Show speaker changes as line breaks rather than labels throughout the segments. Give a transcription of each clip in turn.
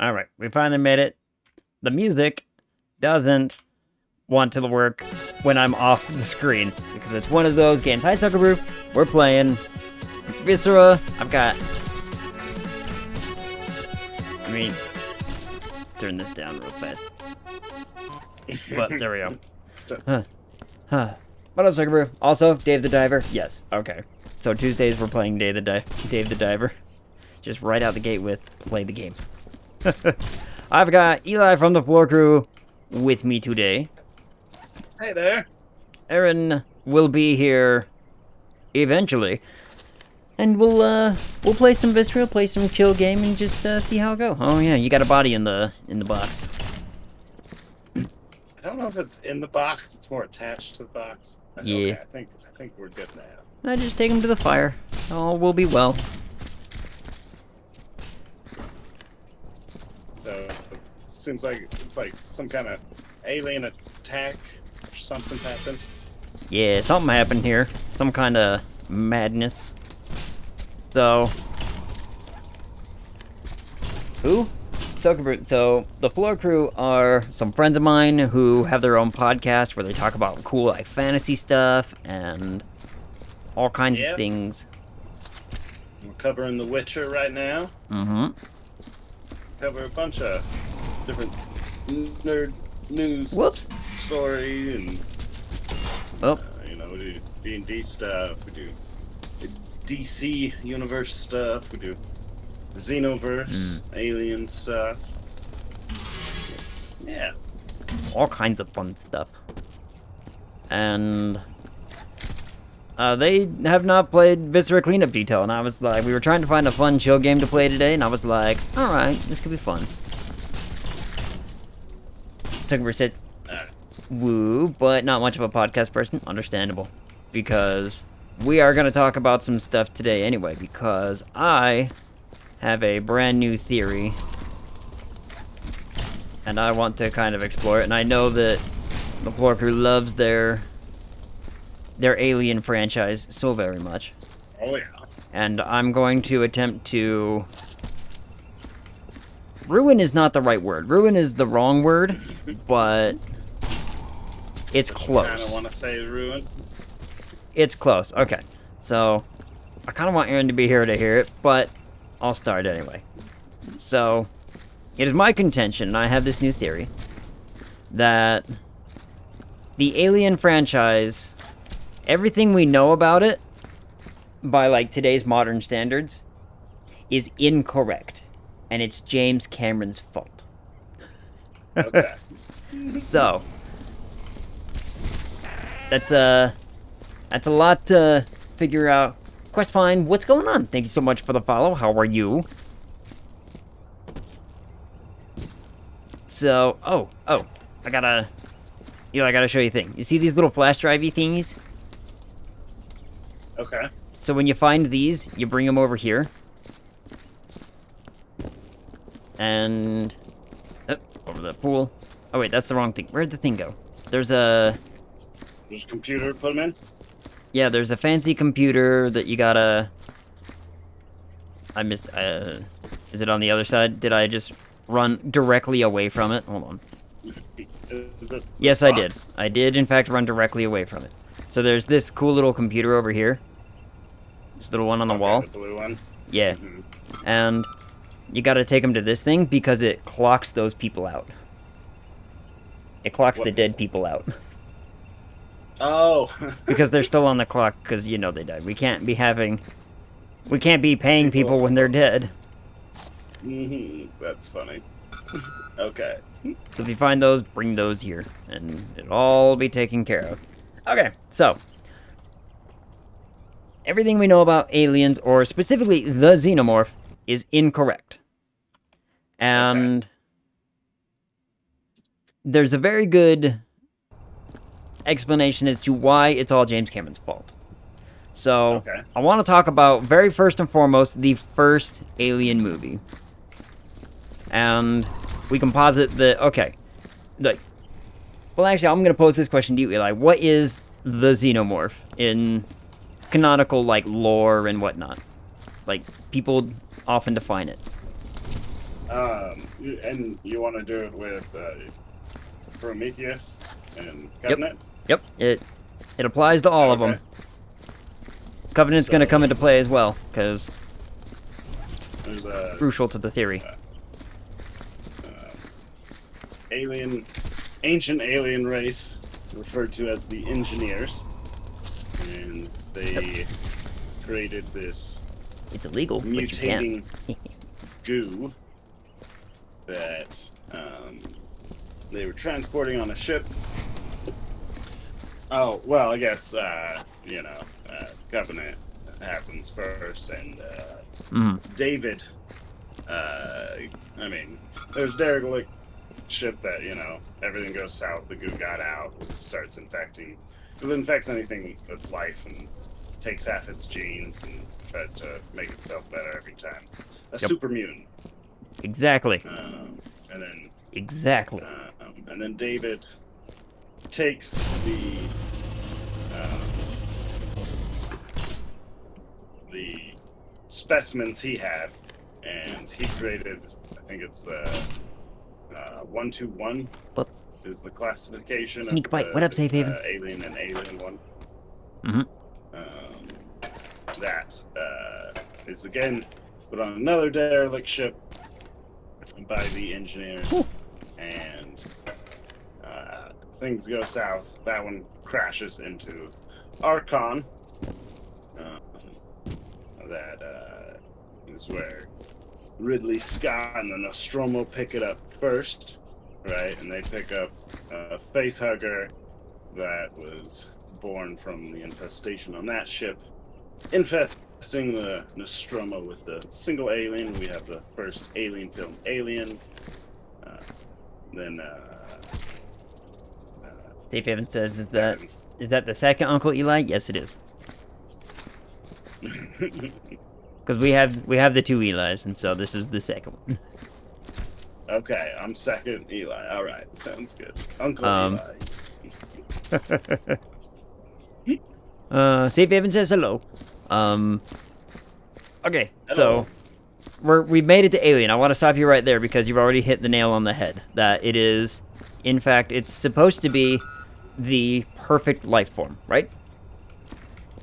All right. We finally made it. The music doesn't want to work when I'm off the screen because it's one of those games. Hi, Tuckeroo. We're playing Viscera. I've got. Let me turn this down real fast. But there we go. What up, Tuckeroo? Also, Dave the Diver. Yes. Okay. So Tuesdays we're playing Dave the Diver. Just right out the gate with play the game. I've got Eli from the floor crew with me today.
Hey there.
Aaron will be here eventually. And we'll play some Viscera, play some chill game, and just see how it goes. Oh yeah, you got a body in the box.
I don't know if it's in the box. It's more attached to the box.
Yeah.
Okay, I think we're good now.
I just take him to the fire. All will be well.
So it seems like it's like some kind of alien attack or something's happened.
Yeah, something happened here. Some kind of madness. So, who? So the floor crew are some friends of mine who have their own podcast where they talk about cool like fantasy stuff and all kinds of things.
We're covering The Witcher right now.
Mm-hmm.
Cover a bunch of different nerd news story and you know, we do D&D stuff, we do DC universe stuff, we do Xenoverse, alien stuff. Yeah.
All kinds of fun stuff. And they have not played Viscera Cleanup Detail, and I was like, we were trying to find a fun chill game to play today, and I was like, alright, this could be fun. Took a sit. Woo, but not much of a podcast person, understandable. Because we are going to talk about some stuff today anyway, because I have a brand new theory, and I want to kind of explore it, and I know that the floor crew loves their Alien franchise so very much.
Oh yeah.
And I'm going to attempt to... Ruin is not the right word. Ruin is the wrong word, but it's close.
I kind of want to say ruin.
It's close. Okay. So, I kind of want Aaron to be here to hear it, but I'll start anyway. So, it is my contention, and I have this new theory, that the Alien franchise, everything we know about it, by like today's modern standards, is incorrect. And it's James Cameron's fault.
Okay.
So, that's a lot to figure out. Questfine, what's going on? Thank you so much for the follow. How are you? So, I gotta show you a thing. You see these little flash drivey thingies?
Okay.
So when you find these, you bring them over here. And... oh, over the pool. Oh wait, that's the wrong thing. Where'd the thing go? There's a
computer, put them in?
Yeah, there's a fancy computer that you gotta... I missed... is it on the other side? Did I just run directly away from it? Hold on. Yes, I did. I did, in fact, run directly away from it. So there's this cool little computer over here. This little one on the wall.
The blue one?
Yeah. And you gotta take them to this thing because it clocks those people out. It clocks the dead people out.
Oh.
Because they're still on the clock because, you know, they died. We can't be paying people when they're dead.
That's funny. Okay.
So if you find those, bring those here, and it'll all be taken care of. Okay, so everything we know about aliens, or specifically the xenomorph, is incorrect. And there's a very good explanation as to why it's all James Cameron's fault. So, I want to talk about, very first and foremost, the first Alien movie. And we can posit the... okay. Well, actually, I'm going to pose this question to you, Eli. What is the xenomorph in canonical, like, lore and whatnot? Like, people often define it.
And you want to do it with Prometheus and Covenant?
Yep. It applies to all of them. Covenant's going to come into play as well, because it's crucial to the theory.
Ancient alien race, referred to as the Engineers, and they created this
it's illegal
mutating goo that they were transporting on a ship. Oh, well, I guess, Covenant happens first, and David, there's derelict ship that, everything goes south, the goo got out, starts infecting. It infects anything that's life and takes half its genes and tries to make itself better every time. A super mutant.
Exactly.
And then...
exactly.
And then David takes the specimens he had, and he created, I think it's the 121 is the classification
Sneak
of
bite. What up, Safe Haven?
Alien and Alien 1. That is again put on another derelict ship by the Engineers. Ooh. And things go south. That one crashes into Archon. That is where Ridley Scott and the Nostromo pick it up first, right? And they pick up a facehugger that was born from the infestation on that ship, infesting the Nostromo with the single alien. We have the first alien film, Alien.
Dave Evans says, is that the second Uncle Eli? Yes, it is. Because we have the two Elis, and so this is the second one.
Okay, I'm second Eli. All right, sounds good. Uncle Eli.
Safe Haven says hello. Okay,
hello.
So we've made it to Alien. I want to stop you right there because you've already hit the nail on the head. That it is, in fact, it's supposed to be the perfect life form, right?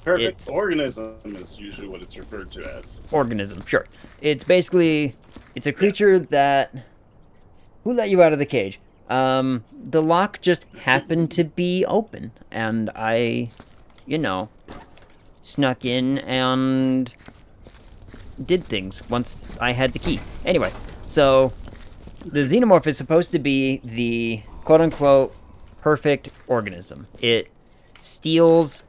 Perfect organism is usually what it's referred to as.
Organism, sure. It's basically, it's a creature that... Who let you out of the cage? The lock just happened to be open, and I, snuck in and did things once I had the key. Anyway, so the xenomorph is supposed to be the quote-unquote perfect organism. It steals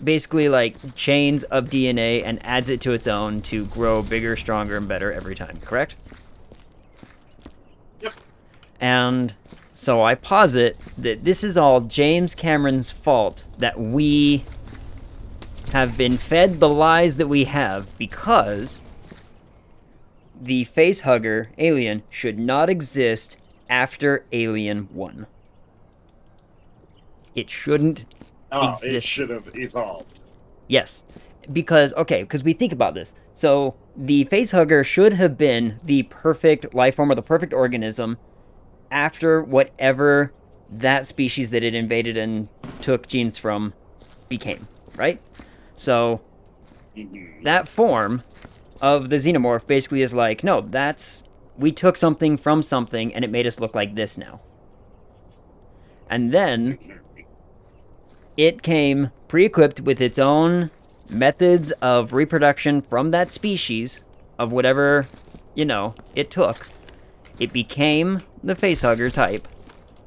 basically like chains of DNA and adds it to its own to grow bigger, stronger, and better every time, correct?
Yep.
And so I posit that this is all James Cameron's fault, that we have been fed the lies that we have, because the facehugger alien should not exist after Alien 1. It shouldn't exist.
It should have evolved.
Yes. Because we think about this. So, the facehugger should have been the perfect life form or the perfect organism after whatever that species that it invaded and took genes from became, right? So, that form of the xenomorph basically is like, no, we took something from something and it made us look like this now. And then it came pre-equipped with its own methods of reproduction from that species of whatever, it took. It became the facehugger type,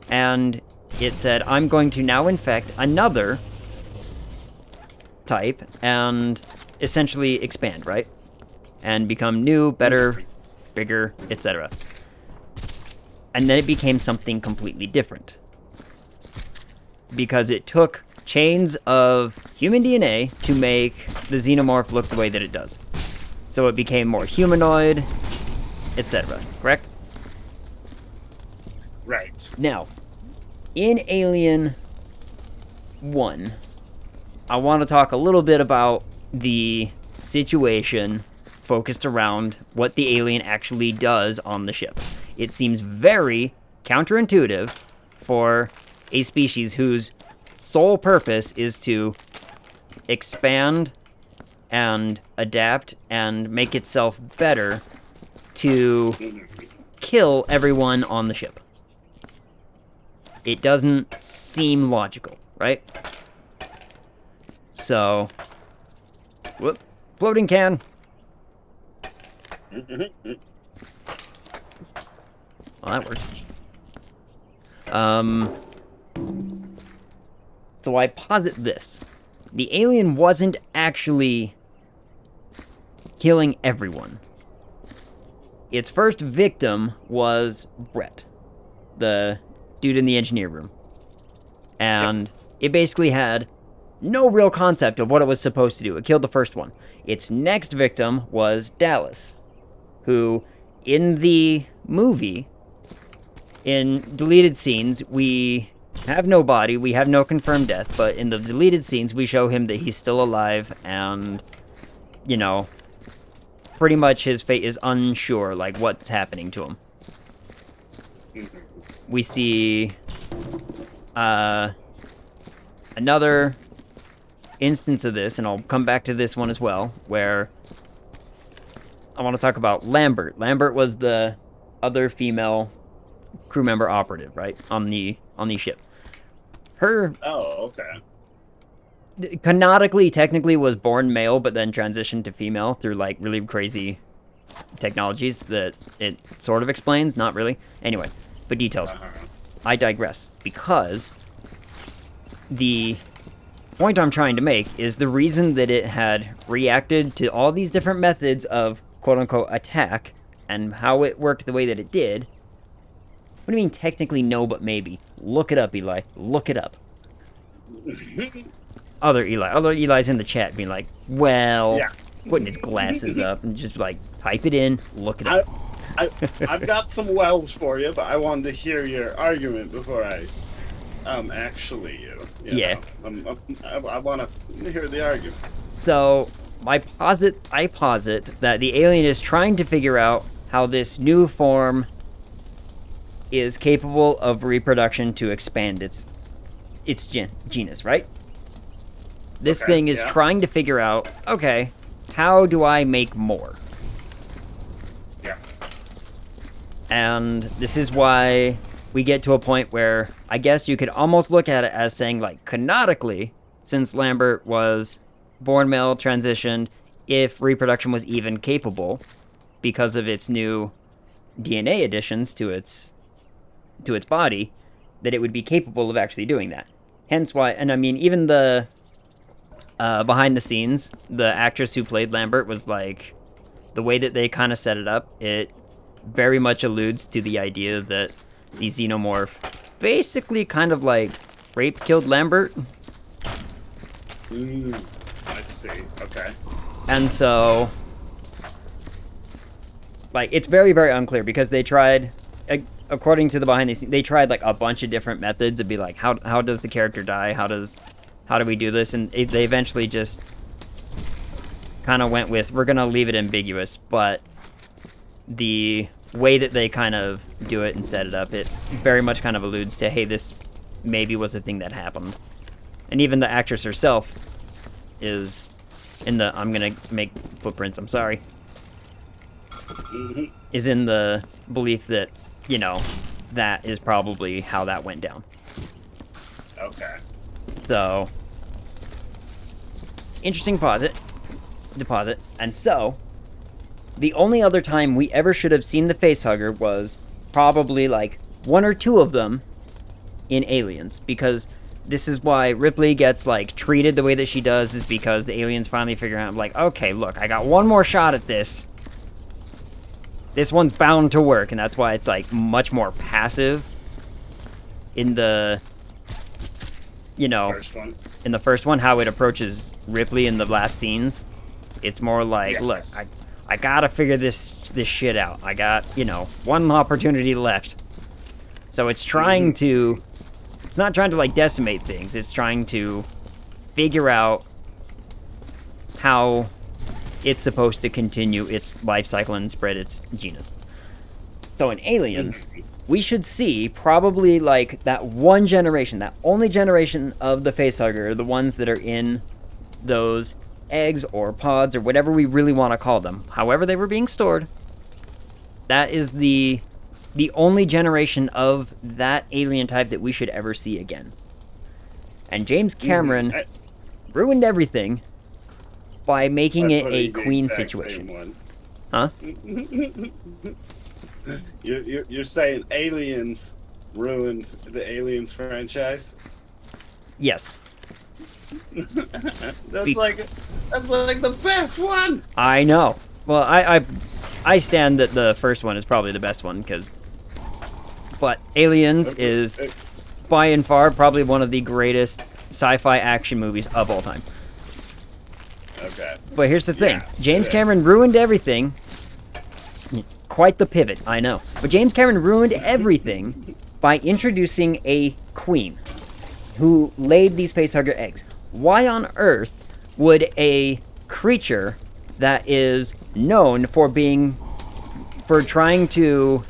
and it said, I'm going to now infect another type and essentially expand, right? And become new, better, bigger, etc. And then it became something completely different. Because it took chains of human DNA to make the xenomorph look the way that it does. So it became more humanoid, etc. Correct?
Right.
Now, in Alien 1, I want to talk a little bit about the situation focused around what the alien actually does on the ship. It seems very counterintuitive for a species whose sole purpose is to expand and adapt and make itself better to kill everyone on the ship. It doesn't seem logical, right? So, whoop, floating can. Well, that works. So I posit this. The alien wasn't actually killing everyone. Its first victim was Brett, the dude in the engineer room. And it basically had no real concept of what it was supposed to do. It killed the first one. Its next victim was Dallas, who, in the movie, in deleted scenes, we have no body, we have no confirmed death, but in the deleted scenes, we show him that he's still alive, and, pretty much his fate is unsure, like, what's happening to him. We see, another instance of this, and I'll come back to this one as well, where I want to talk about Lambert. Lambert was the other female crew member operative, right, on the ship. Her canonically, technically, was born male, but then transitioned to female through like really crazy technologies that it sort of explains, not really. Anyway, but details. I digress, because the point I'm trying to make is the reason that it had reacted to all these different methods of quote-unquote attack and how it worked the way that it did. What do you mean technically no, but maybe? Look it up, Eli. Look it up. Other Eli's in the chat being like, well,
yeah.
Putting his glasses up and just like, type it in, look it up.
I've got some wells for you, but I wanted to hear your argument before I actually
yeah.
I want to hear the argument.
So, I posit that the alien is trying to figure out how this new form is capable of reproduction to expand its genus, right? This thing is trying to figure out, okay, how do I make more?
Yeah.
And this is why we get to a point where I guess you could almost look at it as saying, like, canonically, since Lambert was born male, transitioned, if reproduction was even capable because of its new DNA additions to its body, that it would be capable of actually doing that. Hence why, and I mean, even the behind the scenes, the actress who played Lambert was like, the way that they kind of set it up, it very much alludes to the idea that the xenomorph basically kind of like rape killed Lambert.
I see. Okay.
And so, like, it's very, very unclear because they tried, according to the behind the scenes, they tried like a bunch of different methods to be like, how does the character die? How do we do this? And they eventually just kind of went with, we're gonna leave it ambiguous, but the way that they kind of do it and set it up, it very much kind of alludes to, hey, this maybe was a thing that happened. And even the actress herself is in the, I'm gonna make footprints, I'm sorry, is in the belief that, you know, that is probably how that went down.
Okay.
So, interesting deposit. And so, the only other time we ever should have seen the facehugger was probably like one or two of them in Aliens, because this is why Ripley gets like treated the way that she does, is because the aliens finally figure out, like, okay, look, I got one more shot at this. This one's bound to work, and that's why it's like much more passive in the, you know, in the first one, how it approaches Ripley in the last scenes. It's more like, yes, look, I gotta figure this shit out. I got, you know, one opportunity left. So it's trying to, it's not trying to like decimate things. It's trying to figure out how it's supposed to continue its life cycle and spread its genus. So in Aliens, we should see probably like that one generation, that only generation of the facehugger, the ones that are in those eggs or pods or whatever we really want to call them, however they were being stored. That is the only generation of that alien type that we should ever see again. And James Cameron ruined everything by making it a Queen situation. Huh?
You're saying Aliens ruined the Aliens franchise?
Yes.
That's like the best one.
I know. Well, I stand that the first one is probably the best one, but Aliens is by and far probably one of the greatest sci-fi action movies of all time.
Okay.
But here's the thing. James Cameron ruined everything. Quite the pivot, I know. But James Cameron ruined everything by introducing a queen who laid these facehugger eggs. Why on earth would a creature that is known for trying to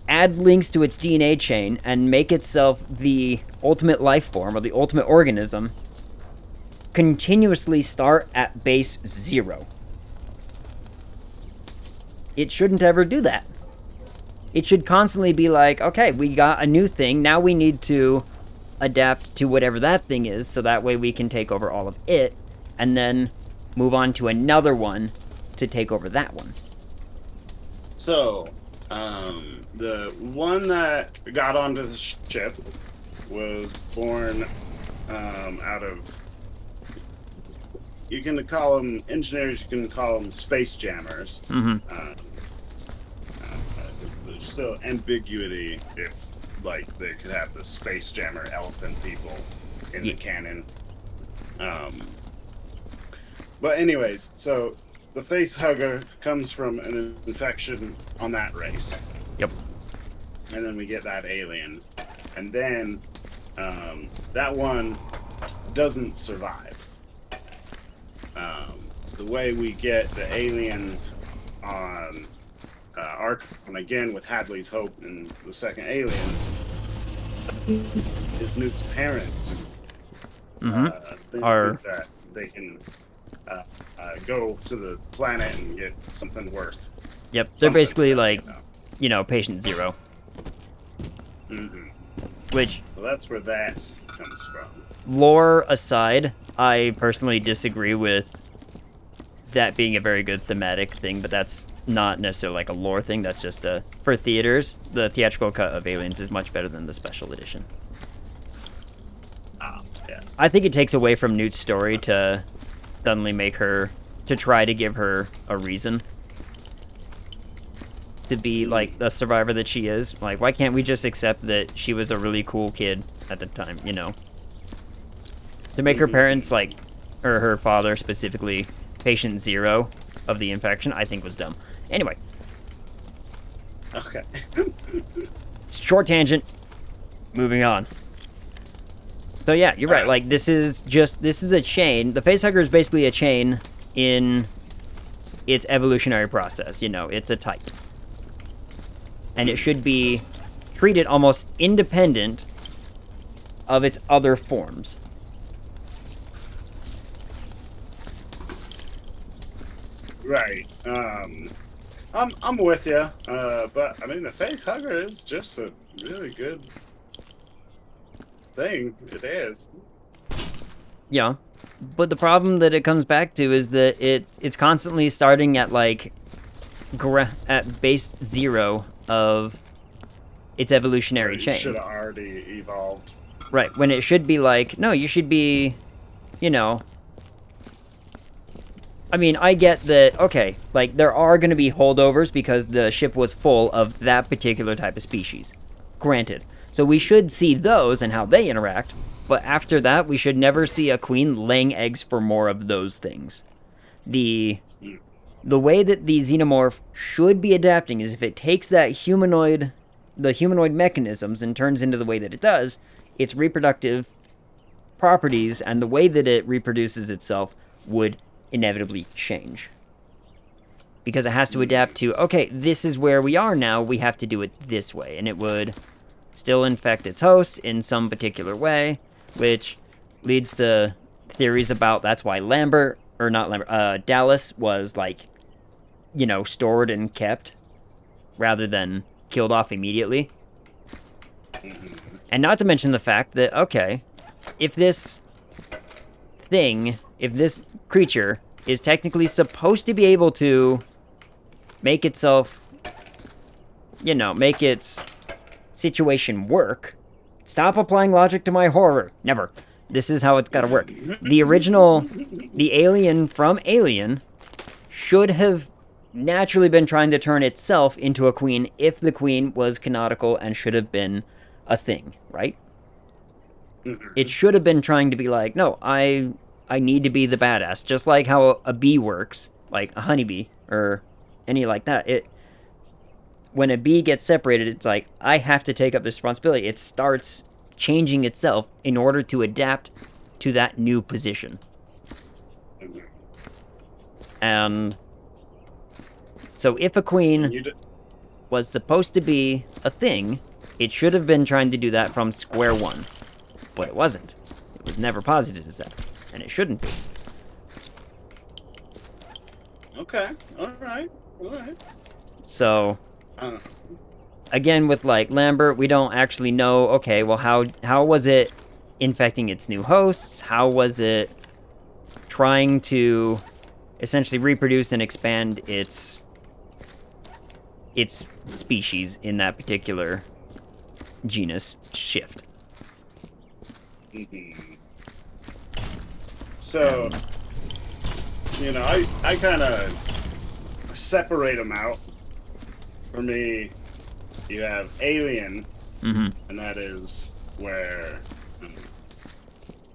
add links to its DNA chain and make itself the ultimate life form or the ultimate organism continuously start at base 0? It shouldn't ever do that. It should constantly be like, okay, we got a new thing, now we need to adapt to whatever that thing is, so that way we can take over all of it, and then move on to another one to take over that one.
So, the one that got onto the ship was born out of, you can call them engineers, you can call them space jammers. There's still ambiguity if, like, they could have the space jammer elephant people in the canon. But anyways, so the facehugger comes from an infection on that race.
Yep.
And then we get that alien. And then that one doesn't survive. The way we get the aliens on Arkham, again with Hadley's Hope and the second Aliens, is Newt's parents think that they can go to the planet and get something worth.
Yep, they're basically like, you know, patient 0. Which,
so that's where that comes from.
Lore aside, I personally disagree with that being a very good thematic thing, but that's not necessarily like a lore thing. That's just for theaters. The theatrical cut of Aliens is much better than the special edition.
Yes.
I think it takes away from Newt's story to suddenly make her, to try to give her a reason to be like the survivor that she is. Like, why can't we just accept that she was a really cool kid at the time, you know? To make her parents, like, or her father specifically, patient zero of the infection, I think was dumb. Anyway.
Okay.
Short tangent. Moving on. So yeah, you're right. Like, this is a chain. The facehugger is basically a chain in its evolutionary process. You know, it's a type. And it should be treated almost independent of its other forms.
Right. I'm with you. But I mean, the face hugger is just a really good thing. It is.
Yeah. But the problem that it comes back to is that it's constantly starting at like at base zero of its evolutionary chain.
Should have already evolved.
Right. When it should be like, no, you should be, you know. I mean, I get that, okay, like, there are going to be holdovers because the ship was full of that particular type of species. Granted. So we should see those and how they interact, but after that, we should never see a queen laying eggs for more of those things. The way that the xenomorph should be adapting is if it takes that the humanoid mechanisms and turns into the way that it does, its reproductive properties and the way that it reproduces itself would inevitably change. Because it has to adapt to, okay, this is where we are now, we have to do it this way. And it would still infect its host in some particular way, which leads to theories about that's why Dallas was, like, you know, stored and kept rather than killed off immediately. And not to mention the fact that, okay, if this creature is technically supposed to be able to make itself, you know, make its situation work, stop applying logic to my horror. Never. This is how it's gotta work. The alien from Alien should have naturally been trying to turn itself into a queen if the queen was canonical and should have been a thing, right? It should have been trying to be like, no, I need to be the badass. Just like how a bee works, like a honeybee or any like that. When a bee gets separated, it's like, I have to take up this responsibility. It starts changing itself in order to adapt to that new position. And so if a queen was supposed to be a thing, it should have been trying to do that from square one. But it wasn't. It was never posited as that. And it shouldn't be.
Okay. All right.
So, again, with, like, Lambert, we don't actually know, okay, well, how was it infecting its new hosts? How was it trying to essentially reproduce and expand its species in that particular genus shift?
So, you know, I kind of separate them out. For me, you have Alien, and that is where,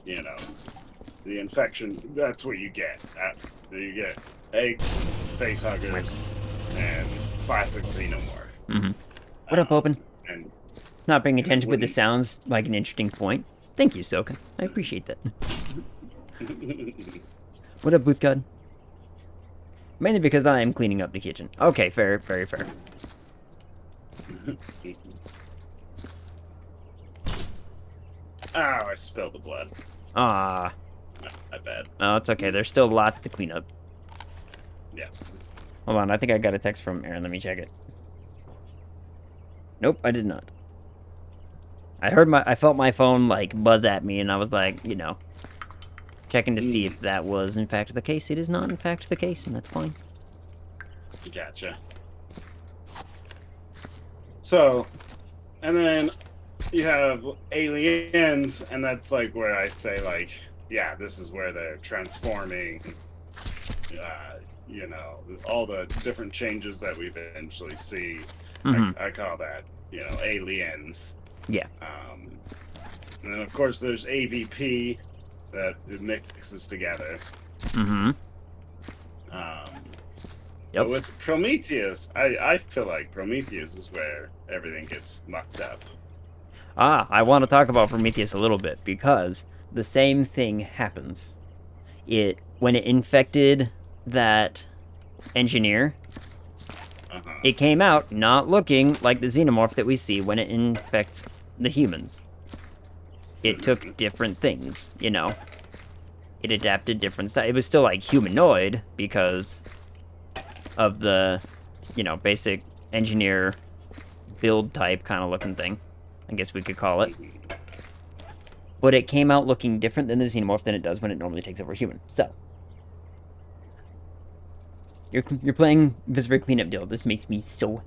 you know, the infection, that's what you get. You get eggs, face huggers, and classic xenomorph.
What up, Open?
And
not paying attention, but this sounds like an interesting point. Thank you, Soka. I appreciate that. What up, Booth God? Mainly because I am cleaning up the kitchen. Okay, fair, very fair.
Oh, I spilled the blood.
Ah.
My bad.
Oh, it's okay. There's still a lot to clean up.
Yeah.
Hold on, I think I got a text from Aaron. Let me check it. Nope, I did not. I felt my phone, like, buzz at me, and I was like, you know, checking to see if that was, in fact, the case. It is not, in fact, the case, and that's fine.
Gotcha. So, and then you have aliens, and that's like where I say, like, yeah, this is where they're transforming, all the different changes that we eventually see.
Mm-hmm.
I call that, aliens.
Yeah.
And then, of course, there's AVP that it mixes together.
Mm-hmm.
But with Prometheus, I feel like Prometheus is where everything gets mucked up.
I want to talk about Prometheus a little bit because the same thing happens. When it infected that engineer, it came out not looking like the xenomorph that we see when it infects the humans. It took different things, It adapted different stuff. It was still like humanoid because of the, basic engineer build type kind of looking thing, I guess we could call it. But it came out looking different than the xenomorph than it does when it normally takes over a human. So, you're playing Viscera Cleanup Deal. This makes me so...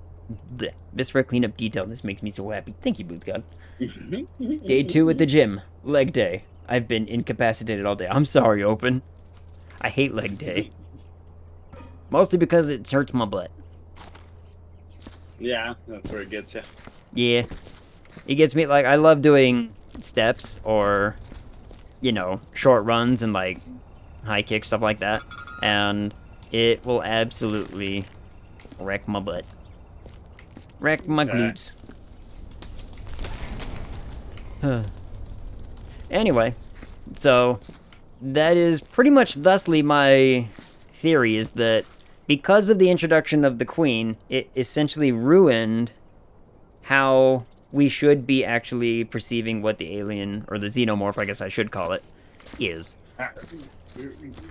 Bleh. Viscera Cleanup Detail. This makes me so happy. Thank you, Booth God. Day 2 at the gym. Leg day. I've been incapacitated all day. I'm sorry, Open. I hate leg day. Mostly because it hurts my butt.
Yeah, that's where it gets you.
Yeah. It gets me, I love doing steps or, short runs and, high kicks, stuff like that. And it will absolutely wreck my butt. Wreck my glutes. Anyway, so that is pretty much thusly my theory, is that because of the introduction of the Queen, it essentially ruined how we should be actually perceiving what the alien, or the xenomorph, I guess I should call it, is.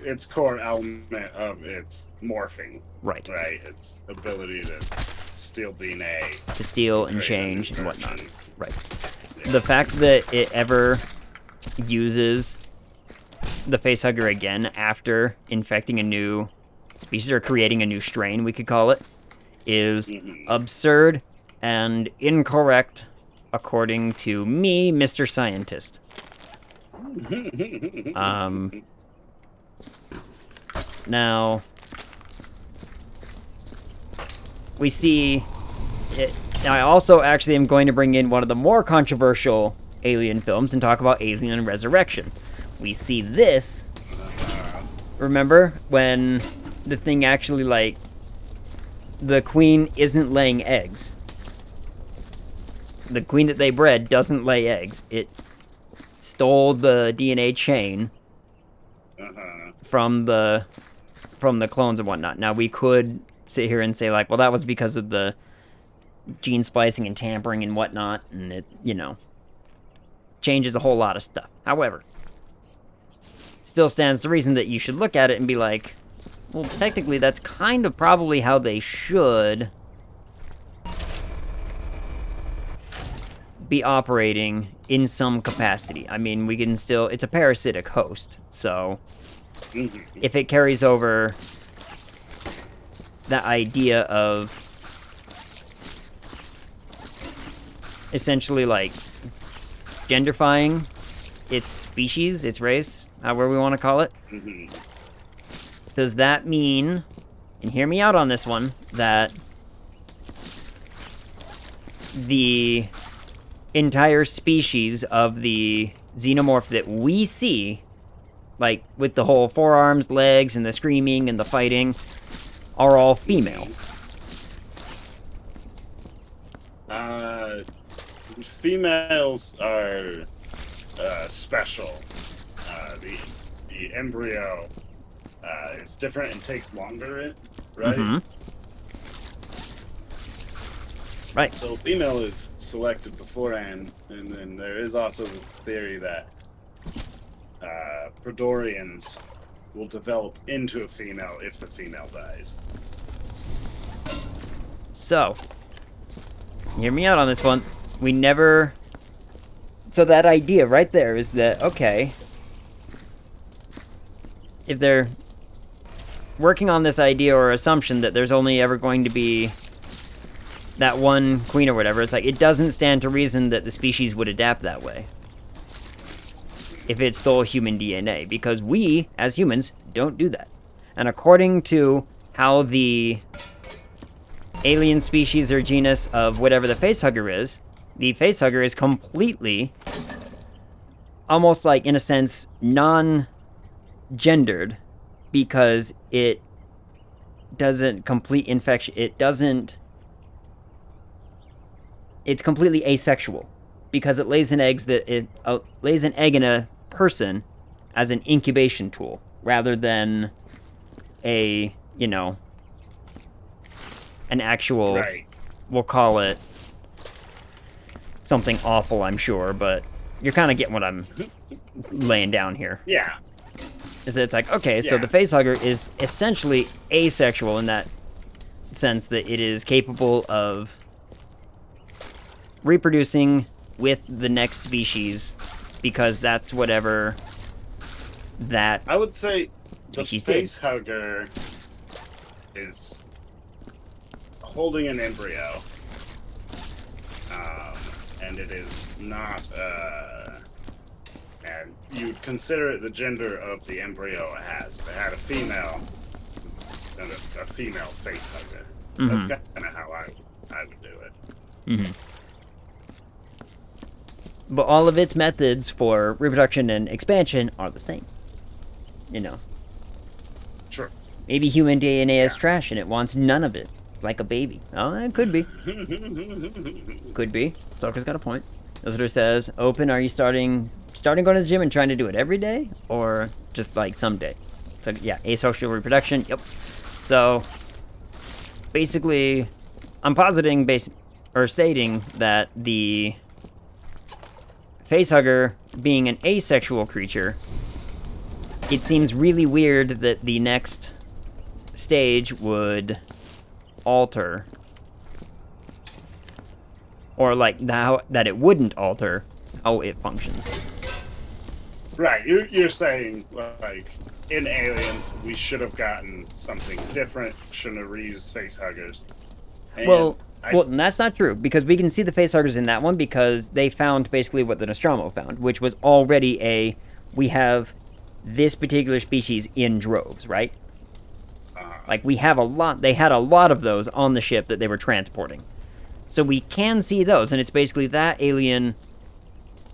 Its core element of its morphing.
Right.
Right. Its ability to steal DNA.
To steal and change and whatnot. Right.
Yeah.
The fact that it ever uses the facehugger again after infecting a new species, or creating a new strain, we could call it, is absurd and incorrect according to me, Mr. Scientist. Now, we see it. I also actually am going to bring in one of the more controversial Alien films and talk about Alien Resurrection. We see this. Remember when the thing actually, the queen isn't laying eggs. The queen that they bred doesn't lay eggs. It stole the DNA chain from the clones and whatnot. Now, we could sit here and say, well, that was because of the gene splicing and tampering and whatnot, and it, changes a whole lot of stuff. However, still stands to reason that you should look at it and be like, well, technically, that's kind of probably how they should be operating in some capacity. I mean, we can still... It's a parasitic host, so if it carries over that idea of essentially, genderfying its species, its race, however we want to call it, does that mean, and hear me out on this one, that the entire species of the xenomorph that we see, with the whole forearms, legs, and the screaming and the fighting, are all female?
Females are special. The embryo is different and takes longer, right?
Right.
So female is selected beforehand, and then there is also the theory that Predorians will develop into a female if the female dies.
So, hear me out on this one. We never... So that idea right there is that, okay, if they're working on this idea or assumption that there's only ever going to be that one queen or whatever, it's like, it doesn't stand to reason that the species would adapt that way if it stole human DNA, because we, as humans, don't do that. And according to how the alien species or genus of whatever the facehugger is, the facehugger is completely, almost like, in a sense, non-gendered, because it doesn't complete infection. It doesn't. It's completely asexual, because it lays an egg lays an egg in a person as an incubation tool, rather than a, you know, an actual.
Right.
We'll call it something awful, I'm sure, but you're kind of getting what I'm laying down here.
Yeah.
Is that it's like, okay, so the facehugger is essentially asexual in that sense that it is capable of reproducing with the next species, because that's whatever that
I would say the
species did.
facehugger is holding an embryo, and it is not, and you'd consider it the gender of the embryo it has. If it had a female, it's a female facehugger. That's kind of how I would do it.
Mm-hmm. But all of its methods for reproduction and expansion are the same. You know.
Sure.
Maybe human DNA is trash and it wants none of it. Like a baby. Oh, it could be. Could be. Stalker's got a point. Visitor says, Open, are you starting going to the gym and trying to do it every day? Or just like someday? So yeah, asexual reproduction. Yep. So basically, I'm positing stating that the facehugger being an asexual creature, it seems really weird that the next stage would alter, or like now that it wouldn't alter how it functions.
Right, you're saying, like, in Aliens, we should have gotten something different, shouldn't have reused facehuggers.
Well, that's not true, because we can see the facehuggers in that one, because they found basically what the Nostromo found, which was already we have this particular species in droves, right? Like, we have a lot, they had a lot of those on the ship that they were transporting. So we can see those, and it's basically that alien,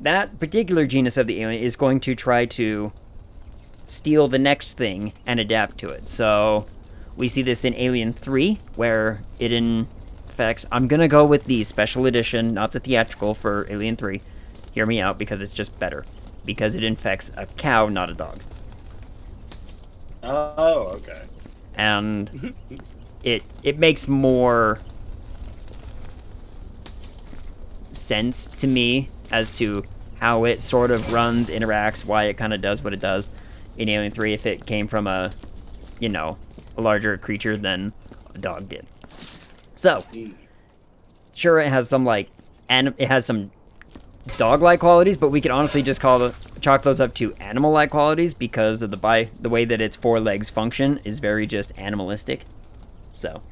that particular genus of the alien is going to try to steal the next thing and adapt to it. So we see this in Alien 3, where it infects, I'm gonna go with the special edition, not the theatrical, for Alien 3. Hear me out, because it's just better. Because it infects a cow, not a dog.
Oh, okay.
And it makes more sense to me as to how it sort of runs, interacts, why it kind of does what it does in Alien 3 if it came from a, you know, a larger creature than a dog did. So, sure, it has some, like, it has some dog-like qualities, but we could honestly just chalk those up to animal-like qualities, because of the way that its four legs function is very just animalistic. So,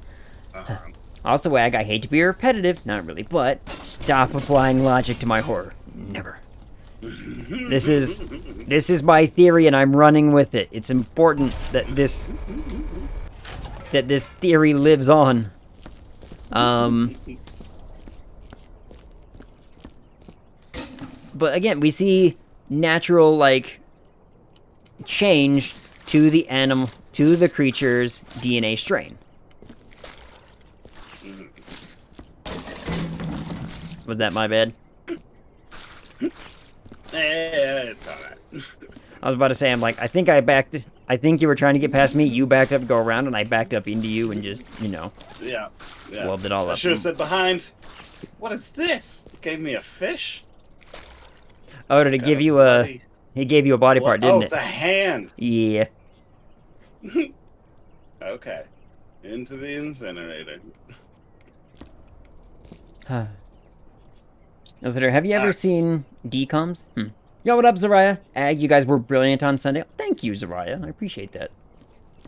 also, Wag, I hate to be repetitive, not really, but stop applying logic to my horror. Never. This is my theory, and I'm running with it. It's important that this theory lives on. But again, we see natural, like, change to the creature's DNA strain. Was that my bad?
It's alright.
I was about to say, I'm like, I think you were trying to get past me, you backed up, go around, and I backed up into you and just, you know.
Yeah.
Loved it all up.
I should have said behind. What is this? Gave me a fish?
Oh, did it give you a... He gave you a body part, didn't it?
Oh, it's a hand.
Yeah.
Okay. Into the incinerator.
Have you ever seen DComs? Yo, what up, Zariah? Ag, you guys were brilliant on Sunday. Thank you, Zariah. I appreciate that.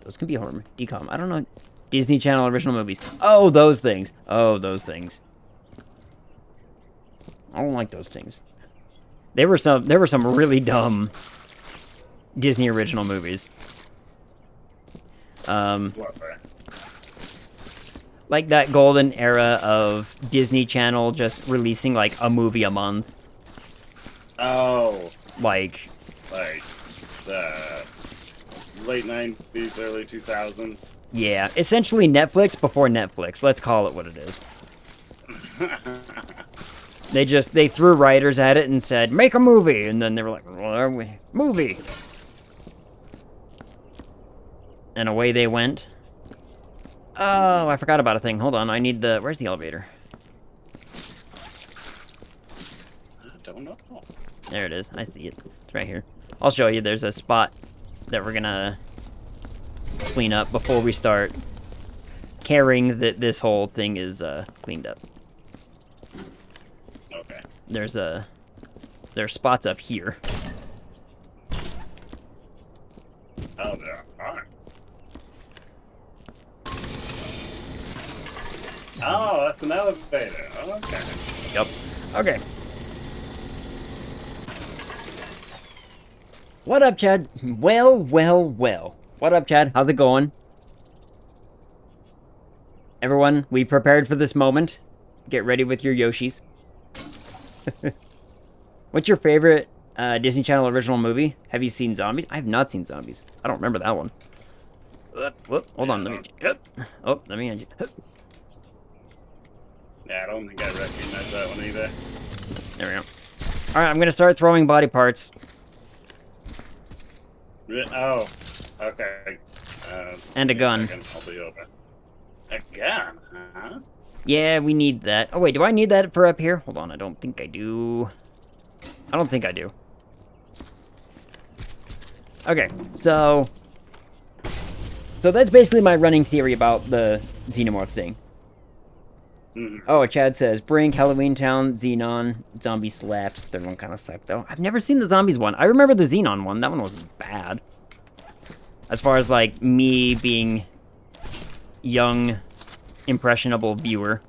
Those can be horror. Decom. I don't know. Disney Channel original movies. Oh, those things. Oh, those things. I don't like those things. There were some really dumb Disney original movies. Like that golden era of Disney Channel just releasing like a movie a month.
Oh.
Like
the late 90s, early 2000s.
Yeah, essentially Netflix before Netflix. Let's call it what it is. They threw writers at it and said, make a movie. And then they were like, well, movie. And away they went. Oh, I forgot about a thing. Hold on, I need the... Where's the elevator?
I don't know.
There it is. I see it. It's right here. I'll show you. There's a spot that we're gonna clean up before we start caring that this whole thing is cleaned up.
Okay.
There's spots up here.
Oh, there are. Oh, that's an elevator. Okay.
Yep. Okay. What up, Chad? Well. What up, Chad? How's it going? Everyone, we prepared for this moment. Get ready with your Yoshis. What's your favorite Disney Channel original movie? Have you seen Zombies? I have not seen Zombies. I don't remember that one. Whoop, hold on, let me... Oh, let me...
Yeah, I don't think I recognize that one either.
There we go. Alright, I'm gonna start throwing body parts.
Oh, okay.
And a gun.
I'll be over. A gun, huh?
Yeah, we need that. Oh, wait, do I need that for up here? Hold on, I don't think I do. I don't think I do. Okay, so that's basically my running theory about the Xenomorph thing. Oh, Chad says, Brink, Halloween Town, Xenon, Zombie Slaps. Third one kind of sucked, though. I've never seen the Zombies one. I remember the Xenon one. That one wasn't bad. As far as, like, me being young, impressionable viewer.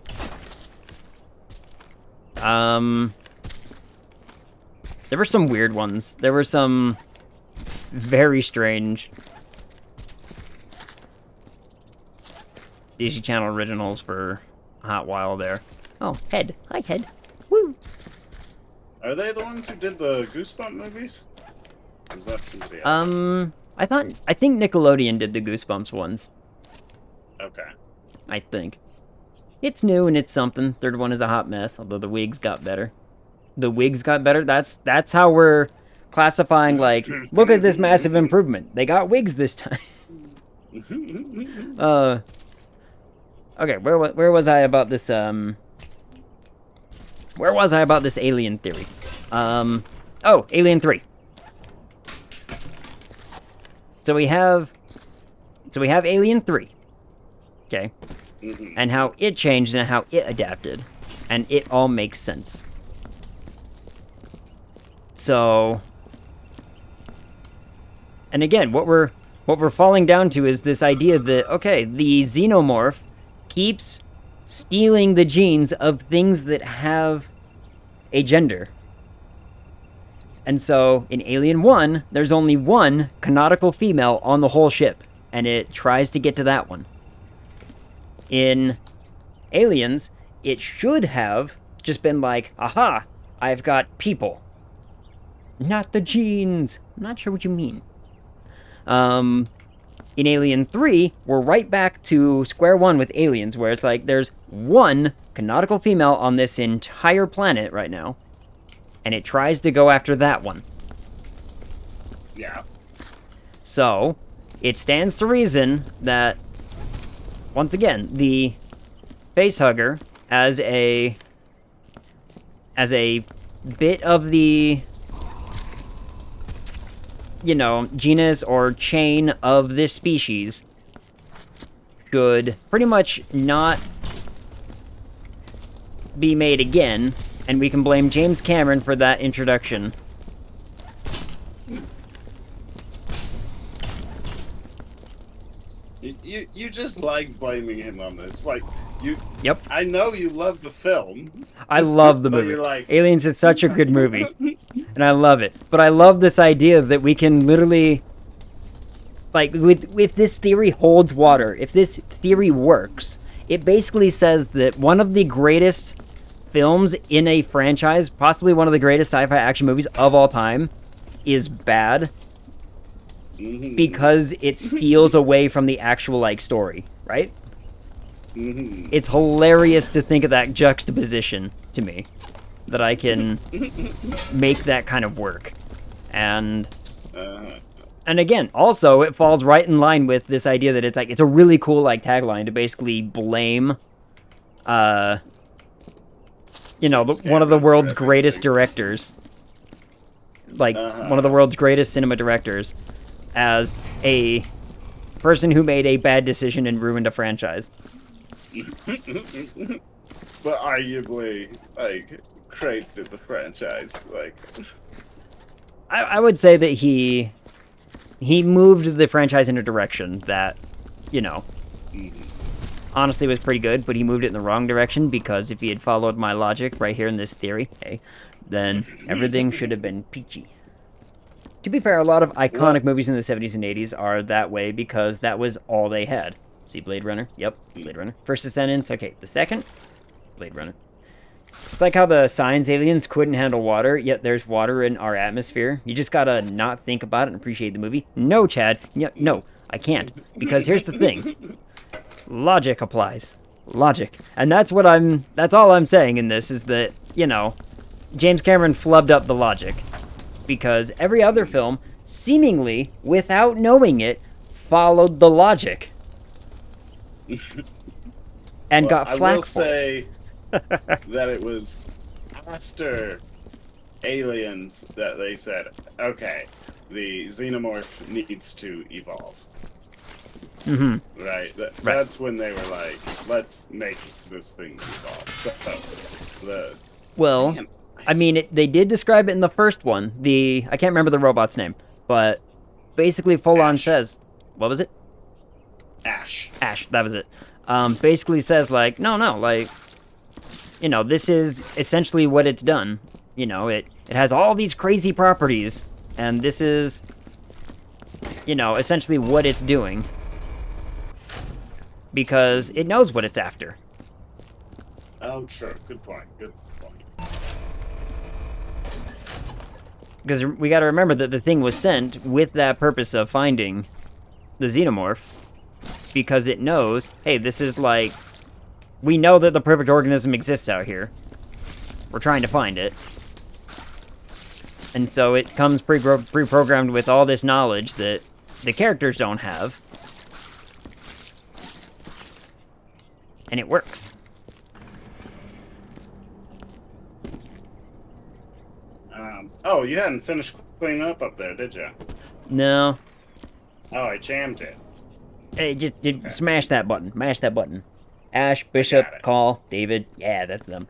There were some weird ones. There were some very strange Disney Channel originals for a hot while there. Oh, Head. Hi, Head. Woo!
Are they the ones who did the Goosebump movies? Or is that somebody else?
I think Nickelodeon did the Goosebumps ones.
Okay.
I think. It's new and it's something. Third one is a hot mess, although the wigs got better. The wigs got better? That's how we're classifying, like, look at this massive improvement. They got wigs this time. Okay, where was I about this, where was I about this alien theory? Oh, Alien 3. So we have Alien 3. Okay. And how it changed and how it adapted. And it all makes sense. So, and again, what we're falling down to is this idea that, okay, the Xenomorph keeps stealing the genes of things that have a gender. And so, in Alien 1, there's only one canonical female on the whole ship, and it tries to get to that one. In Aliens, it should have just been like, aha, I've got people. Not the genes. I'm not sure what you mean. In Alien 3, we're right back to square one with Aliens, where it's like there's one canonical female on this entire planet right now, and it tries to go after that one.
Yeah.
So, it stands to reason that, once again, the facehugger, as a bit of the, you know, genus or chain of this species, should pretty much not be made again, and we can blame James Cameron for that introduction.
You just like blaming him on this. Like you.
Yep.
I know you love the film.
I love the
but
movie.
You're like
Aliens is such a good movie, and I love it. But I love this idea that we can literally, like, if this theory holds water, if this theory works, it basically says that one of the greatest films in a franchise, possibly one of the greatest sci-fi action movies of all time, is bad because it steals away from the actual, like, story, right? It's hilarious to think of that juxtaposition to me, that I can make that kind of work. And again, also, it falls right in line with this idea that it's like, it's a really cool, like, tagline to basically blame, you know, one of the world's greatest directors, like, one of the world's greatest cinema directors, as a person who made a bad decision and ruined a franchise.
But arguably, like, created the franchise. Like,
I would say that he moved the franchise in a direction that, you know, honestly was pretty good, but he moved it in the wrong direction, because if he had followed my logic right here in this theory, hey, then everything should have been peachy. To be fair, a lot of iconic movies in the 70s and 80s are that way because that was all they had. See Blade Runner? Yep, Blade Runner. First Descendants, okay. The second? Blade Runner. It's like how the science aliens couldn't handle water, yet there's water in our atmosphere. You just gotta not think about it and appreciate the movie. No, Chad. No, I can't. Because here's the thing. Logic applies. Logic. And that's all I'm saying in this, is that, you know, James Cameron flubbed up the logic. Because every other film, seemingly, without knowing it, followed the logic. And got flack for it.
I will say that it was after Aliens that they said, okay, the xenomorph needs to evolve. Right? That's when they were like, let's make this thing evolve. Man,
I mean, they did describe it in the first one. I can't remember the robot's name, but basically full-on says... What was it?
Ash,
that was it. Basically says, like, no, like, you know, this is essentially what it's done. You know, it has all these crazy properties, and this is, you know, essentially what it's doing. Because it knows what it's after.
Oh, sure. Good point.
Because we gotta remember that the thing was sent with that purpose of finding the xenomorph. Because it knows, hey, this is like... We know that the perfect organism exists out here. We're trying to find it. And so it comes pre-programmed with all this knowledge that the characters don't have. And it works.
Oh, you hadn't finished cleaning up there, did you?
No.
Oh, I jammed it.
Hey, just smash that button. Mash that button. Ash, Bishop, Call, David. Yeah, that's them.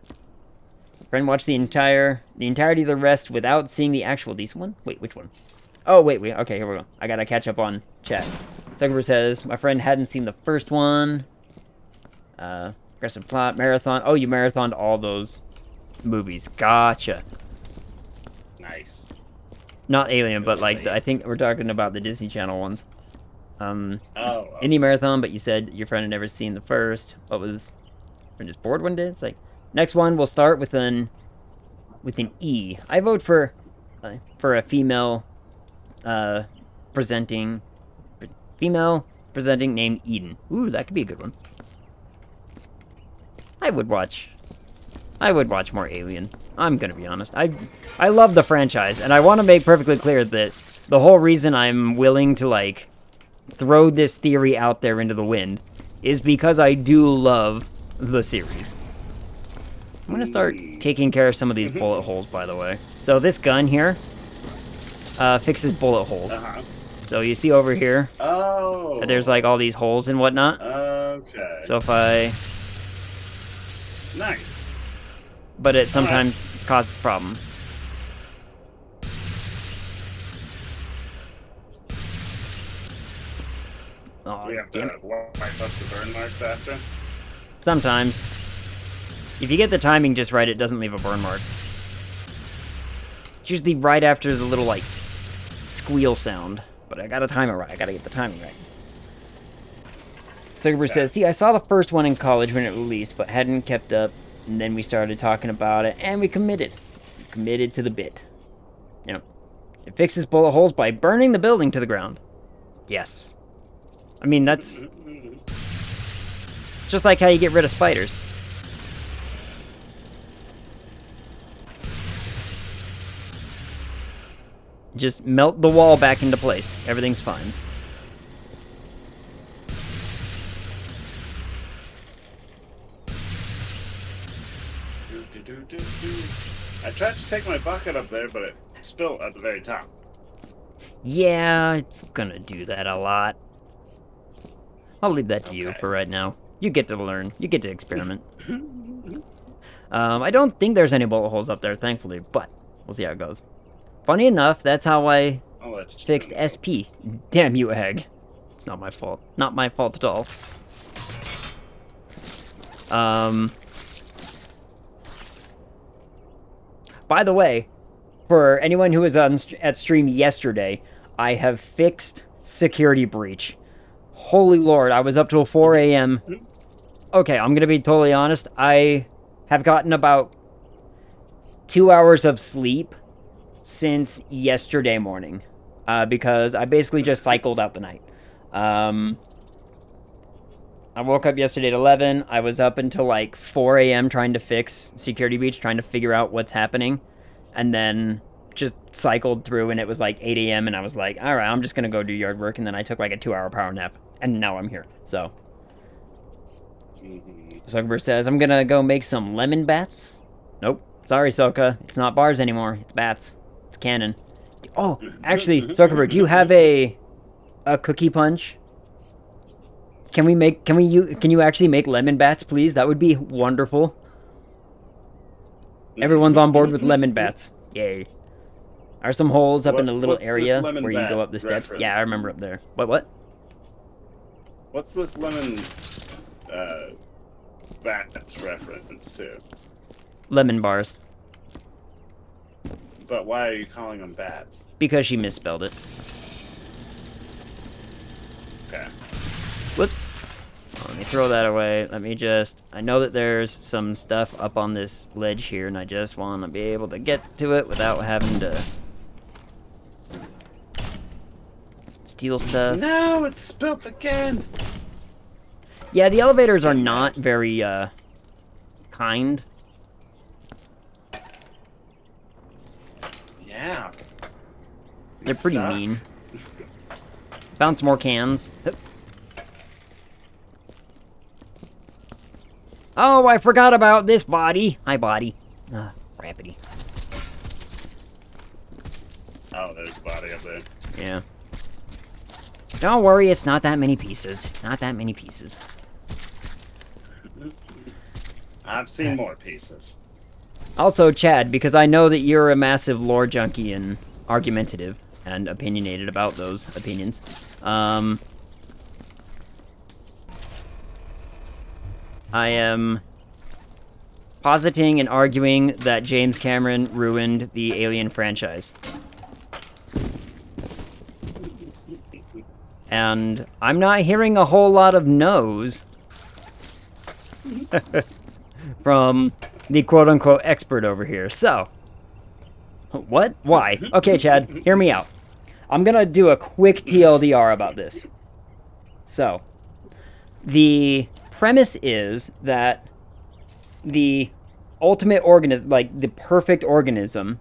Friend watched the entirety of the rest without seeing the actual decent one. Wait, which one? Oh, wait. Okay, here we go. I gotta catch up on chat. Zuckerberg says, my friend hadn't seen the first one. Aggressive plot, marathon. Oh, you marathoned all those movies. Gotcha.
Nice.
Not Alien, but like, I think we're talking about the Disney Channel ones.
Okay.
Indie Marathon, but you said your friend had never seen the first. What was... Friend just bored one day? It's like, next one will start with an E. I vote for a female presenting named Eden. Ooh, that could be a good one. I would watch more Alien. I'm gonna be honest. I love the franchise, and I want to make perfectly clear that the whole reason I'm willing to, like, throw this theory out there into the wind is because I do love the series. I'm gonna start taking care of some of these bullet holes, by the way. So this gun here fixes bullet holes. So you see over here, there's like all these holes and whatnot.
Okay.
So if I...
Nice.
But it sometimes causes problems.
Oh, You have
Damn.
to wipe up the burn marks after?
Sometimes. If you get the timing just right, it doesn't leave a burn mark. It's usually right after the little, like, squeal sound. But I gotta time it right. I gotta get the timing right. Zuckerberg says, see, I saw the first one in college when it released, but hadn't kept up. And then we started talking about it, and we committed. We committed to the bit. Yep. It fixes bullet holes by burning the building to the ground. Yes. I mean, that's... It's just like how you get rid of spiders. Just melt the wall back into place. Everything's fine.
I tried to take my bucket up there, but it spilled at the very top.
Yeah, it's gonna do that a lot. I'll leave that to you for right now. You get to learn. You get to experiment. I don't think there's any bullet holes up there, thankfully, but we'll see how it goes. Funny enough, that's how I fixed SP. Damn you, Egg. It's not my fault. Not my fault at all. By the way, for anyone who was at stream yesterday, I have fixed security breach. Holy Lord, I was up till 4 a.m. Okay, I'm gonna be totally honest. I have gotten about 2 hours of sleep since yesterday morning, because I basically just cycled out the night. I woke up yesterday at 11. I was up until like 4 a.m. trying to fix security breach, trying to figure out what's happening, and then just cycled through, and it was like 8 a.m. and I was like, all right, I'm just gonna go do yard work, and then I took like a 2-hour power nap, and now I'm here. So Zuckerberg says, I'm gonna go make some lemon bats. Nope. Sorry, Soka. It's not bars anymore. It's bats. It's canon. Oh, actually, Zuckerberg, do you have a cookie punch? Can you actually make lemon bats, please? That would be wonderful. Everyone's on board with lemon bats. Yay. Are some holes up in a little area where you go up the steps?
Reference?
Yeah, I remember up there. What?
What's this lemon bats reference to?
Lemon bars.
But why are you calling them bats?
Because she misspelled it.
Okay.
Whoops. Let me throw that away. Let me just... I know that there's some stuff up on this ledge here, and I just want to be able to get to it without having to steal stuff.
No, it's spilt again!
Yeah, the elevators are not very, kind.
Yeah.
They're pretty mean. Bounce more cans. Oh, I forgot about this body. Hi, body. Rapidy.
Oh, there's a body up there.
Yeah. Don't worry, it's not that many pieces. It's not that many pieces.
I've seen more pieces.
Also, Chad, because I know that you're a massive lore junkie and argumentative and opinionated about those opinions. I am positing and arguing that James Cameron ruined the Alien franchise. And I'm not hearing a whole lot of no's from the quote-unquote expert over here. So, what? Why? Okay, Chad, hear me out. I'm gonna do a quick TLDR about this. So, the premise is that the ultimate organism, like the perfect organism,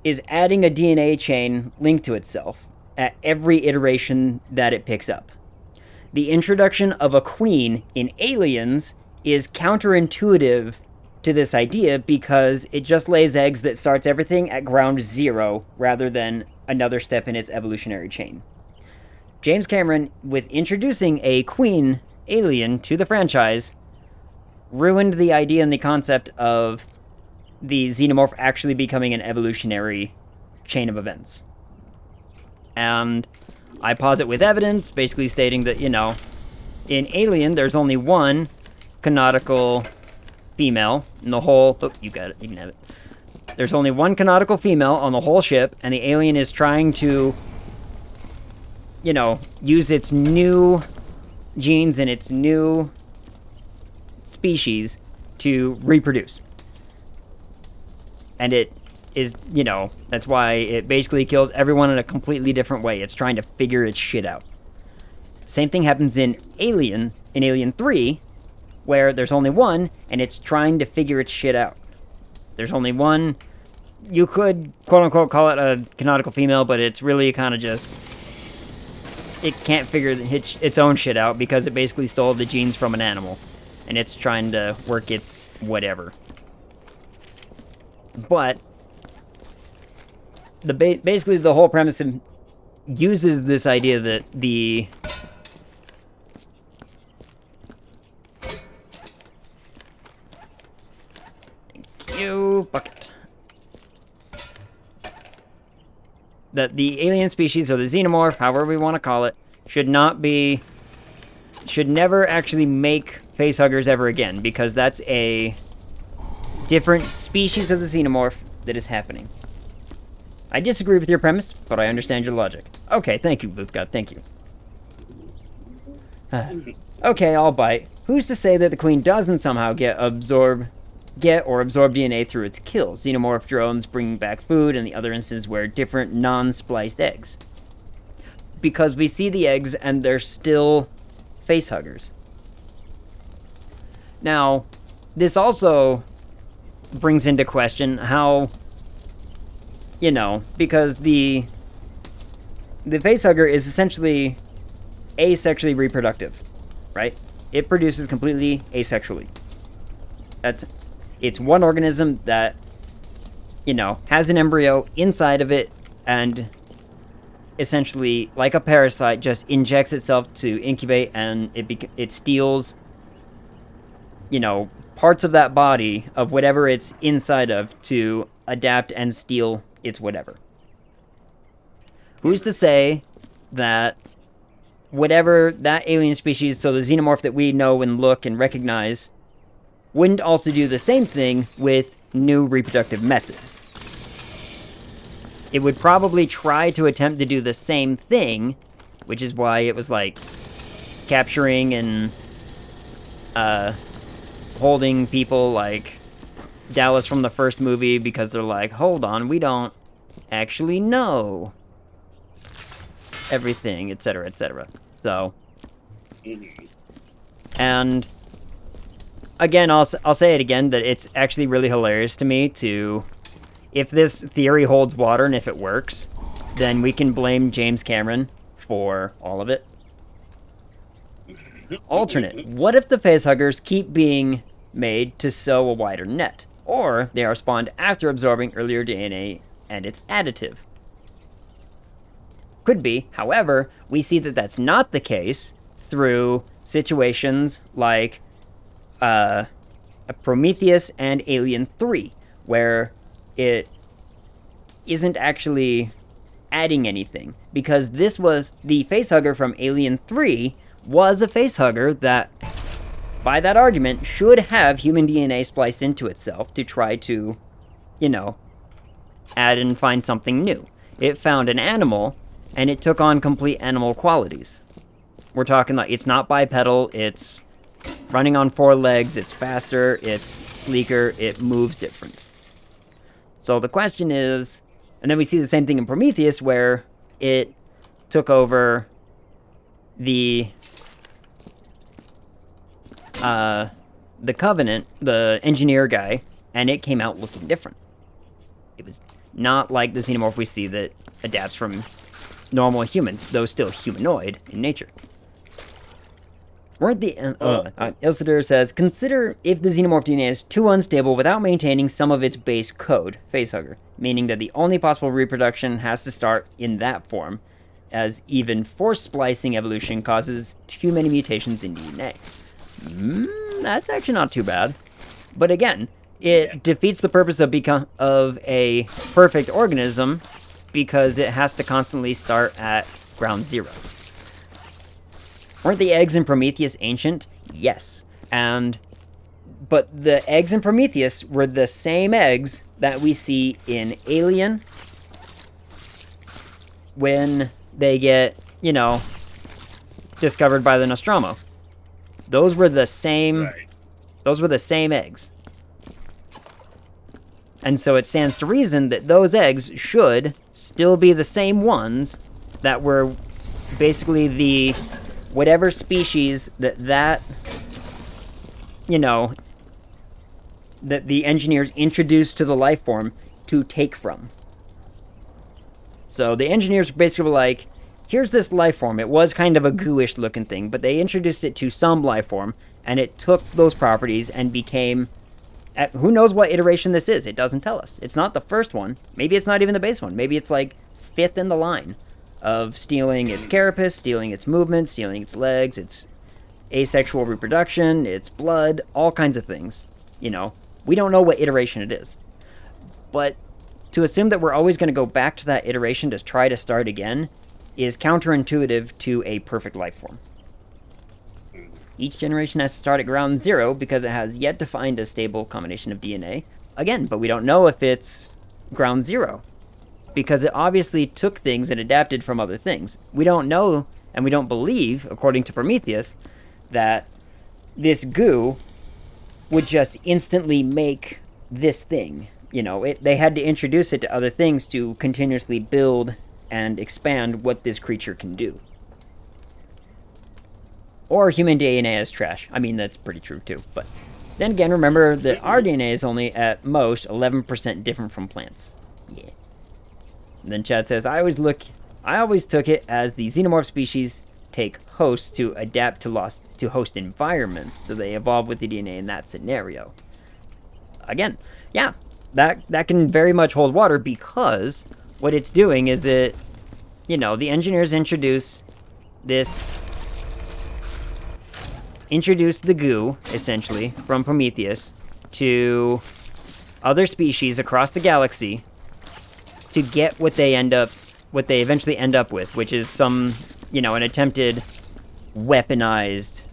is adding a DNA chain linked to itself at every iteration that it picks up. The introduction of a queen in Aliens is counterintuitive to this idea because it just lays eggs that starts everything at ground zero rather than another step in its evolutionary chain. James Cameron, with introducing a queen alien to the franchise, ruined the idea and the concept of the xenomorph actually becoming an evolutionary chain of events. And I posit with evidence, basically stating that, you know, in Alien, there's only one canonical female in the whole... Oh, you got it. You can have it. There's only one canonical female on the whole ship, and the alien is trying to, you know, use its new genes and its new species to reproduce. And it is, you know, that's why it basically kills everyone in a completely different way. It's trying to figure its shit out. Same thing happens in Alien 3, where there's only one, and it's trying to figure its shit out. There's only one. You could, quote-unquote, call it a canonical female, but it's really kind of just... It can't figure its own shit out because it basically stole the genes from an animal. And it's trying to work its whatever. But... basically, the whole premise uses this idea that the... Bucket. That the alien species, or the xenomorph, however we want to call it, should never actually make facehuggers ever again, because that's a different species of the xenomorph that is happening. I disagree with your premise, but I understand your logic. Okay, thank you, Bluthgott, thank you. Okay, I'll bite. Who's to say that the Queen doesn't somehow get or absorb DNA through its kills? Xenomorph drones bringing back food, and the other instances where different non-spliced eggs. Because we see the eggs, and they're still facehuggers. Now, this also brings into question how, you know, because the facehugger is essentially asexually reproductive, right? It produces completely asexually. It's one organism that, you know, has an embryo inside of it and essentially, like a parasite, just injects itself to incubate, and it steals, you know, parts of that body of whatever it's inside of to adapt and steal its whatever. Who's to say that whatever that alien species, so the xenomorph that we know and look and recognize, wouldn't also do the same thing with new reproductive methods? It would probably try to attempt to do the same thing, which is why it was like capturing and holding people like Dallas from the first movie, because they're like, hold on, we don't actually know everything, etc., etc. So, and again, I'll say it again, that it's actually really hilarious to me if this theory holds water and if it works, then we can blame James Cameron for all of it. Alternate. What if the facehuggers keep being made to sew a wider net? Or they are spawned after absorbing earlier DNA and it's additive? Could be. However, we see that that's not the case through situations like Prometheus and Alien 3, where it isn't actually adding anything. Because this was the facehugger from Alien 3 was a facehugger that, by that argument, should have human DNA spliced into itself to try to, you know, add and find something new. It found an animal, and it took on complete animal qualities. We're talking like, it's not bipedal, it's running on 4 legs, it's faster, it's sleeker, it moves different. So the question is, and then we see the same thing in Prometheus, where it took over the Covenant, the engineer guy, and it came out looking different. It was not like the xenomorph we see that adapts from normal humans, though still humanoid in nature. Weren't the... Ilcidir says, consider if the xenomorph DNA is too unstable without maintaining some of its base code, facehugger, meaning that the only possible reproduction has to start in that form, as even forced splicing evolution causes too many mutations in DNA. That's actually not too bad. But again, it defeats the purpose of a perfect organism, because it has to constantly start at ground zero. Weren't the eggs in Prometheus ancient? Yes. But the eggs in Prometheus were the same eggs that we see in Alien when they get, you know, discovered by the Nostromo. Those were the same.
Right.
Those were the same eggs. And so it stands to reason that those eggs should still be the same ones that were basically the whatever species that you know, that the engineers introduced to the life form to take from. So the engineers basically were like, here's this life form. It was kind of a gooish looking thing, but they introduced it to some life form, and it took those properties and became... who knows what iteration this is? It doesn't tell us. It's not the first one. Maybe it's not even the base one. Maybe it's like 5th in the line of stealing its carapace, stealing its movement, stealing its legs, its asexual reproduction, its blood, all kinds of things. You know, we don't know what iteration it is. But to assume that we're always going to go back to that iteration to try to start again is counterintuitive to a perfect life form. Each generation has to start at ground zero because it has yet to find a stable combination of DNA. Again, but we don't know if it's ground zero because it obviously took things and adapted from other things. We don't know, and we don't believe, according to Prometheus, that this goo would just instantly make this thing. You know, they had to introduce it to other things to continuously build and expand what this creature can do. Or human DNA is trash. I mean, that's pretty true too. But then again, remember that our DNA is only at most 11% different from plants. Yeah. And then Chad says, I always took it as the xenomorph species take hosts to adapt to host environments, so they evolve with the DNA in that scenario. Again, yeah, that can very much hold water because what it's doing is it, you know, the engineers introduce the goo, essentially, from Prometheus to other species across the galaxy to get what they eventually end up with, which is some, you know, an attempted weaponized,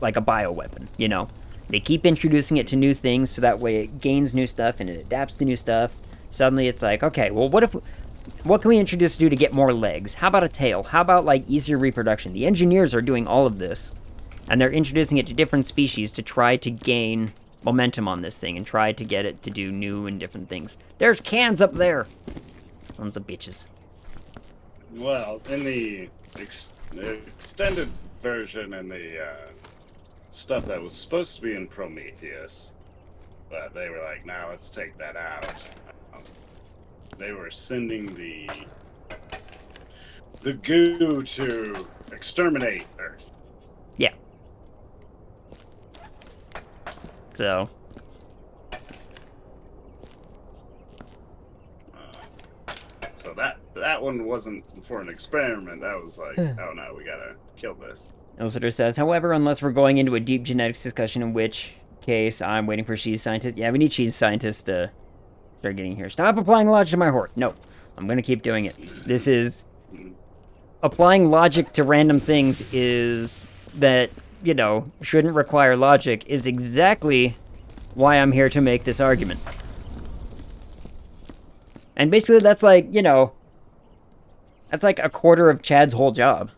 like a bioweapon, you know. They keep introducing it to new things so that way it gains new stuff and it adapts to new stuff. Suddenly it's like, okay, well, what can we introduce to do to get more legs? How about a tail? How about, like, easier reproduction? The engineers are doing all of this, and they're introducing it to different species to try to gain momentum on this thing and try to get it to do new and different things. There's cans up there! Sons of bitches.
Well, in the extended version and the stuff that was supposed to be in Prometheus, but they were like, "Now let's take that out." They were sending the goo to exterminate Earth.
Yeah. So.
So that one wasn't for an experiment. That was like, oh no, we gotta kill this.
Illustrator says, however, unless we're going into a deep genetics discussion, in which case I'm waiting for cheese scientists. Yeah, we need cheese scientists to start getting here. Stop applying logic to my horde. No, I'm going to keep doing it. This is... Applying logic to random things is that, you know, shouldn't require logic is exactly why I'm here to make this argument. And basically that's like, you know, that's like a quarter of Chad's whole job.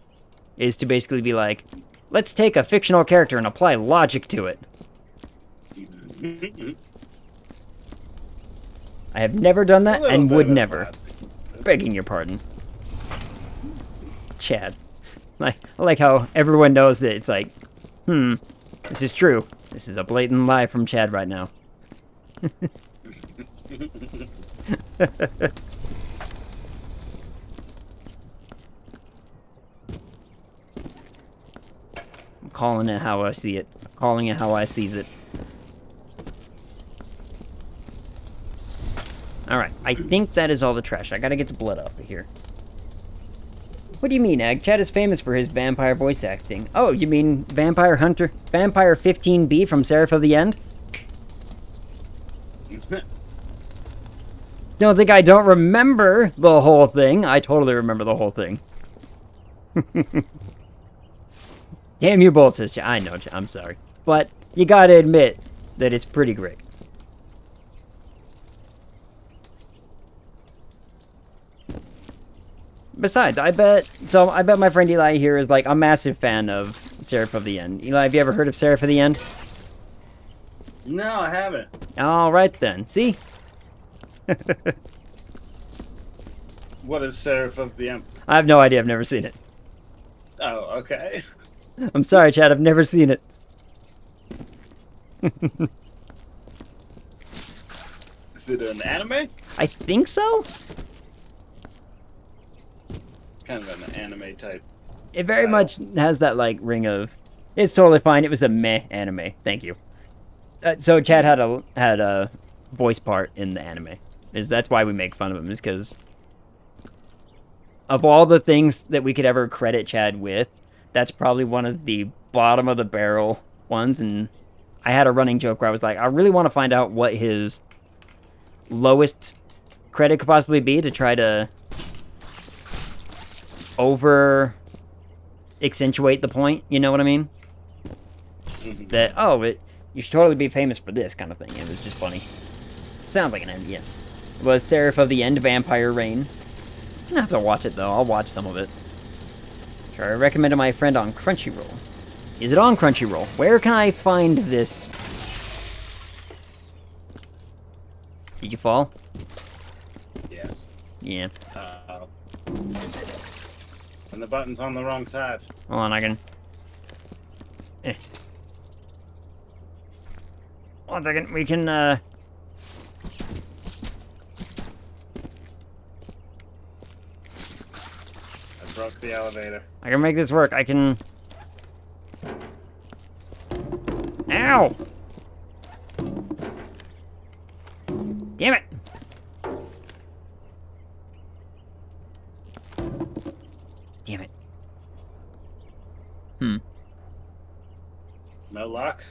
Is to basically be like, let's take a fictional character and apply logic to it. I have never done that and would never. Begging your pardon. Chad. I like how everyone knows that it's like, this is true. This is a blatant lie from Chad right now. I'm calling it how I see it. Calling it how I sees it. Alright, I think that is all the trash. I gotta get the blood off of here. What do you mean, Ag? Chad is famous for his vampire voice acting. Oh, you mean Vampire Hunter? Vampire 15B from Seraph of the End? Don't think I don't remember the whole thing. I totally remember the whole thing. Damn you both, says Chad. I know, I'm sorry. But you gotta admit that it's pretty great. Besides, I bet my friend Eli here is like a massive fan of Seraph of the End. Eli, have you ever heard of Seraph of the End?
No, I haven't.
All right then. See?
What is Seraph of the End?
I have no idea. I've never seen it.
Oh, okay.
I'm sorry, Chad. I've never seen it.
Is it an anime?
I think so.
It's kind of an anime type.
It very much has that like ring of. It's totally fine. It was a meh anime. Thank you. So Chad had a voice part in the anime. That's why we make fun of him. Is because of all the things that we could ever credit Chad with, that's probably one of the bottom of the barrel ones. And I had a running joke where I was like, I really want to find out what his lowest credit could possibly be to try to over accentuate the point. You know what I mean? That, oh, you should totally be famous for this kind of thing. It was just funny. Sounds like an end, yeah. It was Seraph of the End, Vampire Reign. I'm gonna have to watch it, though. I'll watch some of it. Sure, I recommended my friend on Crunchyroll. Is it on Crunchyroll? Where can I find this? Did you fall?
Yes.
Yeah.
And the button's on the wrong side.
Hold on, I can... Eh. 1 second, we can, I
broke the elevator.
I can make this work. I can... Ow! Damn it! Damn it.
No luck?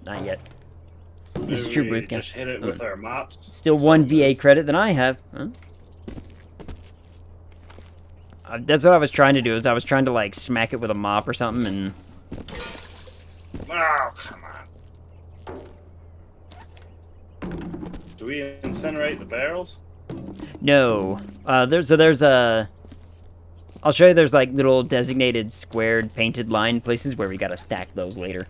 Not yet. This is true, Bruce.
Just hit it with our mops.
Still 1 VA credit than I have. Huh? That's what I was trying to do, is I was trying to, like, smack it with a mop or something, and...
Oh, come on. Do we incinerate the barrels?
No. There's a... I'll show you there's, like, little designated squared painted line places where we gotta stack those later.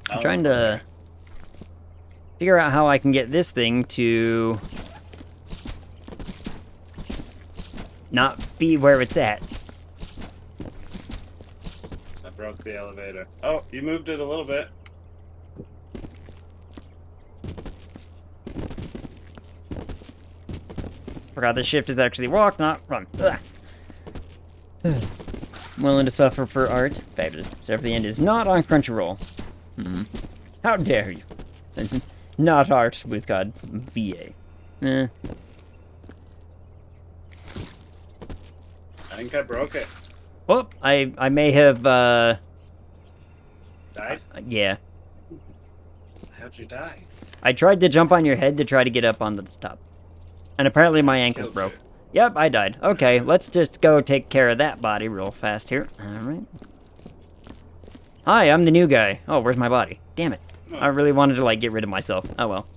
I'm trying to figure out how I can get this thing to not be where it's at.
I broke the elevator. Oh, you moved it a little bit.
Forgot the shift is actually walk, not run. Willing to suffer for art. Fabulous. So the end is not on Crunchyroll. How dare you? That's not art with God. VA.
I think I broke it.
Oh, I may have,
Died?
yeah.
How'd you die?
I tried to jump on your head to try to get up on the top. And apparently my ankles broke. Yep, I died. Okay, let's just go take care of that body real fast here. Alright. Hi, I'm the new guy. Oh, where's my body? Damn it.
Oh.
I really wanted to, like, get rid of myself. Oh, well.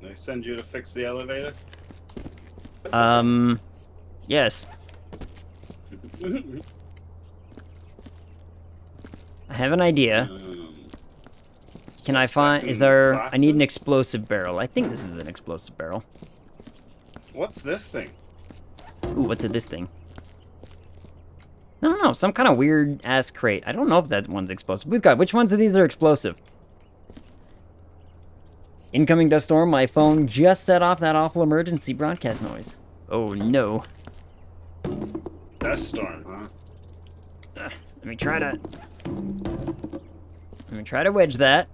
They send you to fix the elevator?
Yes. I have an idea. Can I find... Is there... I need an explosive barrel. I think this is an explosive barrel.
What's this thing?
Ooh, what's this thing? I don't know. Some kind of weird-ass crate. I don't know if that one's explosive. Which ones of these are explosive? Incoming dust storm. My phone just set off that awful emergency broadcast noise. Oh, no.
Dust storm, huh?
Let me try to wedge that.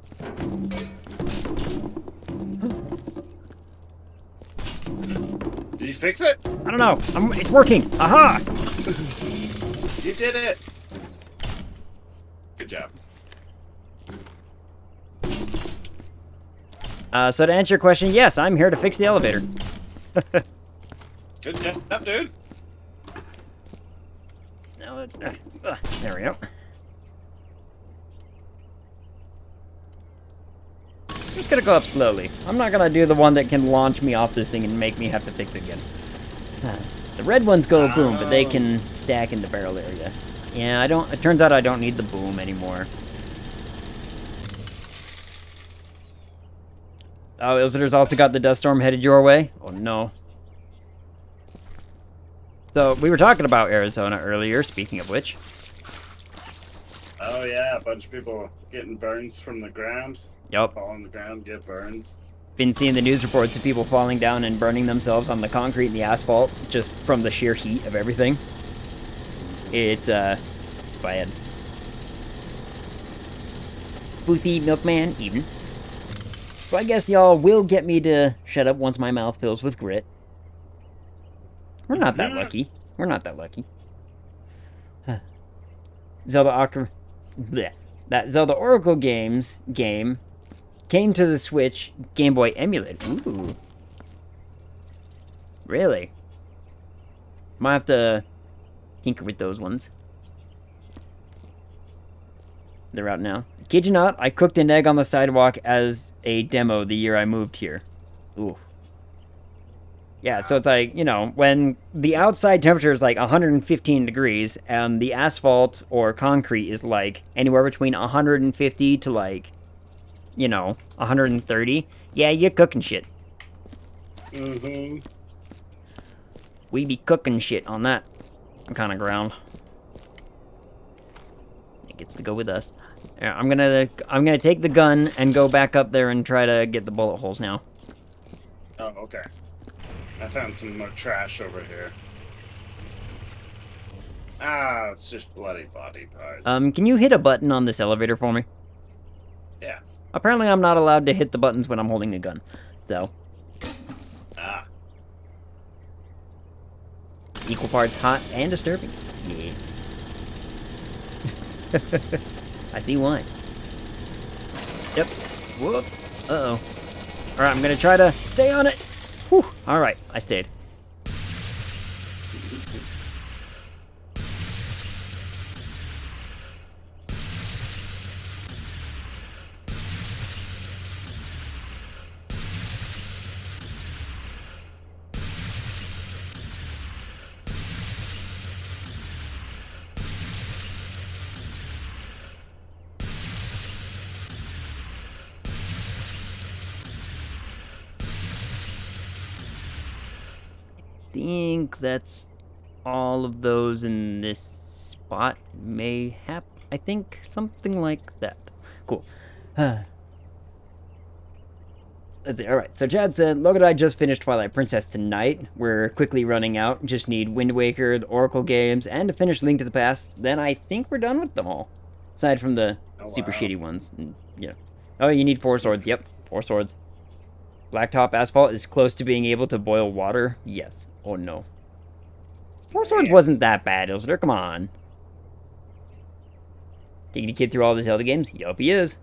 Did you fix it?
I don't know. It's working. Aha!
You did it. Good job.
So to answer your question, yes, I'm here to fix the elevator.
Good job, dude.
There we go. I'm just gonna go up slowly. I'm not gonna do the one that can launch me off this thing and make me have to fix it again. The red ones go boom, but they can stack in the barrel area. Yeah, it turns out I don't need the boom anymore. Oh, Ilzer's also got the dust storm headed your way? Oh no. So, we were talking about Arizona earlier, speaking of which.
Oh yeah, a bunch of people getting burns from the ground.
Yup.
Fall on the ground, get burns.
Been seeing the news reports of people falling down and burning themselves on the concrete and the asphalt just from the sheer heat of everything. It's bad. Boothy Milkman, even. So I guess y'all will get me to shut up once my mouth fills with grit. We're not that lucky. We're not that lucky. That Zelda Oracle game came to the Switch Game Boy emulator. Ooh. Really? Might have to tinker with those ones. They're out now. Kid you not, I cooked an egg on the sidewalk as a demo the year I moved here. Ooh. Yeah, so it's like, you know, when the outside temperature is like 115 degrees and the asphalt or concrete is like anywhere between 150 to like, you know, 130, yeah, you're cooking shit.
Mm-hmm.
We be cooking shit on that kind of ground. It gets to go with us. Yeah, I'm gonna take the gun and go back up there and try to get the bullet holes now.
Oh, okay. I found some more trash over here. Ah, it's just bloody body parts.
Can you hit a button on this elevator for me?
Yeah.
Apparently I'm not allowed to hit the buttons when I'm holding a gun, so.
Ah.
Equal parts hot and disturbing. Yeah. I see why. Yep. Whoop. Uh-oh. Alright, I'm gonna try to stay on it. Whew. Alright, I stayed. I think that's all of those in this spot. Mayhap, I think. Something like that. Cool. Let's see. Alright, so Chad said, Logan and I just finished Twilight Princess tonight. We're quickly running out. Just need Wind Waker, the Oracle games, and to finish Link to the Past. Then I think we're done with them all. Aside from the super shitty ones. And, yeah. Oh, you need 4 swords. Yep, 4 swords. Blacktop asphalt is close to being able to boil water. Yes. Oh no. 4 swords wasn't that bad, Ilster. Come on. Taking a kid through all the Zelda games? Yup, he is.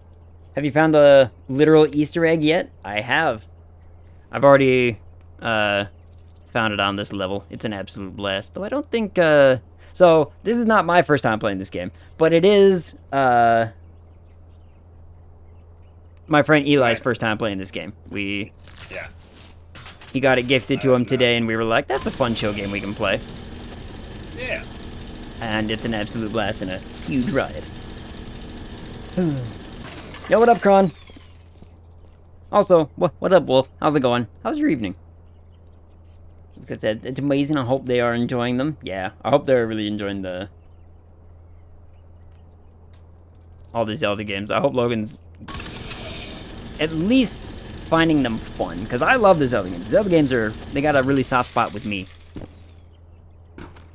Have you found the literal Easter egg yet? I have. I've already found it on this level. It's an absolute blast. Though I don't think... So, this is not my first time playing this game. But it is... my friend Eli's first time playing this game.
Yeah.
He got it gifted to him today, and we were like, that's a fun chill game we can play.
Yeah.
And it's an absolute blast and a huge ride. Yo, what up, Kron? Also, what up, Wolf? How's it going? How's your evening? Like I said, it's amazing. I hope they are enjoying them. Yeah, I hope they're really enjoying all the Zelda games. I hope Logan's at least finding them fun, because I love the Zelda games. The Zelda games they got a really soft spot with me.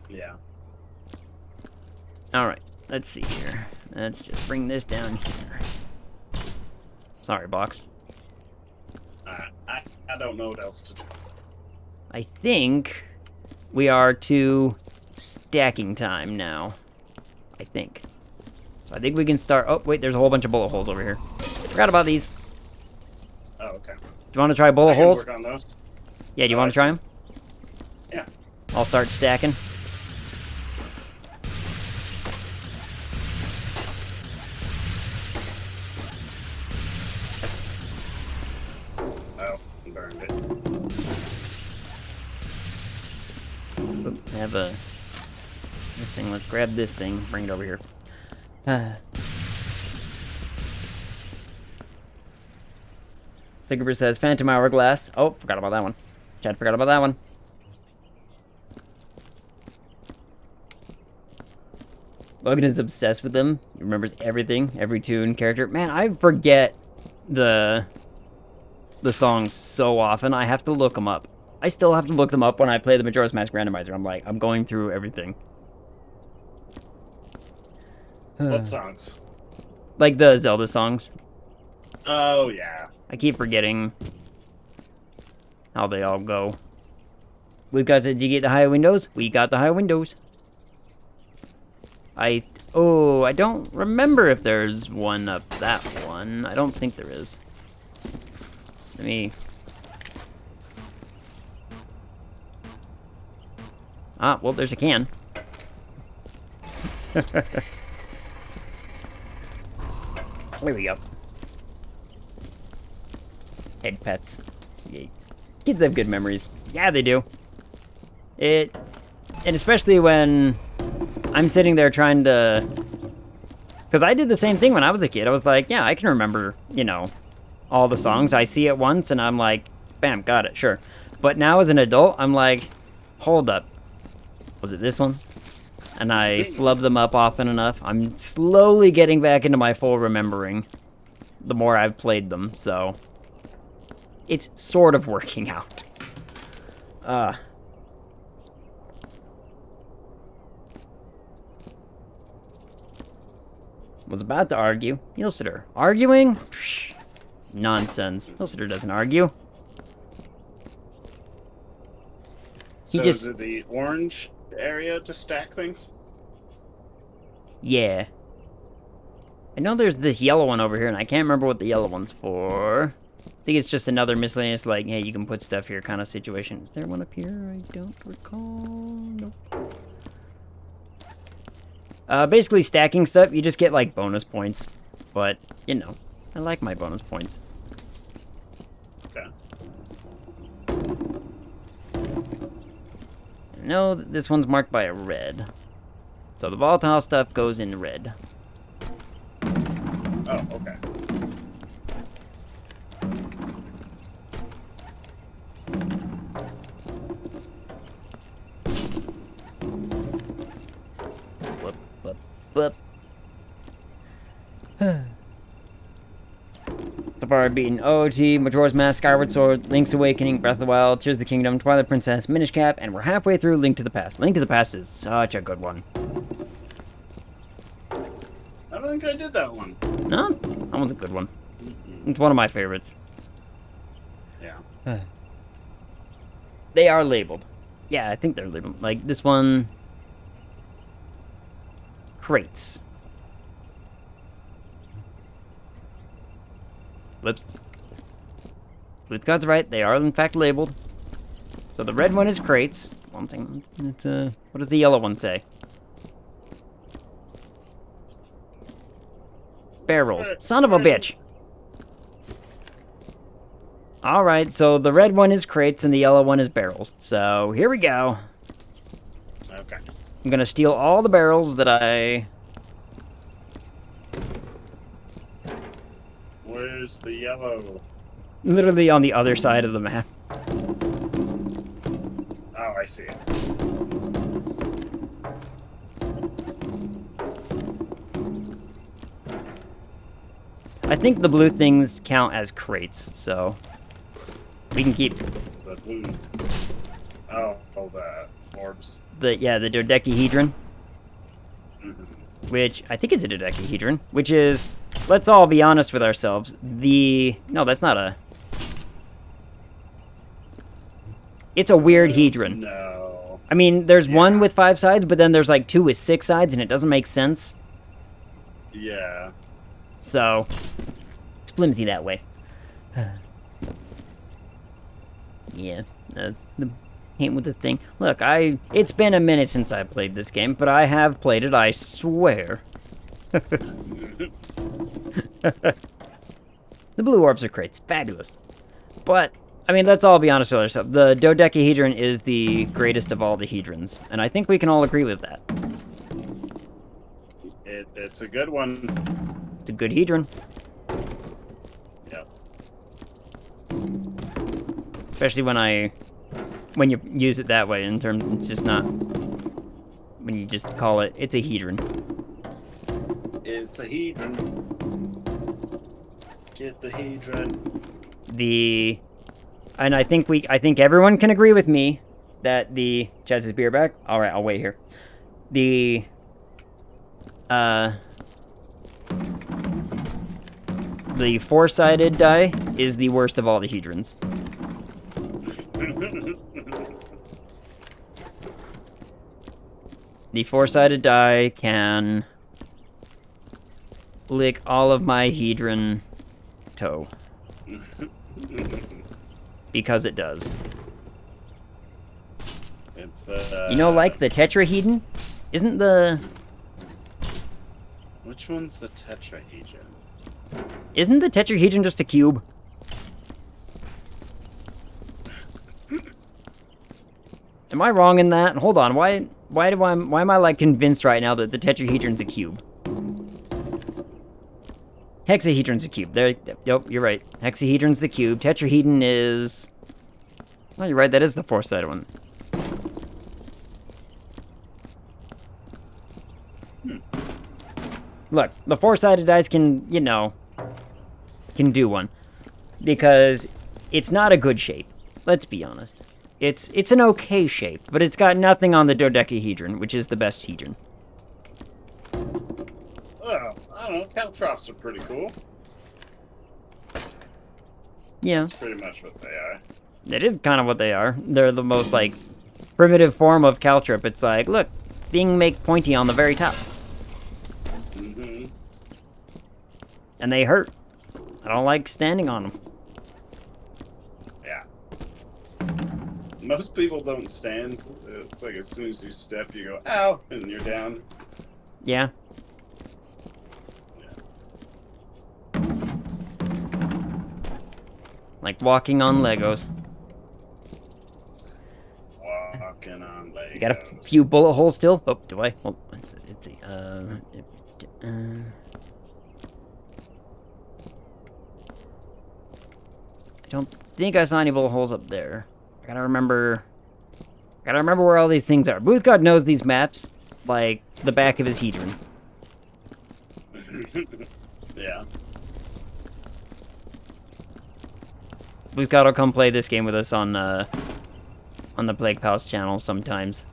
Yeah.
Alright, let's see here. Let's just bring this down here. Sorry, box.
I don't know what else to do.
I think we are to stacking time now. I think. So I think we can start... Oh, wait, there's a whole bunch of bullet holes over here. Forgot about these.
Oh, okay.
Do you want to try bullet holes?
Work on those.
Yeah, do you want to try them?
Yeah.
I'll start stacking. have a... This thing, let's grab this thing, bring it over here. Thinkerber says, Phantom Hourglass. Oh, forgot about that one. Chad forgot about that one. Logan is obsessed with them. He remembers everything, every tune, character. Man, I forget the songs so often. I have to look them up. I still have to look them up when I play the Majora's Mask randomizer. I'm going through everything.
What songs?
Like the Zelda songs.
Oh, yeah.
I keep forgetting how they all go. We've got did you get the high windows? We got the high windows. I don't remember if there's one up that one. I don't think there is. Let me... Ah, well, there's a can. There we go. Egg pets. Yay. Kids have good memories. Yeah, they do. And especially when I'm sitting there trying to... Because I did the same thing when I was a kid. I was like, yeah, I can remember, you know, all the songs. I see it once and I'm like, bam, got it, sure. But now as an adult, I'm like, hold up. Was it this one? And I flub them up often enough. I'm slowly getting back into my full remembering the more I've played them, so it's sort of working out. Was about to argue. Hilsitter. Arguing? Psh, nonsense. Hilsitter doesn't argue.
So is it the orange area to stack things?
Yeah. I know there's this yellow one over here, and I can't remember what the yellow one's for. I think it's just another miscellaneous, like, hey, you can put stuff here kind of situation. Is there one up here? I don't recall. Nope. Basically stacking stuff, you just get, like, bonus points. But, you know, I like my bonus points.
Okay.
No, this one's marked by a red. So the volatile stuff goes in red.
Oh, okay.
Whoop, whoop, whoop. So far, I've beaten OOT, Majora's Mask, Skyward Sword, Link's Awakening, Breath of the Wild, Tears of the Kingdom, Twilight Princess, Minish Cap, and we're halfway through Link to the Past. Link to the Past is such a good one.
I don't think I did that one.
No? That one's a good one. It's one of my favorites.
Yeah.
They are labeled. Yeah, I think they're labeled. Like, this one... Crates. Whoops. Bootsgod's right, they are in fact labeled. So the red one is crates. One thing, it's, what does the yellow one say? Barrels. Son of a bitch! Alright, so the red one is crates and the yellow one is barrels. So, here we go.
Okay.
I'm gonna steal all the barrels that I...
Where's the yellow?
Literally on the other side of the map.
Oh, I see it.
I think the blue things count as crates, so... We can keep...
The blue... Oh, the orbs.
the dodecahedron.
Mm-hmm.
Which, I think it's a dodecahedron. Which is, let's all be honest with ourselves, no, that's not a... It's a weird hedron.
No.
I mean, there's one with 5 sides, but then there's like 2 with 6 sides, and it doesn't make sense.
Yeah.
So, it's flimsy that way. Yeah, the hate with the thing. Look, it's been a minute since I played this game, but I have played it, I swear. The blue orbs are crates, fabulous. But I mean, let's all be honest with ourselves. The dodecahedron is the greatest of all the hedrons, and I think we can all agree with that.
It's a good one.
It's a good hedron.
Yep.
Especially when you use it that way, in terms, it's just not, when you just call it, it's a hedron.
It's a hedron. Get the hedron.
And I think everyone can agree with me that Chaz's beer back. All right, I'll wait here. The four-sided die is the worst of all the hedrons. The four-sided die can lick all of my hedron toe. Because it does.
It's
you know, like the tetrahedron? Isn't the...
Which one's the tetrahedron?
Isn't the tetrahedron just a cube? Am I wrong in that? Hold on, why am I like convinced right now that the tetrahedron's a cube? Hexahedron's a cube. There, yep, you're right. Hexahedron's the cube. Tetrahedron is... Oh, you're right, that is the four-sided one. Look, the four-sided dice can, you know, can do one. Because it's not a good shape. Let's be honest. It's an okay shape, but it's got nothing on the dodecahedron, which is the best hedron.
Oh, I don't know. Caltrops are pretty cool.
Yeah.
That's pretty much what they are.
It is kind of what they are. They're the most, like, primitive form of caltrop. It's like, look, thing make pointy on the very top.
Mm-hmm.
And they hurt. I don't like standing on them.
Yeah. Most people don't stand. It's like as soon as you step, you go, ow, and you're down.
Yeah. Like walking on Legos.
Walking on Legos.
You got a few bullet holes still? Oh, do I? Oh, let's see. I don't think I saw any bullet holes up there. I gotta remember where all these things are. Booth God knows these maps like the back of his hedron.
Yeah.
Booth God will come play this game with us on the Plague Pals channel sometimes.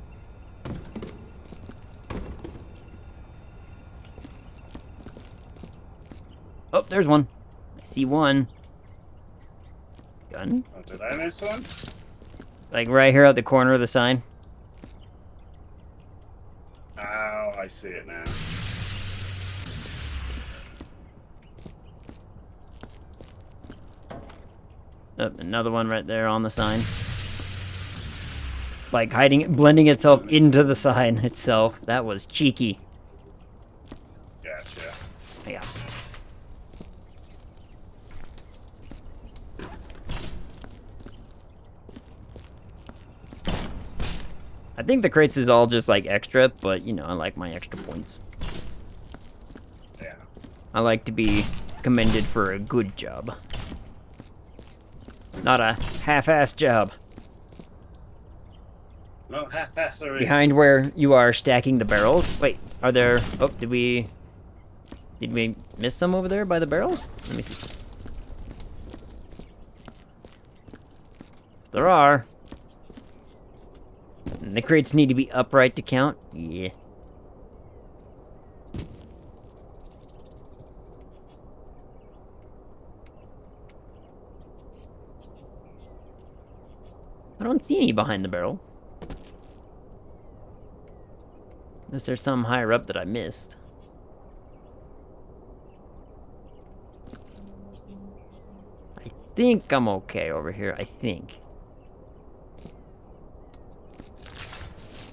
Oh, there's one. I see one. Gun?
Oh, did I miss one?
Like right here at the corner of the sign.
Oh, I see it now.
Oh, another one right there on the sign. Like hiding, blending itself into the sign itself. That was cheeky.
Gotcha.
Yeah. I think the crates is all just like extra, but you know, I like my extra points.
Yeah.
I like to be commended for a good job. Not a half-assed job.
No half-assery.
Behind where you are stacking the barrels. Wait, are there... Oh, did we miss some over there by the barrels? Let me see. If there are. And the crates need to be upright to count? Yeah. I don't see any behind the barrel. Unless there's some higher up that I missed. I think I'm okay over here, I think.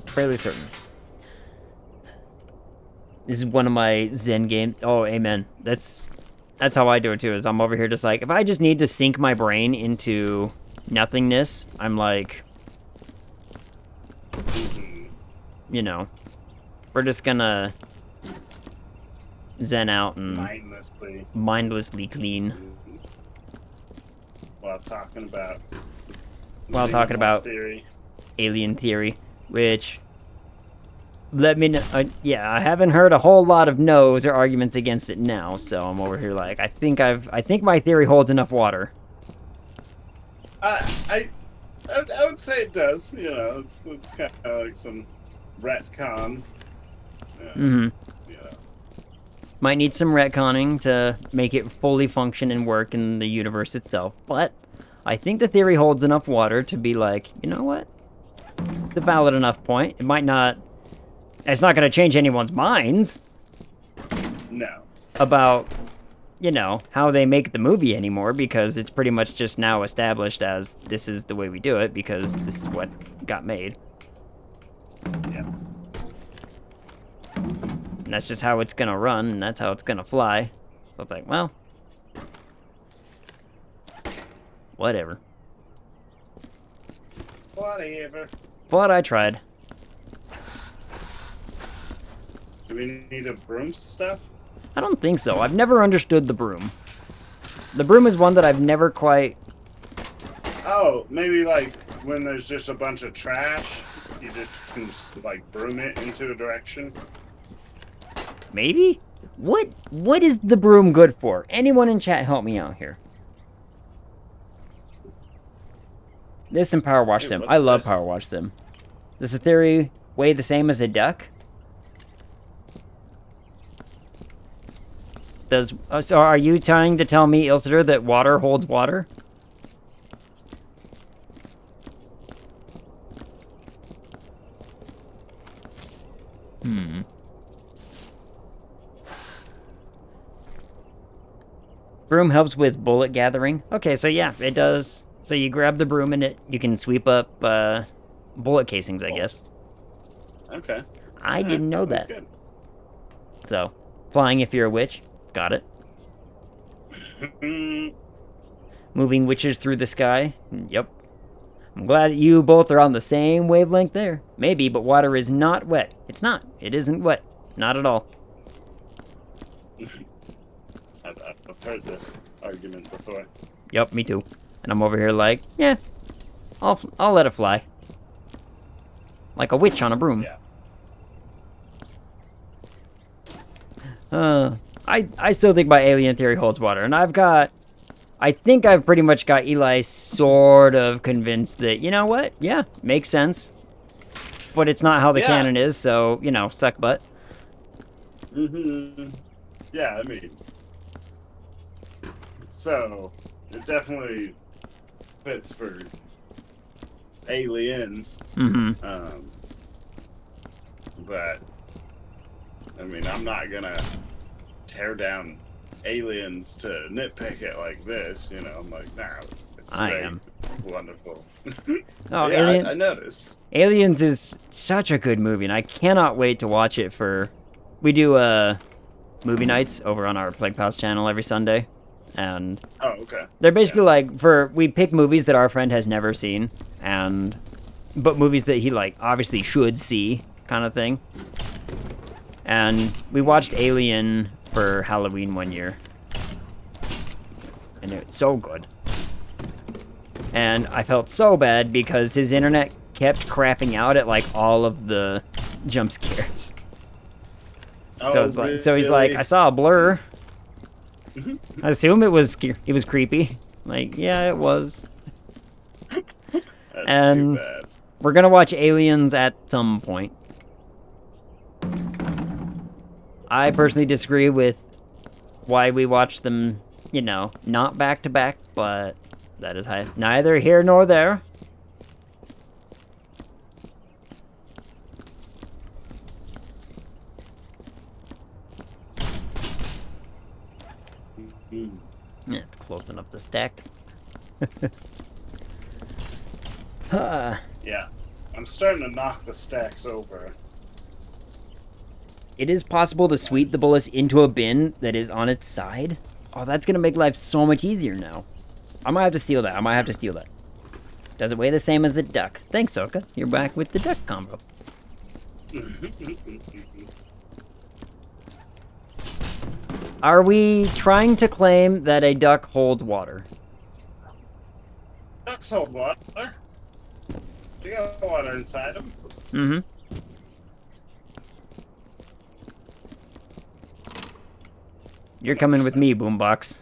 Fairly certain. This is one of my Zen games. Oh, amen. That's how I do it too, is I'm over here just like, if I just need to sink my brain into nothingness, I'm like, you know, we're just gonna zen out and mindlessly clean.
While talking about theory.
Alien theory, which, let me know. Yeah, I haven't heard a whole lot of no's or arguments against it now, so I'm over here like, I think my theory holds enough water.
I would say it does. You know, it's kind of like some retcon.
Mm-hmm.
You know.
Might need some retconning to make it fully function and work in the universe itself, but I think the theory holds enough water to be like, you know what? It's a valid enough point. It might not... It's not going to change anyone's minds.
No.
About, you know, how they make the movie anymore, because it's pretty much just now established as this is the way we do it, because this is what got made.
Yeah.
And that's just how it's going to run, and that's how it's going to fly. So it's like, well... Whatever.
Whatever.
But I tried.
Do we need a broom stuff?
I don't think so. I've never understood the broom. The broom is one that I've never quite...
Oh, maybe like when there's just a bunch of trash, you just can like broom it into a direction.
Maybe? What is the broom good for? Anyone in chat help me out here. This and Power Wash Sim. I love Power Wash Sim. Does the theory weigh the same as a duck? So are you trying to tell me, Ilsitor, that water holds water? Broom helps with bullet gathering. Okay, so yeah, it does. So you grab the broom and you can sweep up bullet casings, I guess.
Okay.
I didn't know that.
Good.
So, flying if you're a witch. Got it. Moving witches through the sky. Yep. I'm glad that you both are on the same wavelength there. Maybe, but water is not wet. It's not. It isn't wet. Not at all.
I've heard this argument before.
Yep, me too. And I'm over here like, yeah, I'll let it fly. Like a witch on a broom.
Yeah.
I still think my alien theory holds water, and I think I've pretty much got Eli sort of convinced that, you know what? Yeah, makes sense. But it's not how the canon is, so, you know, suck butt.
Yeah, I mean... So, it definitely fits for aliens. But, I mean, I'm not gonna tear down aliens to nitpick it like this, you know. I'm like, nah, it's great. It's wonderful.
Oh,
yeah, I noticed.
Aliens is such a good movie, and I cannot wait to watch it for... We do movie nights over on our Plague Pals channel every Sunday, and...
Oh, okay.
They're basically like, we pick movies that our friend has never seen, but movies that he, like, obviously should see, kind of thing. And we watched Alien for Halloween one year. And it's so good. And I felt so bad because his internet kept crapping out at, like, all of the jump scares.
Oh,
so it's like, so he's like, I saw a blur. I assume it was creepy. Like, yeah, it was.
That's too bad.
We're gonna watch Aliens at some point. I personally disagree with why we watch them, you know, not back to back, but that is neither here nor there. Yeah, it's close enough to stack.
Yeah, I'm starting to knock the stacks over.
It is possible to sweep the bullets into a bin that is on its side. Oh, that's gonna make life so much easier now. I might have to steal that. Does it weigh the same as a duck? Thanks, Oka. You're back with the duck combo. Are we trying to claim that a duck holds water?
Ducks hold water. They got water inside them.
Mm-hmm. You're coming with me, Boombox.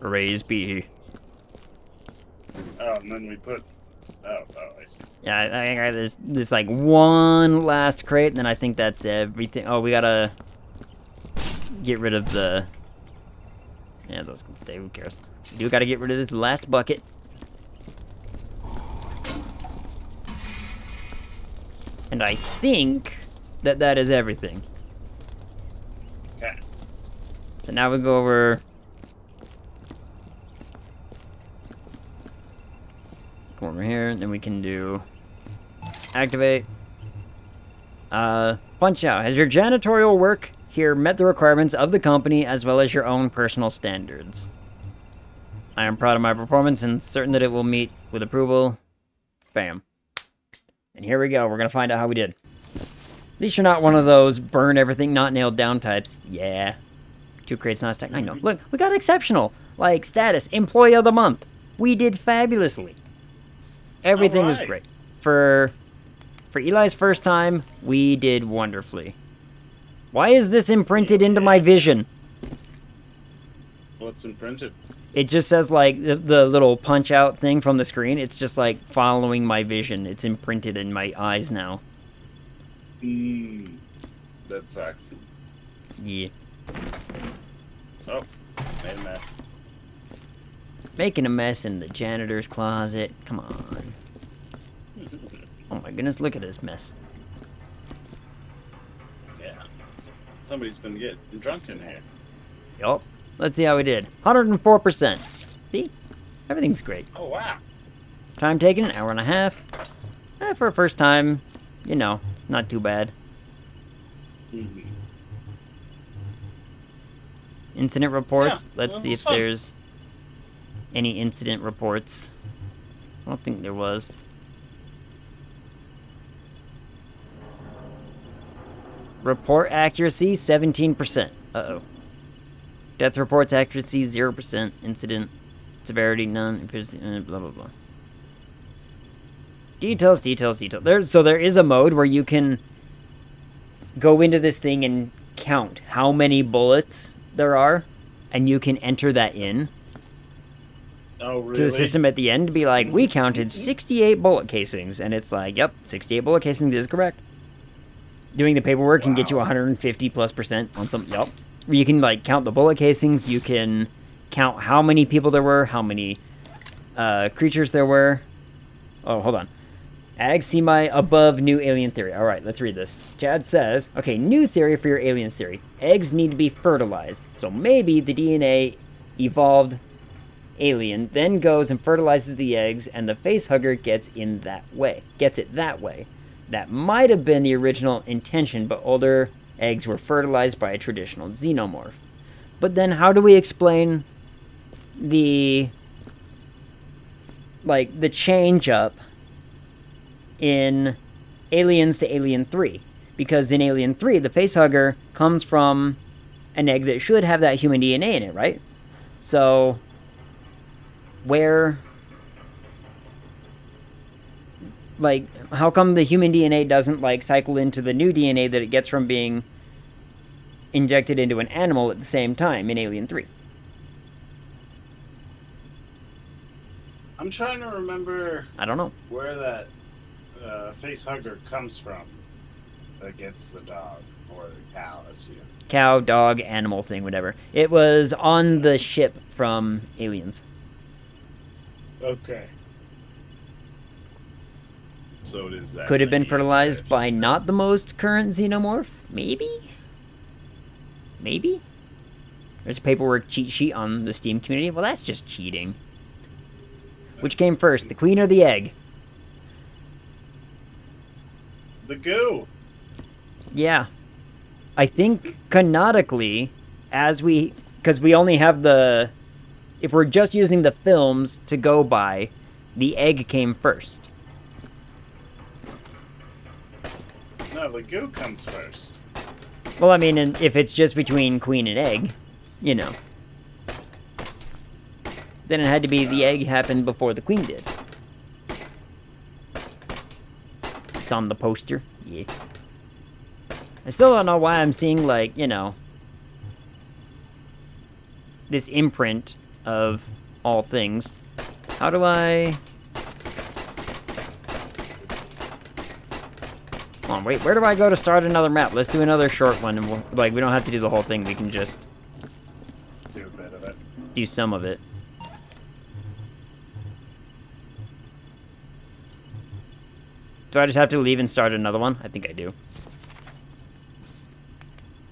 Raise B.
Oh, and then we put... Oh, I see.
Yeah, I think there's like one last crate, and then I think that's everything. Oh, we gotta get rid of the... Yeah, those can stay, who cares? We do gotta get rid of this last bucket. And I think that that is everything.
Okay.
So now we go over... Come over here, and then we can do... Activate. Punch out. Has your janitorial work here met the requirements of the company as well as your own personal standards? I am proud of my performance and certain that it will meet with approval. Bam. And here we go. We're going to find out how we did. At least you're not one of those burn everything not nailed down types. Yeah. 2 crates not stacked. I know. Look, we got exceptional. Like, status. Employee of the month. We did fabulously. Everything was great. For Eli's first time, we did wonderfully. Why is this imprinted into my vision?
What's imprinted?
It just says, like, the little punch-out thing from the screen. It's just, like, following my vision. It's imprinted in my eyes now.
That sucks.
Yeah.
Oh, made a mess.
Making a mess in the janitor's closet. Come on. Oh my goodness, look at this mess.
Yeah. Somebody's been getting drunk in here.
Yup. Let's see how we did. 104%. See? Everything's great.
Oh, wow.
Time taken, 1.5 hours. For a first time, you know, not too bad. Incident reports.
Yeah,
Let's see if there's any incident reports. I don't think there was. Report accuracy, 17%. Uh-oh. Death reports accuracy, 0%. Incident severity, none. Blah, blah, blah. Details. There is a mode where you can go into this thing and count how many bullets there are, and you can enter that in.
Oh, really?
To the system at the end to be like, we counted 68 bullet casings, and it's like, yep, 68 bullet casings is correct. Doing the paperwork can get you 150+% on some, yep. You can, like, count the bullet casings, you can count how many people there were, how many creatures there were. Oh, hold on. Ag, see my above new alien theory. Alright, let's read this. Chad says, okay, new theory for your aliens theory. Eggs need to be fertilized. So maybe the DNA evolved alien then goes and fertilizes the eggs, and the facehugger gets it that way. That might have been the original intention, but older eggs were fertilized by a traditional xenomorph. But then how do we explain the change up in Aliens to Alien 3? Because in Alien 3, the facehugger comes from an egg that should have that human DNA in it, right? So where, like, how come the human DNA doesn't, like, cycle into the new DNA that it gets from being injected into an animal at the same time in Alien 3?
I'm trying to remember...
I don't know.
Where that facehugger comes from that gets the dog, or the cow, I assume.
Cow, dog, animal thing, whatever. It was on the ship from Aliens.
Okay. So it is that.
Could have been fertilized by not the most current xenomorph? Maybe? Maybe? There's a paperwork cheat sheet on the Steam community. Well, that's just cheating. Which came first, the queen or the egg?
The goo.
Yeah. I think canonically, as we because we only have the... If we're just using the films to go by, the egg came first.
No, the goo comes first.
Well, I mean, if it's just between queen and egg, you know. Then it had to be the egg happened before the queen did. It's on the poster. Yeah. I still don't know why I'm seeing, like, you know, this imprint of all things. How do I... Hold on, wait, where do I go to start another map? Let's do another short one, and we'll, like, we don't have to do the whole thing. We can just
Do a bit of it.
do some of it. Do I just have to leave and start another one? I think I do.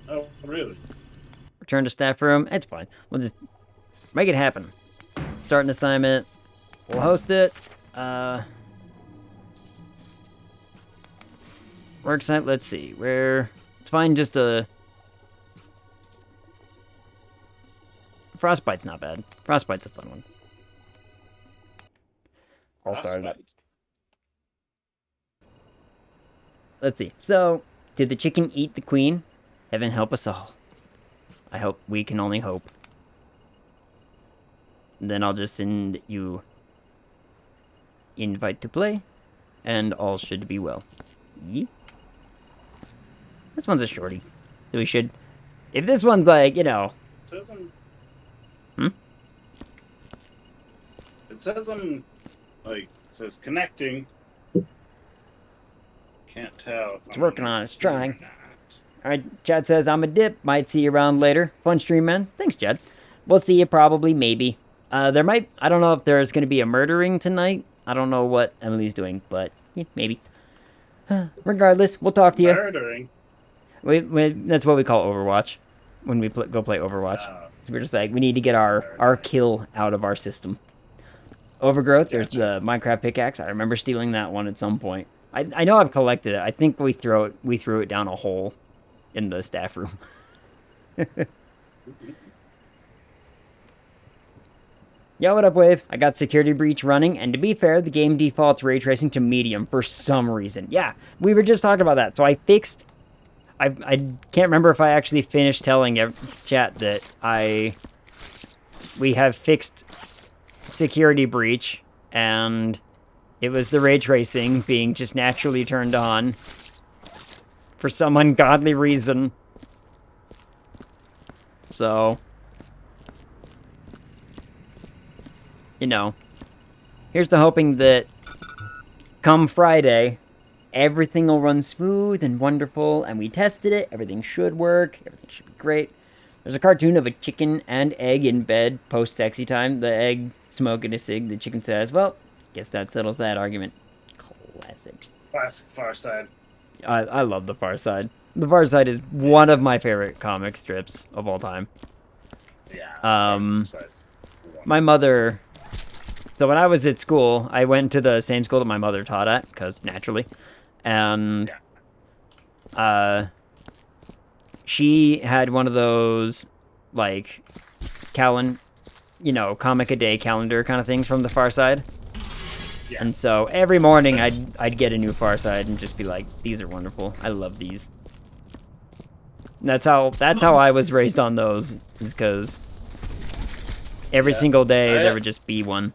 Oh, really?
Return to staff room. It's fine. We'll just make it happen. Start an assignment. We'll host it. Work site. Let's see. Where? Let's find just a... Frostbite's not bad. Frostbite's a fun one. I'll start it up. Let's see. So, did the chicken eat the queen? Heaven help us all. I hope we can only hope. Then I'll just send you invite to play, and all should be well. Yee. This one's a shorty, so we should. If this one's like, you know.
It says I'm.
Hmm?
It says I'm. Like, it says connecting. Can't tell if
It's
I'm
working on it. It's trying.
or not.
Alright, Chad says, I'm a dip. Might see you around later. Fun stream, man. Thanks, Chad. We'll see you probably, maybe. There might... I don't know if there's going to be a murdering tonight. I don't know what Emily's doing, but yeah, maybe. Regardless, we'll talk to you.
Murdering?
That's what we call Overwatch. When we go play Overwatch. We're just like, we need to get our kill out of our system. Overgrowth, there's the Minecraft pickaxe. I remember stealing that one at some point. I know I've collected it. I think we threw it down a hole in the staff room. Yo, what up, Wave? I got security breach running, and to be fair, the game defaults ray tracing to medium for some reason. Yeah, we were just talking about that. So I fixed... I can't remember if I actually finished telling chat that we have fixed security breach, and it was the ray tracing being just naturally turned on for some ungodly reason. So, you know, here's to hoping that come Friday, everything will run smooth and wonderful, and we tested it, everything should work, everything should be great. There's a cartoon of a chicken and egg in bed post-sexy time. The egg smoking a cig, the chicken says, well, guess that settles that argument. Classic.
Classic Far Side.
I love The Far Side. The Far Side is one of my favorite comic strips of all time.
Yeah.
My mother... So when I was at school, I went to the same school that my mother taught at, because naturally. And she had one of those, like, comic a day calendar kind of things from The Far Side. Yeah. And so every morning I'd get a new Far Side and just be like, these are wonderful. I love these. And that's how I was raised on those, is because every single day there would just be one.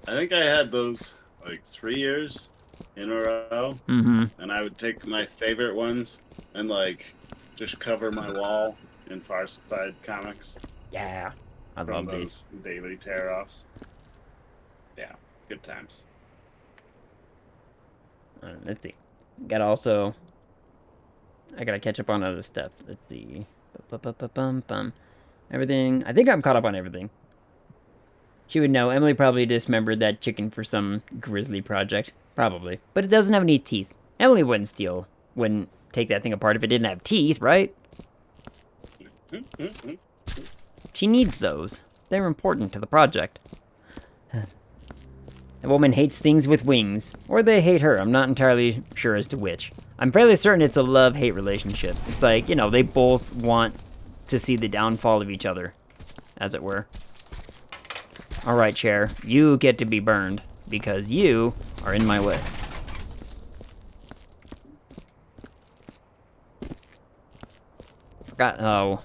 I think I had those like 3 years in a row, and I would take my favorite ones and like just cover my wall in Far Side comics.
Yeah, I love those
daily tear-offs. Yeah, good times.
Let's see. I gotta catch up on other stuff. Let's see. Everything. I think I'm caught up on everything. She would know. Emily probably dismembered that chicken for some grisly project. Probably. But it doesn't have any teeth. Emily wouldn't take that thing apart if it didn't have teeth, right? She needs those. They're important to the project. A woman hates things with wings. Or they hate her. I'm not entirely sure as to which. I'm fairly certain it's a love-hate relationship. It's like, they both want to see the downfall of each other, as it were. Alright, chair. You get to be burned, because you are in my way. Forgot how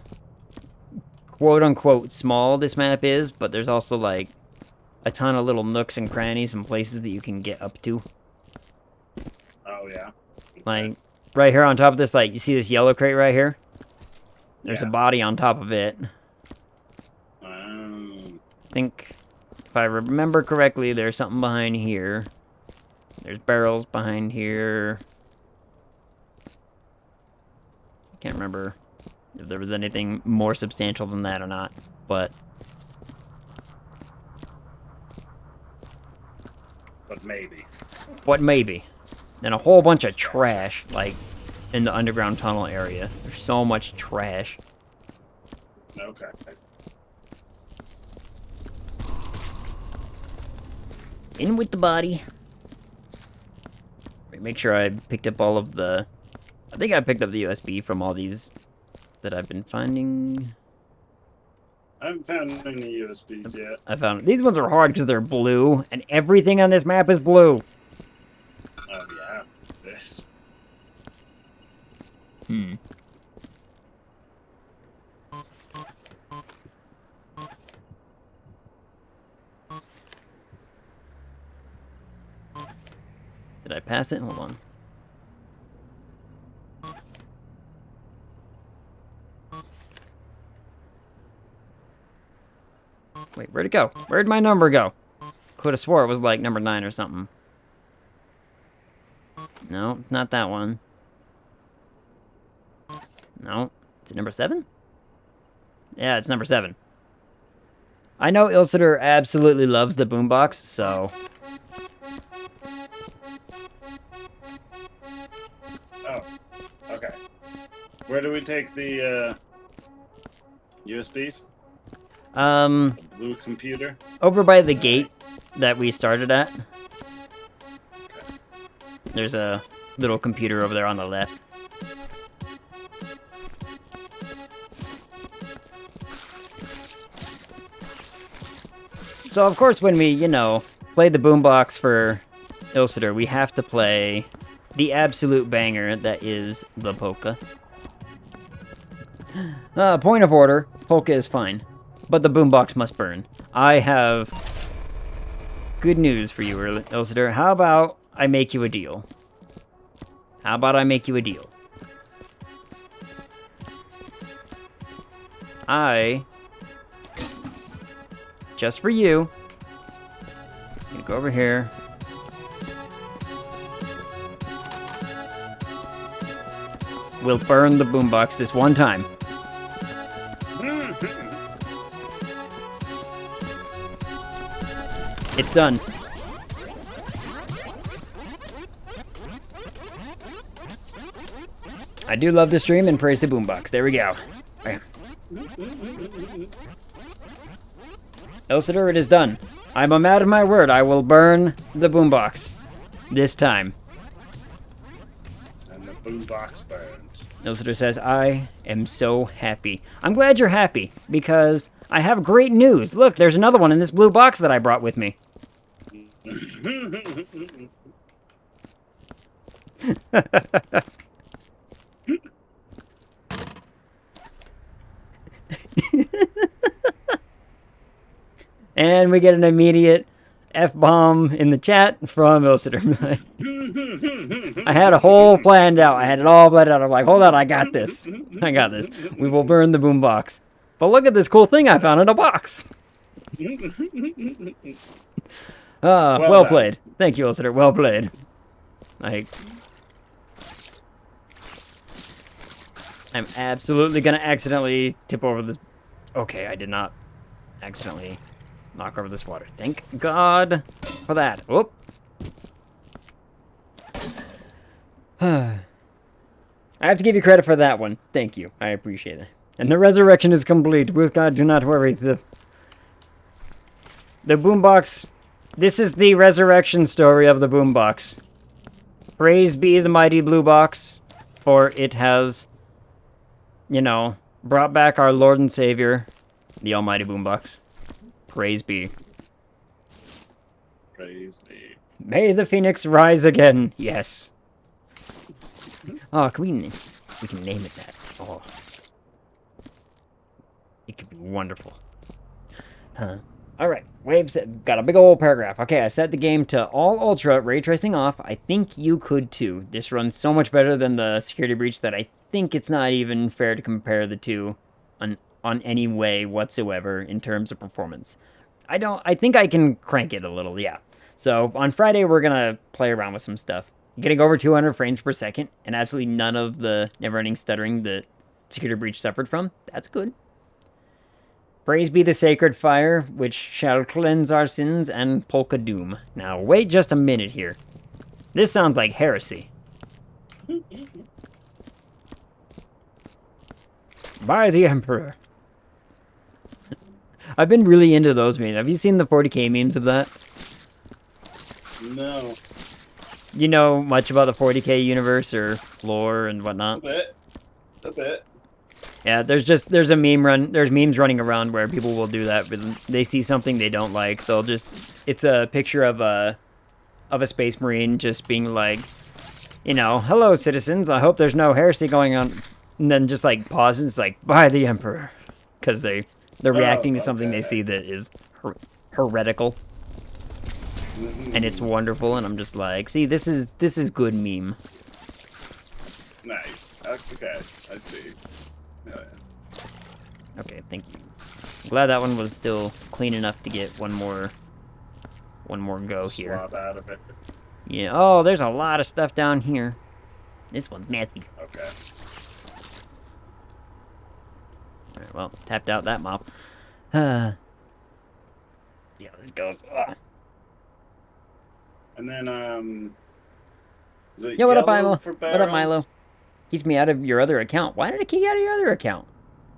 quote-unquote small this map is, but there's also, like, a ton of little nooks and crannies and places that you can get up to.
Oh, yeah.
Like, right here on top of this, like, you see this yellow crate right here? There's
Yeah.
a body on top of it.
Um,
I think, if I remember correctly, there's something behind here. There's barrels behind here. I can't remember if there was anything more substantial than that or not, but...
maybe.
What maybe? And a whole bunch of trash, like, in the underground tunnel area. There's so much trash.
Okay.
In with the body. Make sure I picked up all of the... I think I picked up the USB from all these that I've been finding.
I haven't found any USBs yet.
I found... These ones are hard because they're blue, and everything on this map is blue.
Oh, yeah. This.
Hmm. Did I pass it? Hold on. Wait, where'd it go? Where'd my number go? Could have swore it was like number 9 or something. No, not that one. No. Is it number 7? Yeah, it's number 7. I know Ilsitor absolutely loves the boombox, so...
Oh, okay. Where do we take the USBs? The blue computer?
Over by the gate that we started at. There's a little computer over there on the left. So, of course, when we, you know, play the boombox for Ilsitor, we have to play the absolute banger that is the polka. Point of order, polka is fine, but the boombox must burn. I have good news for you, Ilsitor. How about I make you a deal? How about I make you a deal? Just for you, I'm gonna go over here. We'll burn the boombox this one time. It's done. I do love the stream and praise the boombox. There we go. Bam. Ilsitor, it is done. I'm a man of my word. I will burn the boombox. This time.
And the boombox burned.
Ilsitor says, I am so happy. I'm glad you're happy, because I have great news. Look, there's another one in this blue box that I brought with me. And we get an immediate F-bomb in the chat from Ilsitor. I had a whole planned out. I had it all planned out. I'm like, hold on, I got this. I got this. We will burn the boombox. But look at this cool thing I found in a box. Well played. Thank you, Ilsitor. Well played. I'm absolutely gonna accidentally tip over this. Okay, I did not accidentally knock over this water. Thank God for that. Whoop. I have to give you credit for that one. Thank you. I appreciate it. And the resurrection is complete. With God, do not worry. The boombox. This is the resurrection story of the boombox. Praise be the mighty blue box, for it has, you know, brought back our Lord and Savior, the Almighty Boombox. Praise be.
Praise be.
May the Phoenix rise again. Yes. Oh, we can name it that. Oh. It could be wonderful. Huh. Alright, Waves got a big old paragraph. Okay, I set the game to all ultra, ray tracing off. I think you could too. This runs so much better than the security breach that I think it's not even fair to compare the two on any way whatsoever in terms of performance. I think I can crank it a little, yeah. So on Friday we're gonna play around with some stuff. Getting over 200 frames per second and absolutely none of the never-ending stuttering that security breach suffered from. That's good. Praise be the sacred fire, which shall cleanse our sins and polka doom. Now, wait just a minute here. This sounds like heresy. By the Emperor. I've been really into those memes. Have you seen the 40k memes of that?
No.
You know much about the 40k universe or lore and whatnot?
A bit.
Yeah, there's a there's memes running around where people will do that. They see something they don't like, they'll just, it's a picture of a space marine just being like, you know, hello citizens, I hope there's no heresy going on, and then just like pauses, like, by the Emperor, because they're reacting to something they see that is heretical, and it's wonderful, and I'm just like, see, this is good meme.
Nice. Okay, I see. Oh, yeah.
Okay, thank you. I'm glad that one was still clean enough to get one more go here.
Swab out of it.
Yeah. Oh, there's a lot of stuff down here. This one's messy.
Okay.
All right. Well, tapped out that mop. Yeah. Let's go.
And then is it
Yo, what up,
yellow
Milo?
for
What up, Milo?
barrels?
Keeps me out of your other account. Why did it kick you out of your other account?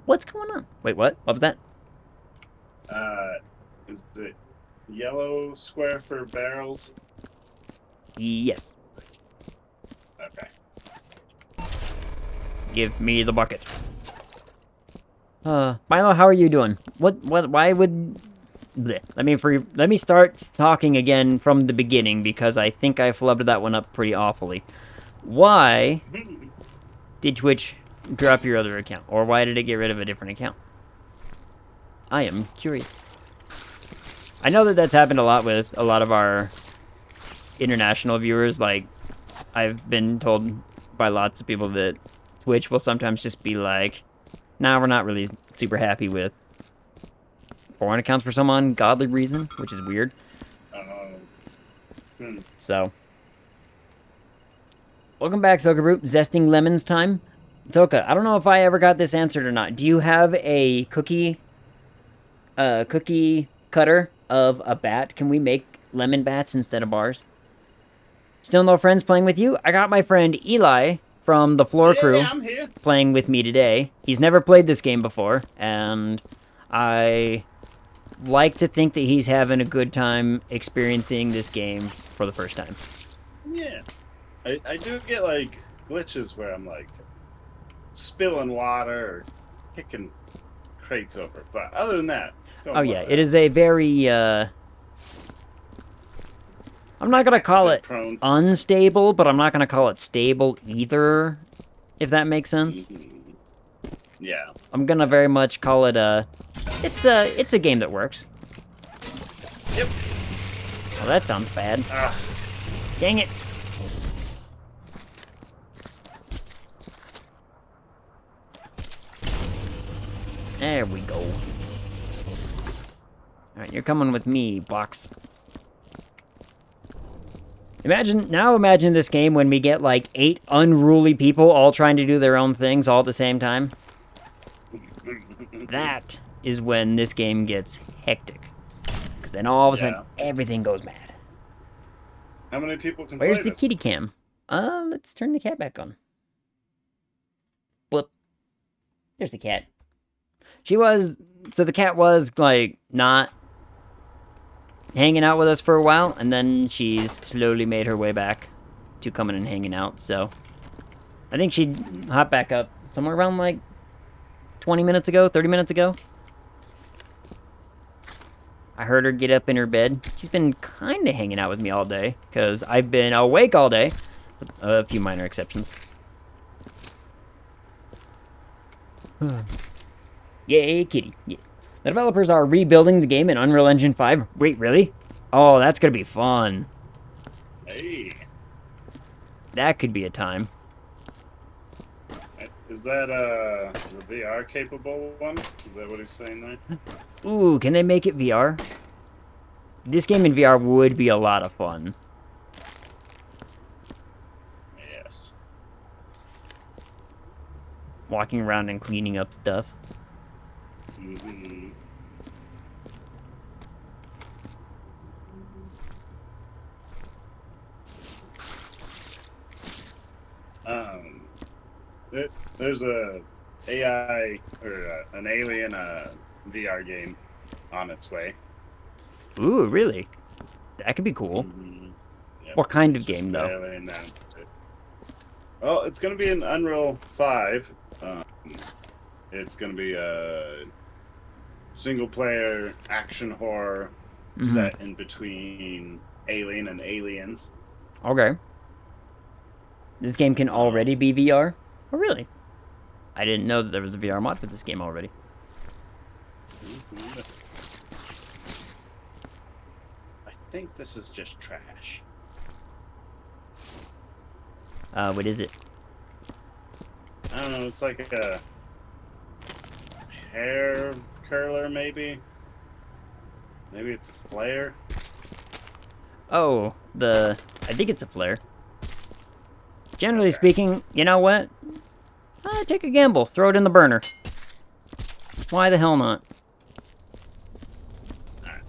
What's going on? Wait, what? What was that?
Is it yellow square for barrels?
Yes.
Okay.
Give me the bucket. Milo, how are you doing? Why would... Bleh. Let me start talking again from the beginning, because I think I flubbed that one up pretty awfully. Why did Twitch drop your other account? Or why did it get rid of a different account? I am curious. I know that that's happened a lot with a lot of our international viewers. Like, I've been told by lots of people that Twitch will sometimes just be like, nah, we're not really super happy with foreign accounts for some ungodly reason, which is weird. So, welcome back, Soka Root. Zesting lemons time. Soka, I don't know if I ever got this answered or not. Do you have a cookie cutter of a bat? Can we make lemon bats instead of bars? Still no friends playing with you? I got my friend Eli from the floor crew
I'm here.
playing with me today. He's never played this game before, and I like to think that he's having a good time experiencing this game for the first time.
Yeah. I do get, like, glitches where I'm, like, spilling water or kicking crates over. But other than that, it's going
Oh, yeah. It is a very, I'm not going to call it
prone.
unstable, but I'm not going to call it stable either, if that makes sense.
Yeah.
I'm going to very much call it it's a game that works.
Yep.
Oh, that sounds bad. Dang it. There we go. Alright, you're coming with me, box. Imagine this game when we get like 8 unruly people all trying to do their own things all at the same time. That is when this game gets hectic. Because then all of a sudden, everything goes mad.
How many people can
Where's
play
the
this?
kitty cam? Let's turn the cat back on. Whoop. There's the cat. So the cat was, like, not hanging out with us for a while, and then she's slowly made her way back to coming and hanging out, so I think she'd hop back up somewhere around, like, 20 minutes ago, 30 minutes ago. I heard her get up in her bed. She's been kind of hanging out with me all day, because I've been awake all day, with a few minor exceptions. Yay, kitty. Yes. The developers are rebuilding the game in Unreal Engine 5. Wait, really? Oh, that's going to be fun.
Hey.
That could be a time.
Is that the VR capable one? Is that what he's saying there?
Ooh, can they make it VR? This game in VR would be a lot of fun.
Yes.
Walking around and cleaning up stuff.
Mm-hmm. There's a AI or an alien VR game on its way.
Ooh, really? That could be cool.
Mm-hmm. Yep.
What kind of game, though?
Well, it's going to be an Unreal 5. It's going to be a single-player action horror set in between Alien and Aliens.
Okay. This game can already be VR? Oh, really? I didn't know that there was a VR mod for this game already.
I think this is just trash.
What is it?
I don't know, it's like a hair curler, maybe? Maybe it's a flare?
Oh, I think it's a flare. Generally speaking, you know what? Take a gamble. Throw it in the burner. Why the hell not?
I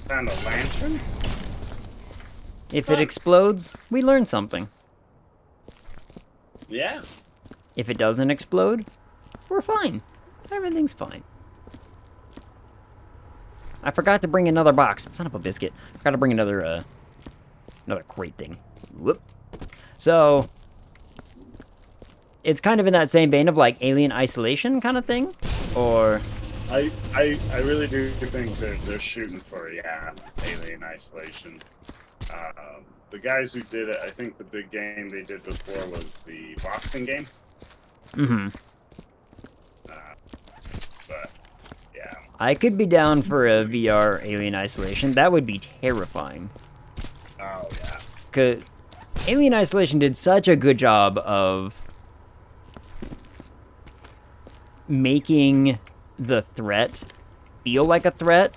found a lantern?
If it explodes, we learn something.
Yeah.
If it doesn't explode, we're fine. Everything's fine. I forgot to bring another box. Son of a biscuit. I forgot to bring another crate thing. Whoop. So, it's kind of in that same vein of like Alien Isolation kind of thing, or
I really do think they're shooting for Alien Isolation. The guys who did it, I think the big game they did before was the boxing game.
Mm-hmm.
But yeah,
I could be down for a VR Alien Isolation. That would be terrifying.
Oh yeah.
'Cause Alien Isolation did such a good job of making the threat feel like a threat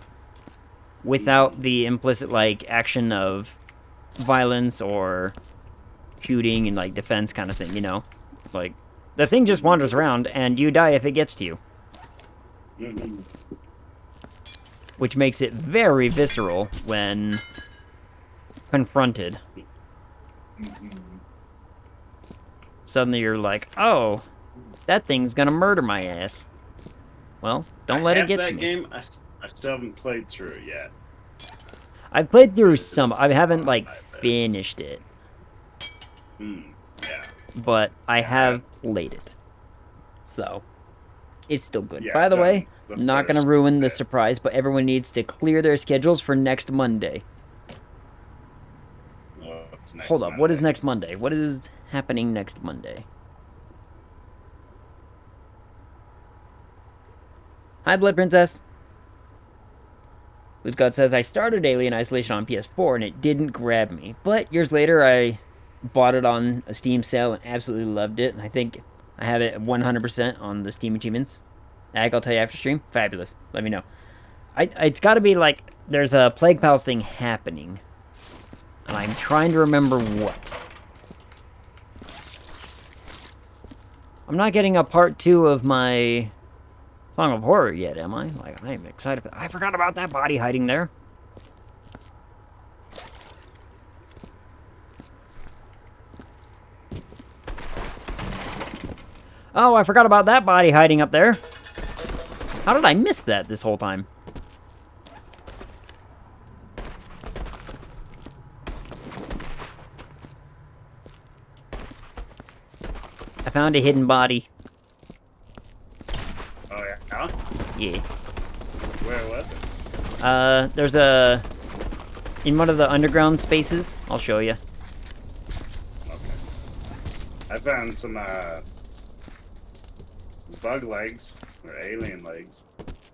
without the implicit like action of violence or shooting and like defense kind of thing, you know? Like the thing just wanders around and you die if it gets to you.
Mm-hmm.
Which makes it very visceral when confronted.
Mm-hmm.
Suddenly you're like, oh, that thing's gonna murder my ass. Well, don't let it get to me.
That game, I still haven't played through it yet.
I've played through some. I haven't, like, finished it.
Yeah.
But I have played it. So, it's still good.
Yeah,
By the way,
the
not gonna
first
ruin the
bit.
surprise, but everyone needs to clear their schedules for next Monday.
What's next
Hold up, what is
Monday?
next Monday? What is happening next Monday? Hi, Blood Princess. Blue God says, I started Alien Isolation on PS4 and it didn't grab me. But years later, I bought it on a Steam sale and absolutely loved it. And I think I have it 100% on the Steam achievements. I'll tell you after stream. Fabulous. Let me know. It's got to be like, there's a Plague Pals thing happening. And I'm trying to remember what. I'm not getting a part 2 of my Song of Horror yet, am I? Like, I'm excited for that. I forgot about that body hiding there. Oh, I forgot about that body hiding up there. How did I miss that this whole time? I found a hidden body.
Oh
Yeah.
Where was it?
There's a... In one of the underground spaces. I'll show you.
Okay. I found some, bug legs. Or alien legs.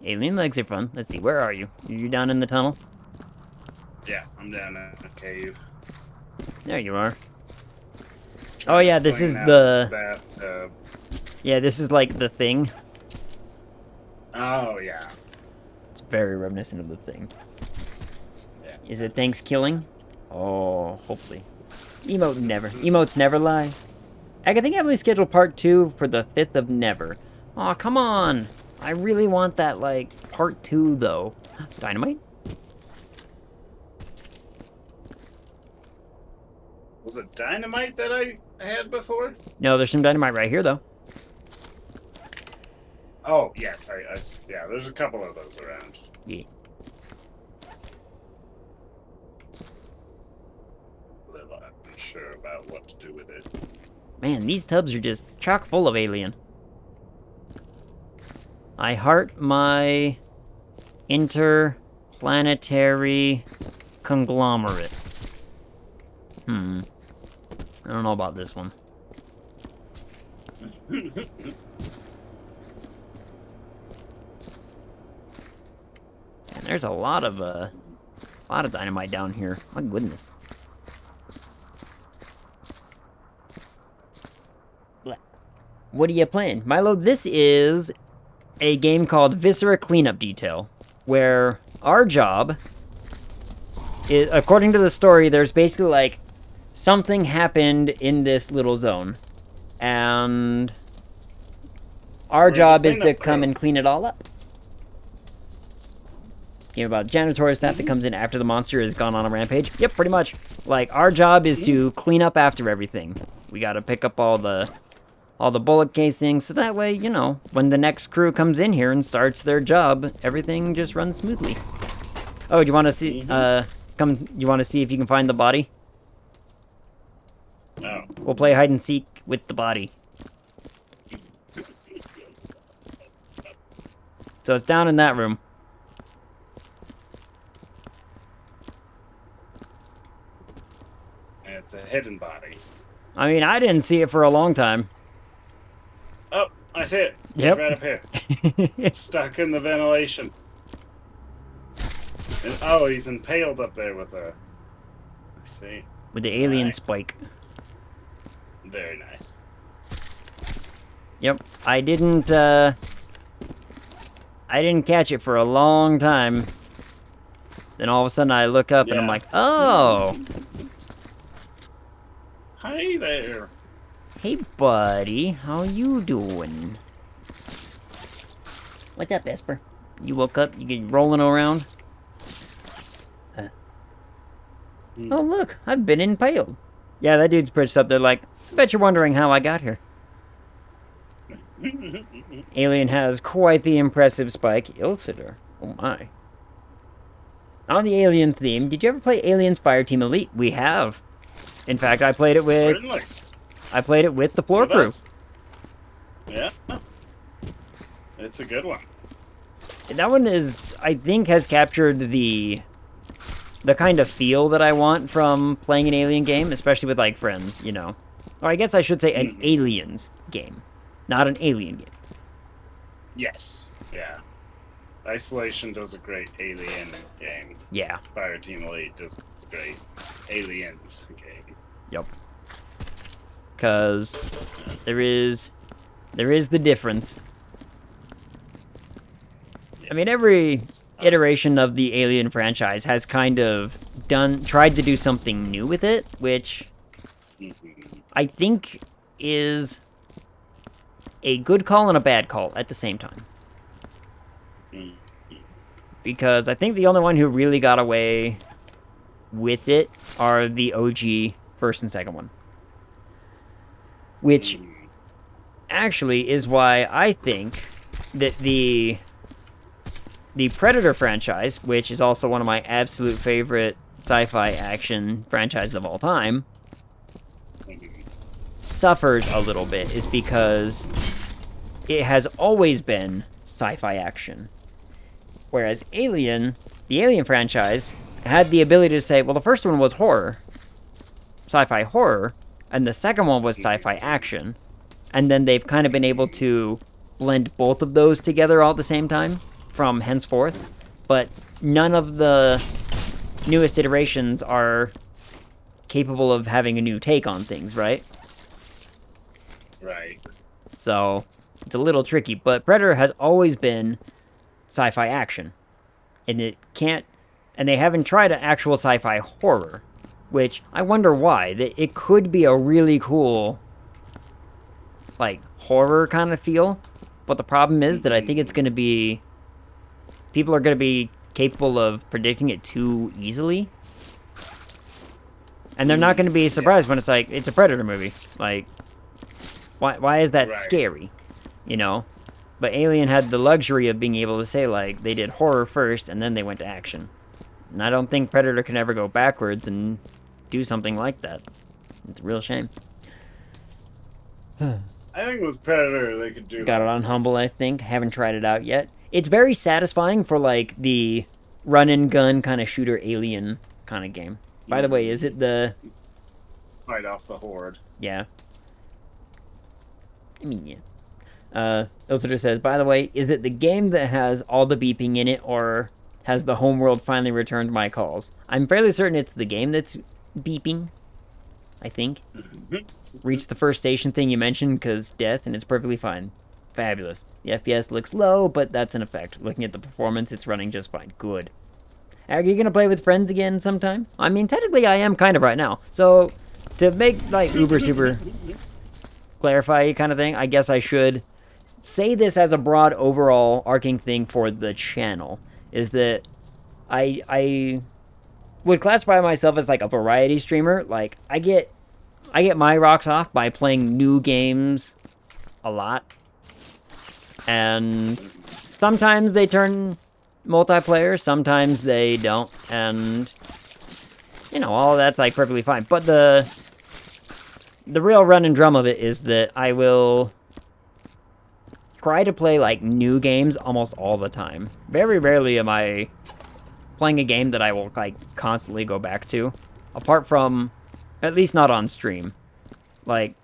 Alien legs are fun. Let's see, where are you? You down in the tunnel?
Yeah, I'm down in a cave.
There you are.
Trying
Oh
to
yeah, this
clean
is
out
the...
this bathtub.
Yeah, this is like the Thing.
Oh, yeah.
It's very reminiscent of the Thing.
Yeah.
Is it Thanks Killing? Oh, hopefully. Emotes never lie. I think I have my scheduled part 2 for the 5th of Never. Aw, come on! I really want that, like, part 2, though. Dynamite?
Was it dynamite that I had before?
No, there's some dynamite right here, though.
Oh, yes. Yeah, there's a couple of those around.
Yeah.
A little unsure about what to do with it.
Man, these tubs are just chock full of alien. I heart my interplanetary conglomerate. I don't know about this one. And there's a lot of dynamite down here. My goodness. What are you playing? Milo, this is a game called Viscera Cleanup Detail, where our job is, according to the story, there's basically like something happened in this little zone, and our job is to come and clean it all up. Game about janitorial staff that comes in after the monster has gone on a rampage. Yep, pretty much. Like, our job is to clean up after everything. We gotta pick up all the bullet casings, so that way, you know, when the next crew comes in here and starts their job, everything just runs smoothly. Oh, do you want to see, you want to see if you can find the body?
No.
We'll play hide and seek with the body. So it's down in that room.
And it's a hidden body.
I mean, I didn't see it for a long time.
Oh, I see it.
Yep.
It's right up here. Stuck in the ventilation. And, oh, he's impaled up there with a... I see.
With the alien spike.
Very nice.
Yep. I didn't catch it for a long time. Then all of a sudden I look up and I'm like, oh!
Hi there.
Hey, buddy. How you doing? What's up, Esper? You woke up? You get rolling around? Oh, look. I've been impaled. Yeah, that dude's perched up there like, I bet you're wondering how I got here. Alien has quite the impressive spike. Ilcitor. Oh, my. On the alien theme, did you ever play Aliens Fireteam Elite? We have. In fact, I played it with...
Certainly.
I played it with the floor crew.
Yeah. It's a good one.
That one is, I think, has captured the kind of feel that I want from playing an alien game, especially with, like, friends, you know. Or I guess I should say an aliens game, not an alien game.
Yes. Yeah. Isolation does a great alien game.
Yeah.
Fireteam Elite does a great aliens game.
Yep. Because there is the difference. I mean, every iteration of the Alien franchise has kind of tried to do something new with it, which I think is a good call and a bad call at the same time. Because I think the only one who really got away with it are the OG first and second one. Which actually is why I think that the Predator franchise, which is also one of my absolute favorite sci-fi action franchises of all time, suffers a little bit, is because it has always been sci-fi action Whereas Alien, the Alien franchise, had the ability to say, well, the first one was horror, sci-fi horror, and the second one was sci-fi action. And then they've kind of been able to blend both of those together all at the same time from henceforth. But none of the newest iterations are capable of having a new take on things, right?
Right.
So it's a little tricky. But Predator has always been sci-fi action. And it can't... And they haven't tried an actual sci-fi horror, which I wonder why. It could be a really cool, like, horror kind of feel. But the problem is that I think it's going to be... People are going to be capable of predicting it too easily. And they're not going to be surprised when it's like, it's a Predator movie. Like, why is that scary? You know? But Alien had the luxury of being able to say, like, they did horror first and then they went to action. And I don't think Predator can ever go backwards and do something like that. It's a real shame.
I think with Predator they could do...
Got it on Humble, I think. Haven't tried it out yet. It's very satisfying for, like, the run-and-gun kind of shooter Alien kind of game. By the way, is it the...
Fight off the Horde.
Yeah. I mean, yeah. Illustrator says, by the way, is it the game that has all the beeping in it, or has the homeworld finally returned my calls? I'm fairly certain it's the game that's beeping, I think. Reach the first station thing you mentioned, because death, and it's perfectly fine. Fabulous. The FPS looks low, but that's an effect. Looking at the performance, it's running just fine. Good. Are you going to play with friends again sometime? I mean, technically I am kind of right now. So, to make, like, uber super clarify kind of thing, I guess I should say this as a broad overall arcing thing for the channel. Is that I would classify myself as, like, a variety streamer. Like, I get my rocks off by playing new games a lot. And sometimes they turn multiplayer, sometimes they don't, and, you know, all of that's, like, perfectly fine. But the real run and drum of it is that I will try to play, like, new games almost all the time. Very rarely am I playing a game that I will, like, constantly go back to, apart from, at least not on stream. Like,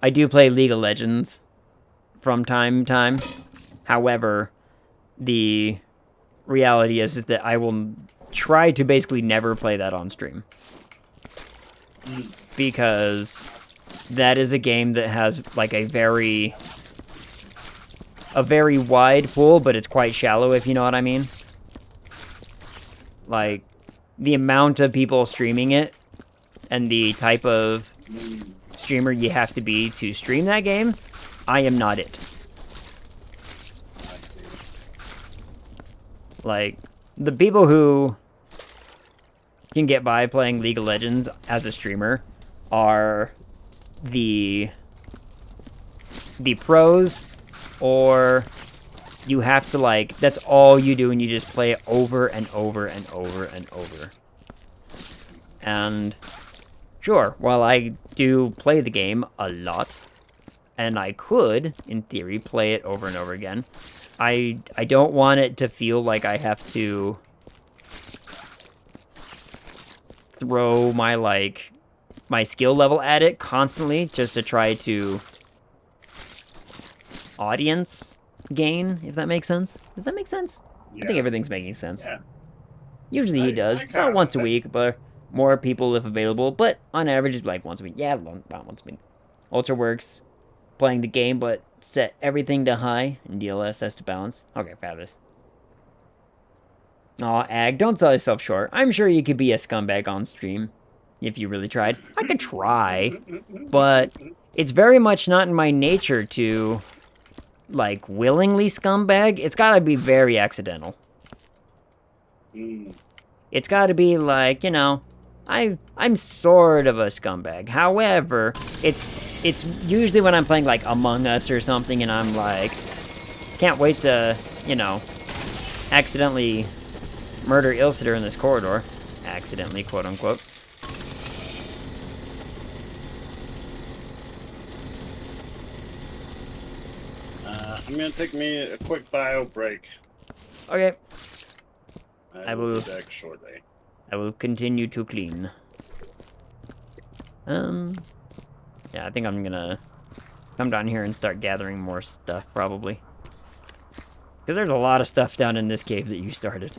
I do play League of Legends from time to time. However, the reality is that I will try to basically never play that on stream. Because that is a game that has, like, a very wide pool, but it's quite shallow, if you know what I mean. Like, the amount of people streaming it and the type of streamer you have to be to stream that game, I am not it.
I see.
Like, the people who can get by playing League of Legends as a streamer are the pros, or you have to, like, that's all you do and you just play it over and over and over and over. And sure, while I do play the game a lot, and I could, in theory, play it over and over again, I don't want it to feel like I have to throw my, like, my skill level at it constantly just to try to audience gain, if that makes sense. Does that make sense?
Yeah.
I think everything's making sense.
Yeah.
Usually he does. Not once a week, but more people if available. But on average, it's like once a week. Yeah, about once a week. Ultra works. Playing the game, but set everything to high and DLSS to balance. Okay, fabulous. Aw, Ag, don't sell yourself short. I'm sure you could be a scumbag on stream if you really tried. I could try, but it's very much not in my nature to, like, willingly scumbag. It's gotta be very accidental. It's gotta be like, you know, I'm sort of a scumbag. However, it's usually when I'm playing, like, Among Us or something, and I'm like, can't wait to, you know, accidentally murder Ilsitter in this corridor. Accidentally, quote-unquote.
I'm gonna take me a quick bio break.
Okay.
I will be back shortly.
I will continue to clean. Yeah, I think I'm gonna come down here and start gathering more stuff, probably. Because there's a lot of stuff down in this cave that you started.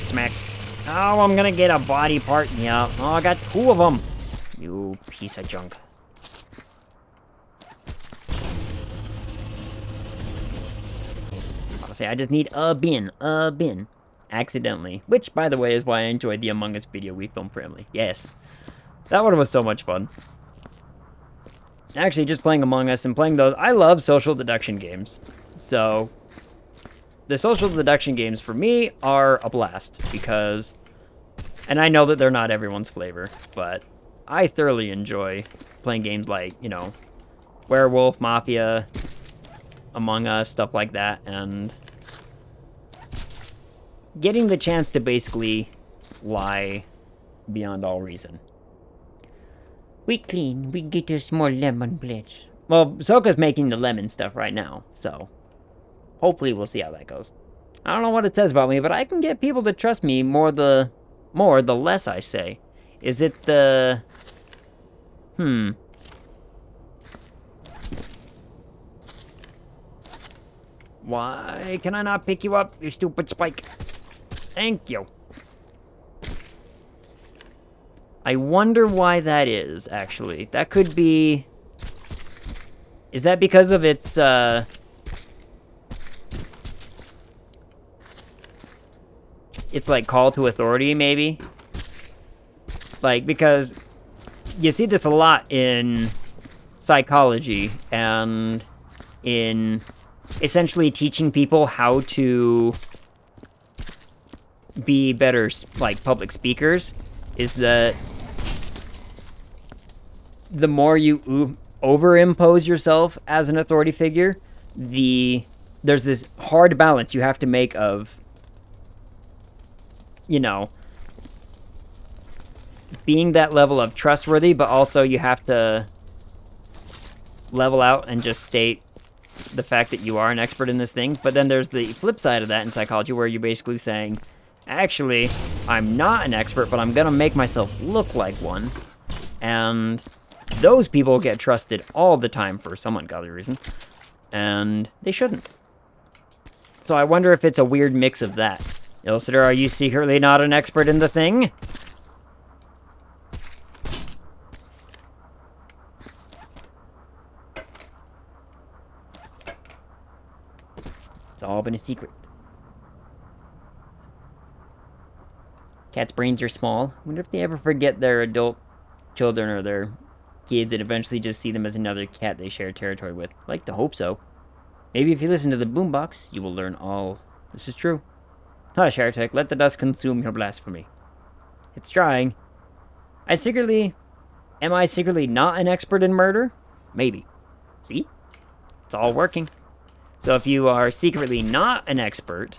Smack. Oh, I'm gonna get a body part. Yeah. Oh, I got 2 of them. You piece of junk. Honestly, I just need a bin. A bin. Accidentally. Which, by the way, is why I enjoyed the Among Us video we filmed for Emily. Yes. That one was so much fun. Actually, just playing Among Us and playing those... I love social deduction games. So, the social deduction games, for me, are a blast. Because... And I know that they're not everyone's flavor, but I thoroughly enjoy playing games like, you know, Werewolf, Mafia, Among Us, stuff like that, and getting the chance to basically lie beyond all reason. We clean, we get us more lemon blitz. Well, Soka's making the lemon stuff right now, so hopefully we'll see how that goes. I don't know what it says about me, but I can get people to trust me the less I say. Is it the... Why can I not pick you up, you stupid spike? Thank you. I wonder why that is, actually. That could be... Is that because of its, it's like call to authority, maybe? Like, because you see this a lot in psychology and in essentially teaching people how to be better, like, public speakers, is that the more you overimpose yourself as an authority figure, there's this hard balance you have to make of, you know, being that level of trustworthy, but also you have to level out and just state the fact that you are an expert in this thing. But then there's the flip side of that in psychology, where you're basically saying, actually, I'm not an expert, but I'm gonna make myself look like one. And those people get trusted all the time for some ungodly reason. And they shouldn't. So I wonder if it's a weird mix of that. Illustrator, are you secretly not an expert in the thing? It's all been a secret. Cats' brains are small. I wonder if they ever forget their adult children or their kids and eventually just see them as another cat they share territory with. I'd like to hope so. Maybe if you listen to the boombox, you will learn all. This is true. Hush, heretic, let the dust consume your blasphemy. It's trying. Am I secretly not an expert in murder? Maybe. See? It's all working. So if you are secretly not an expert,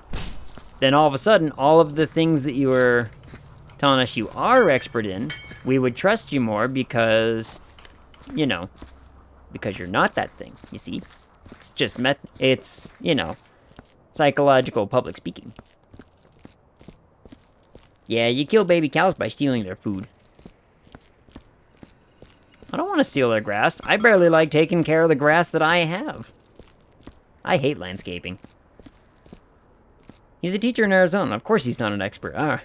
then all of a sudden, all of the things that you were telling us you are expert in, we would trust you more because, you know, because you're not that thing, you see? It's just, it's, you know, psychological public speaking. Yeah, you kill baby cows by stealing their food. I don't want to steal their grass. I barely like taking care of the grass that I have. I hate landscaping. He's a teacher in Arizona. Of course he's not an expert. Ah.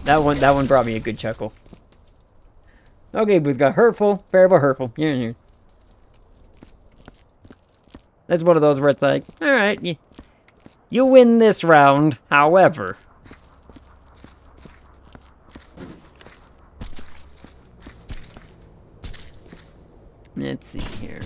That one brought me a good chuckle. Okay, we've got hurtful, fair but hurtful. Yeah. That's one of those where it's like, alright, you win this round, however. Let's see here.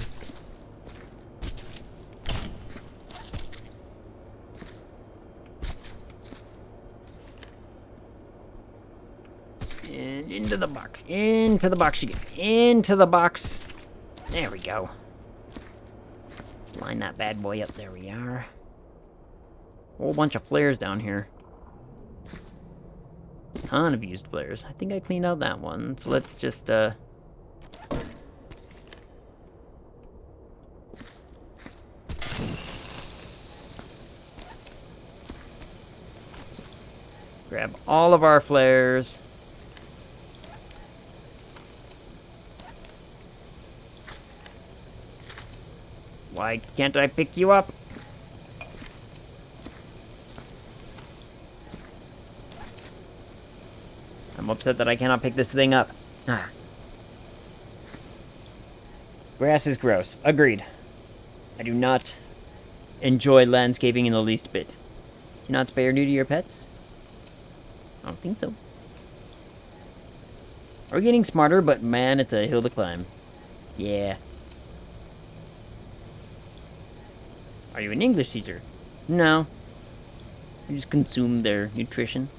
And into the box. Into the box you get. Into the box. There we go. Let's line that bad boy up. There we are. Whole bunch of flares down here. Ton of used flares. I think I cleaned out that one. So let's just, Grab all of our flares. Why can't I pick you up? I'm upset that I cannot pick this thing up. Ah. Grass is gross. Agreed. I do not enjoy landscaping in the least bit. Do you not spay or neuter your pets? I don't think so. We're getting smarter, but man, it's a hill to climb. Yeah. Are you an English teacher? No. I just consume their nutrition.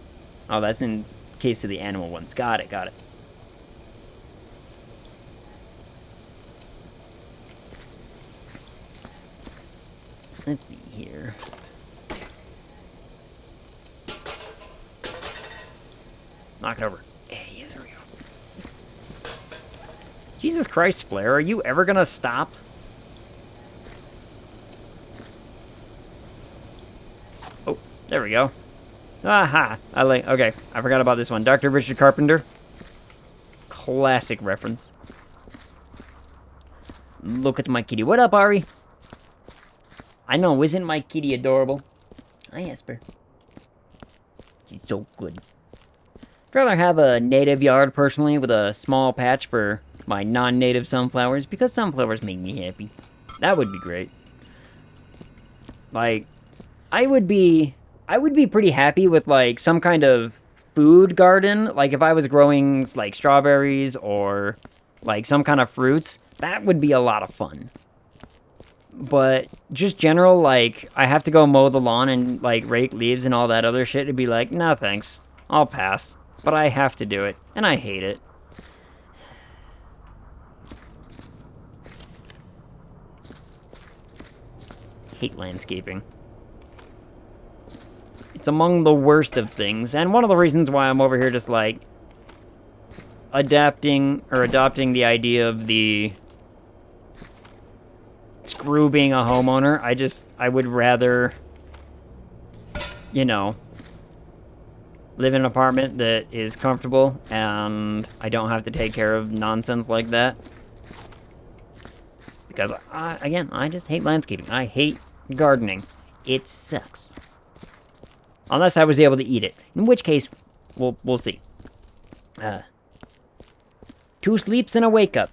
Oh, that's in case of the animal ones. Got it, got it. Let's see here. Knock it over. Yeah, there we go. Jesus Christ, Flare, are you ever gonna stop? Oh, there we go. Aha! Okay, I forgot about this one. Dr. Richard Carpenter. Classic reference. Look at my kitty. What up, Ari? I know, isn't my kitty adorable? Hi, Esper. She's so good. I'd rather have a native yard, personally, with a small patch for my non-native sunflowers, because sunflowers make me happy. That would be great. Like, I would be pretty happy with, like, some kind of food garden. Like, if I was growing, like, strawberries or, like, some kind of fruits, that would be a lot of fun. But just general, like, I have to go mow the lawn and, like, rake leaves and all that other shit. It'd be like, no thanks. I'll pass. But I have to do it. And I hate it. Hate landscaping. It's among the worst of things. And one of the reasons why I'm over here just, like, adopting the idea of the screw being a homeowner. I would rather, you know, live in an apartment that is comfortable and I don't have to take care of nonsense like that. Because, again, I just hate landscaping. I hate gardening. It sucks. Unless I was able to eat it. In which case, we'll see. 2 sleeps and a wake up.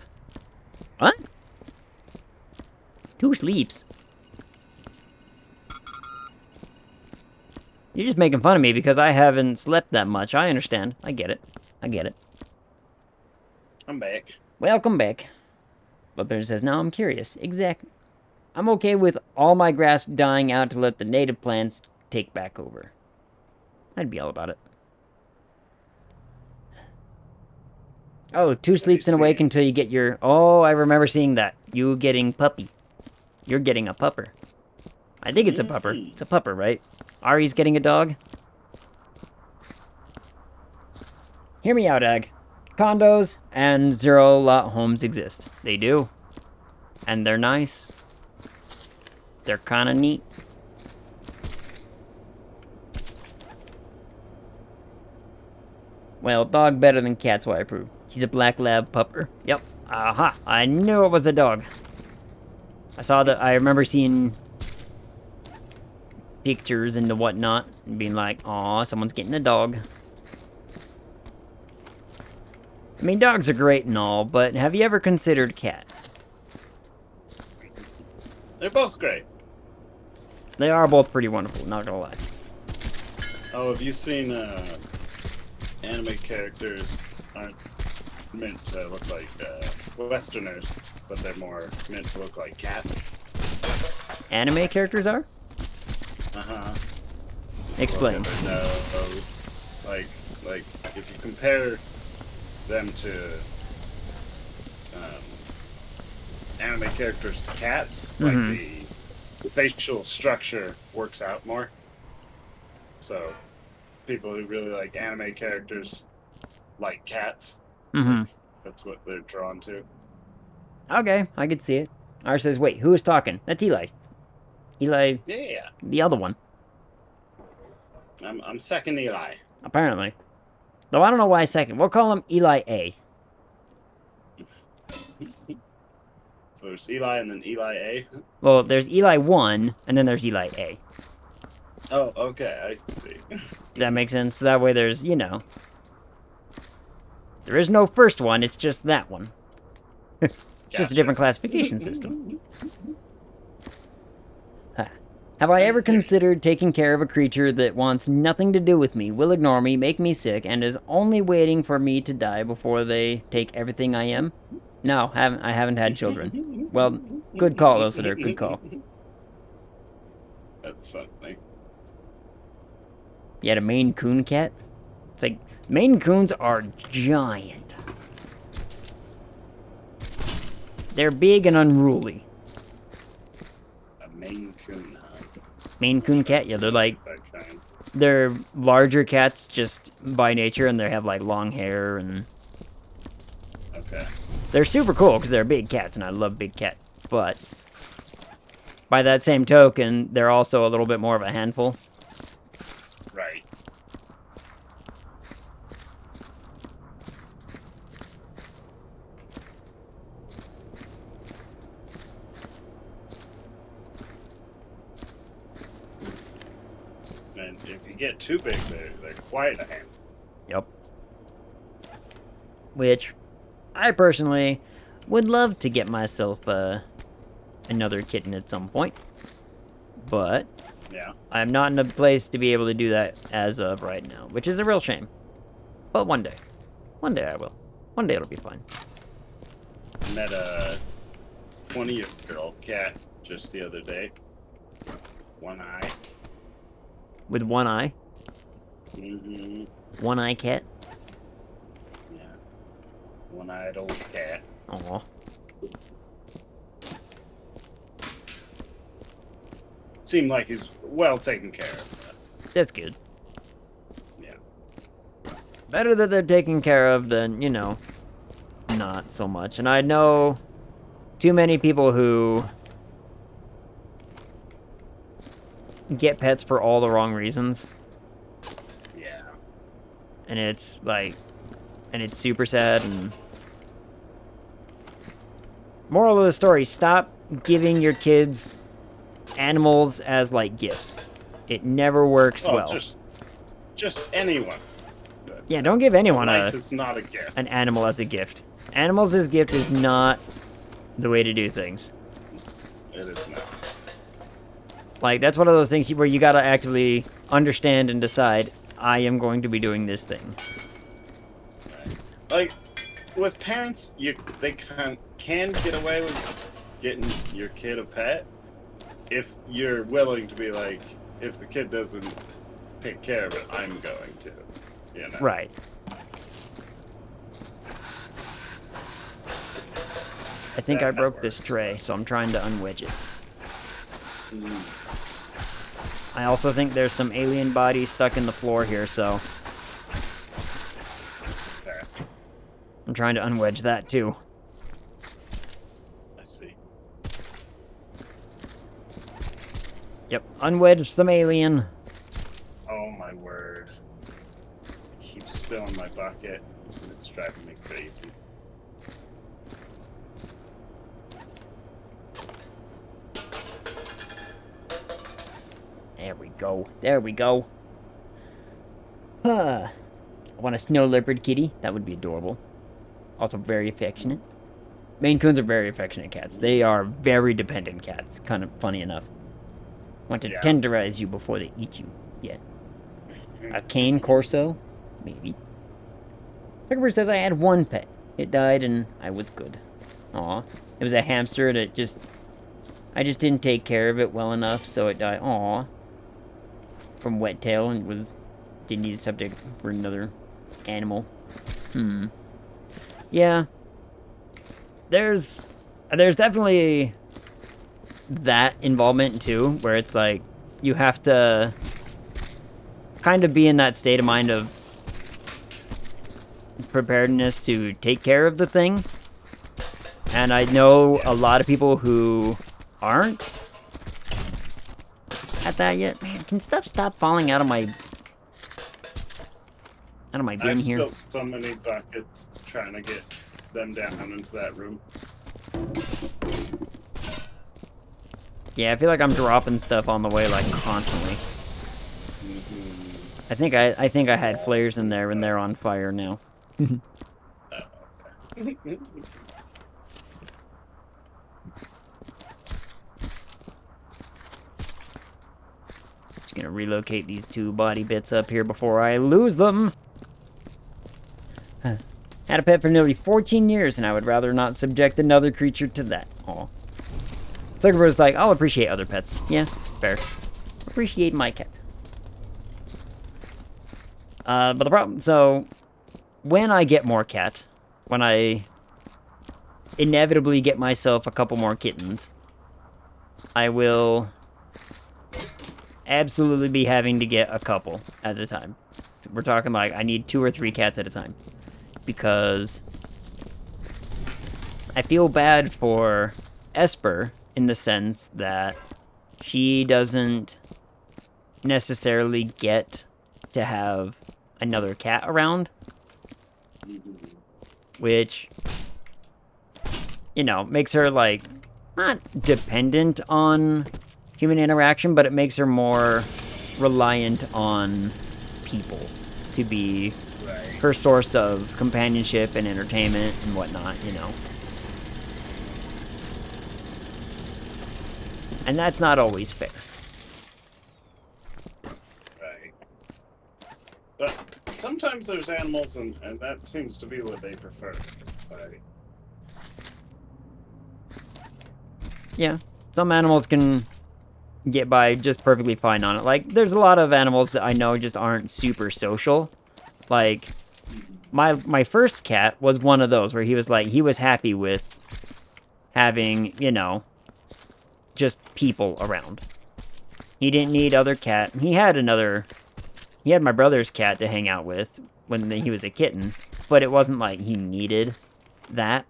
What? 2 sleeps. You're just making fun of me because I haven't slept that much. I understand. I get it. I get it.
I'm back.
Welcome back. Bubber says, now I'm curious. Exactly. I'm okay with all my grass dying out to let the native plants take back over. I'd be all about it. Oh, 2 sleeps and awake until you get your... Oh, I remember seeing that. You getting puppy. You're getting a pupper. I think it's a pupper. It's a pupper, right? Ari's getting a dog. Hear me out, Egg. Condos and zero-lot homes exist. They do. And they're nice. They're kind of neat. Well, dog better than cat, so I approve. She's a black lab pupper. Yep. Aha. I knew it was a dog. I remember seeing pictures and the whatnot and being like, aw, someone's getting a dog. I mean, dogs are great and all, but have you ever considered cat?
They're both great.
They are both pretty wonderful, not gonna lie.
Oh, have you seen anime characters aren't meant to look like Westerners, but they're more meant to look like cats?
Anime characters are?
Uh-huh.
Explain.
Like if you compare them to anime characters to cats, like the facial structure works out more. So people who really like anime characters like cats. That's what they're drawn to.
Okay, I could see it. R says, wait, who is talking? That's Eli. Eli.
Yeah.
The other one.
I'm second Eli.
Apparently. Though I don't know why second. We'll call him Eli A.
So there's Eli and then Eli A.
Well, there's Eli 1, and then there's Eli A.
Oh, okay, I see.
Does that make sense? So that way there's, you know... There is no first one, it's just that one. It's just a different classification system. Huh. Have I ever considered taking care of a creature that wants nothing to do with me, will ignore me, make me sick, and is only waiting for me to die before they take everything I am? No, I haven't had children. Well, good call, Listener, good call.
That's funny.
You had a Maine Coon cat? It's like, Maine Coons are giant. They're big and unruly.
A Maine Coon, huh?
Maine Coon cat? Yeah, they're like,
That kind.
they're larger cats just by nature, and they have like long hair, and
Okay.
they're super cool because they're big cats, and I love big cat. But by that same token, they're also a little bit more of a handful.
Right. And if you get too big, they're quite a handful.
Yep. Which, I personally would love to get myself another kitten at some point. But
Yeah.
I'm not in a place to be able to do that as of right now, which is a real shame. But one day. One day I will. One day it'll be fine.
I met a 20-year-old cat just the other day. One eye.
With one eye?
Mm-hmm.
One eye cat?
Yeah. One-eyed old cat.
Aw.
Seemed like he's well taken care of.
That's good.
Yeah.
Better that they're taken care of than, you know, not so much. And I know too many people who get pets for all the wrong reasons.
Yeah.
And it's like, and it's super sad. And moral of the story, stop giving your kids animals as like gifts. It never works
Oh,
well.
just anyone.
Yeah, don't give anyone
Life is not a gift.
an animal as a gift. Animals as a gift is not the way to do things.
It is not.
Like, that's one of those things where you gotta actively understand and decide, I am going to be doing this thing.
Right. Like, with parents, they can get away with getting your kid a pet if you're willing to be like, if the kid doesn't take care of it, I'm going to. You know?
Right. I think I
That
broke this
works.
tray, so I'm trying to unwedge it.
Mm.
I also think there's some alien bodies stuck in the floor here, so
There.
I'm trying to unwedge that too.
I see.
Yep, unwedge some alien.
Oh my word. Keep spilling my bucket. It's driving me crazy.
There we go. There we go. I want a snow leopard kitty. That would be adorable. Also very affectionate. Maine Coons are very affectionate cats. They are very dependent cats. Kind of funny enough. Want to
Yeah.
tenderize you before they eat you. Yeah. A cane corso? Maybe. Tucker says I had one pet. It died and I was good. Aw. It was a hamster and I just didn't take care of it well enough, so it died. Aw. From wet tail and didn't need a subject for another animal. Yeah. There's definitely that involvement too, where it's like you have to kind of be in that state of mind of preparedness to take care of the thing. And I know a lot of people who aren't at that yet. Man, can stuff stop falling out of my out of my bin
I've
here.
spilled so many buckets trying to get them down into that room.
Yeah, I feel like I'm dropping stuff on the way, like, constantly.
Mm-hmm.
I think I had flares in there, and they're on fire now.
Okay.
Just gonna relocate these 2 body bits up here before I lose them. Had a pet for nearly 14 years, and I would rather not subject another creature to that. Aw. Zuckerberg's like, I'll appreciate other pets. Yeah, fair. Appreciate my cat. But the problem, so, when I get more cat, when I inevitably get myself a couple more kittens, I will absolutely be having to get a couple at a time. We're talking like, I need 2 or 3 cats at a time. Because I feel bad for Esper in the sense that she doesn't necessarily get to have another cat around, which, you know, makes her, like, not dependent on human interaction, but it makes her more reliant on people to be her source of companionship and entertainment and whatnot, you know. And that's not always fair.
Right. But sometimes there's animals, and that seems to be what they prefer. Right.
Yeah, some animals can get by just perfectly fine on it. Like, there's a lot of animals that I know just aren't super social. Like, my first cat was one of those where he was like, he was happy with having, you know, just people around. He didn't need other cat. He had my brother's cat to hang out with when he was a kitten, but it wasn't like he needed that.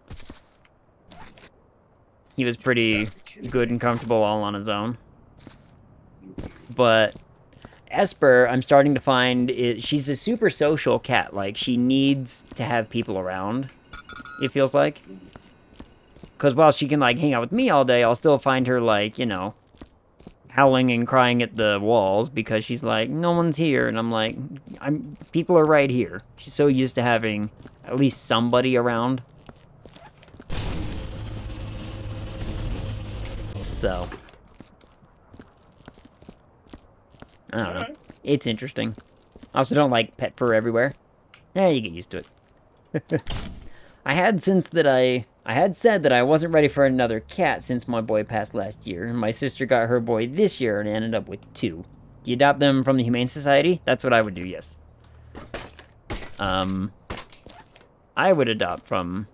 He was pretty good and comfortable all on his own. But Esper, I'm starting to find, she's a super social cat. Like, she needs to have people around, it feels like. Because while she can, like, hang out with me all day, I'll still find her, like, you know, howling and crying at the walls because she's like, no one's here. And I'm like, people are right here. She's so used to having at least somebody around. So, I don't know. It's interesting. I also don't like pet fur everywhere. Yeah, you get used to it. I had said that I wasn't ready for another cat since my boy passed last year, and my sister got her boy this year and ended up with 2. Do you adopt them from the Humane Society? That's what I would do, yes. I would adopt from,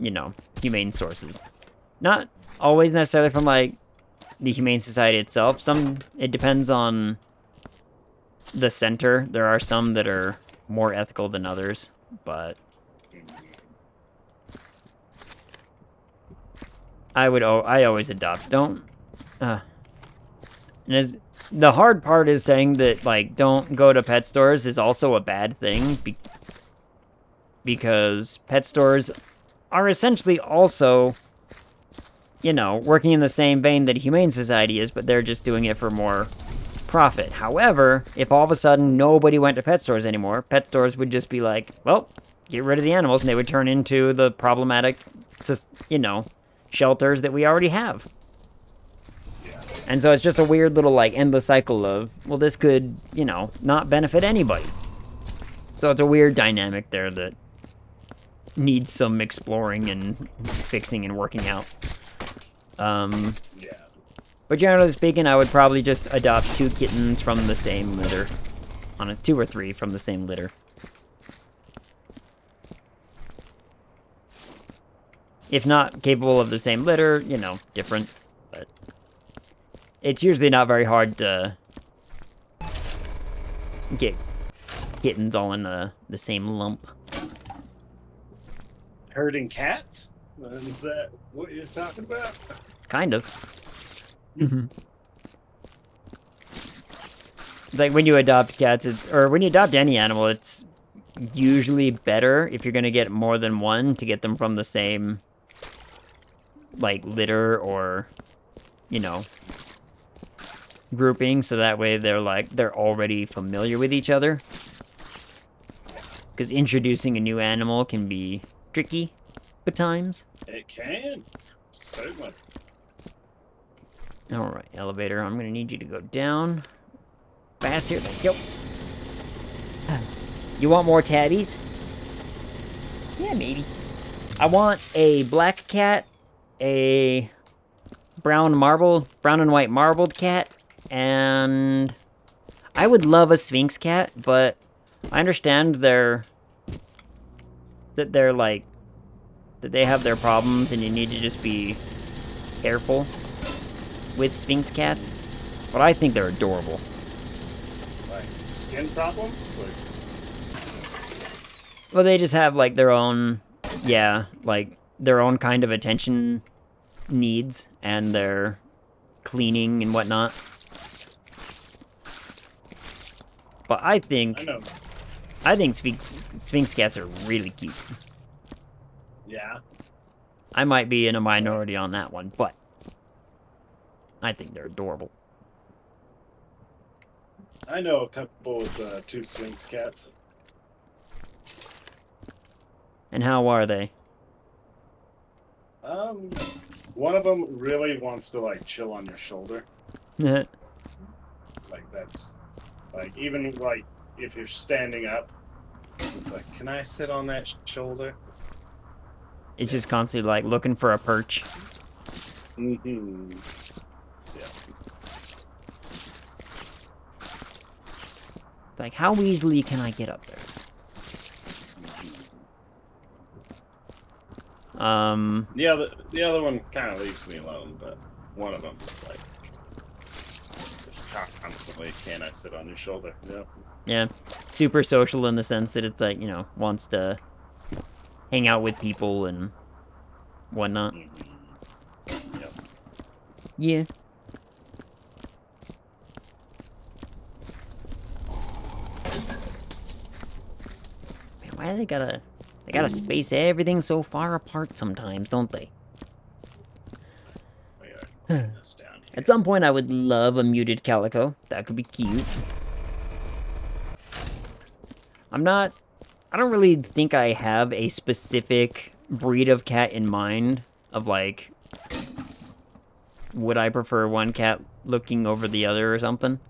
you know, humane sources. Not always necessarily from, like, the Humane Society itself. It depends on the center. There are some that are more ethical than others, but I always adopt. The hard part is saying that, like, don't go to pet stores is also a bad thing, because pet stores are essentially also, you know, working in the same vein that a Humane Society is, but they're just doing it for more profit. However, if all of a sudden nobody went to pet stores anymore, pet stores would just be like, well, get rid of the animals, and they would turn into the problematic, you know, shelters that we already have.
Yeah.
And so it's just a weird little, like, endless cycle of, well, this could, you know, not benefit anybody. So it's a weird dynamic there that needs some exploring and fixing and working out.
Yeah.
But generally speaking, I would probably just adopt 2 kittens from the same litter. 2 or 3 from the same litter. If not capable of the same litter, you know, different. But it's usually not very hard to get kittens all in the same lump.
Herding cats? Is that what you're talking about?
Kind of. Like when you adopt cats, or when you adopt any animal, it's usually better if you're gonna get more than one to get them from the same, like, litter or, you know, grouping, so that way they're already familiar with each other. Because introducing a new animal can be tricky at times.
It can. Certainly.
Alright, elevator, I'm gonna need you to go down. Faster, thank you. You want more tatties? Yeah, maybe. I want a black cat, a brown and white marbled cat, and I would love a Sphinx cat, but I understand that they have their problems and you need to just be careful with Sphinx cats. But I think they're adorable.
Like skin problems? Like
Well, they just have like their own, yeah, like their own kind of attention needs and their cleaning and whatnot. But I think Sphinx cats are really cute.
Yeah.
I might be in a minority on that one, but I think they're adorable.
I know a couple with 2 Sphinx cats.
And how are they?
One of them really wants to like chill on your shoulder. Like that's like even like if you're standing up, it's like, can I sit on that shoulder?
It's just constantly like looking for a perch.
Mm-hmm. Yeah.
Like, how easily can I get up there?
The other one kind of leaves me alone, but one of them is like constantly, can I sit on your shoulder? Yeah.
Yeah, super social in the sense that it's like, you know, wants to hang out with people and whatnot.
Mm-hmm. Yep.
Yeah. Man, why do they gotta space everything so far apart sometimes, don't they?
We are putting this down here.
At some point, I would love a muted calico. That could be cute. I don't really think I have a specific breed of cat in mind of like, would I prefer one cat looking over the other or something?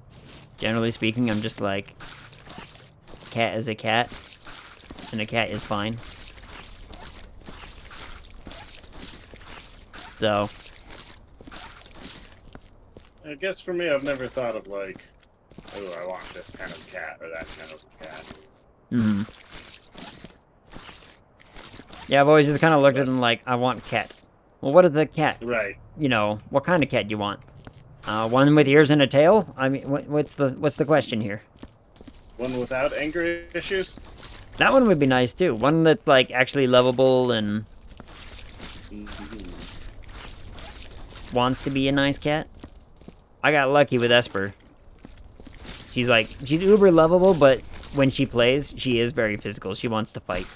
Generally speaking, I'm just like, cat is a cat, and a cat is fine. So,
I guess for me, I've never thought of like, oh, I want this kind of cat or that kind of cat.
yeah, I've always just kind of looked at them like, I want cat. Well, what is the cat?
Right.
You know, what kind of cat do you want? One with ears and a tail? I mean, what's the question here?
One without anger issues?
That one would be nice too. One that's like actually lovable and wants to be a nice cat. I got lucky with Esper. She's uber lovable, but when she plays, she is very physical. She wants to fight.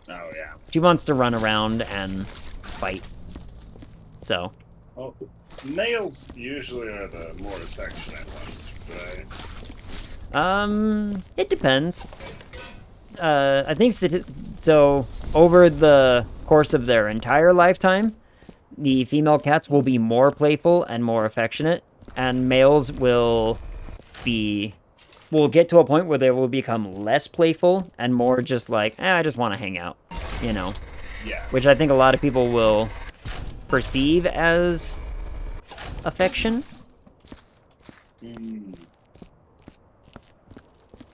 Oh, yeah.
She wants to run around and fight. So.
Well, males usually are the more affectionate ones, right?
It depends. I think so. Over the course of their entire lifetime, the female cats will be more playful and more affectionate, and males will get to a point where they will become less playful and more just like, I just want to hang out, you know?
Yeah.
Which I think a lot of people will perceive as affection.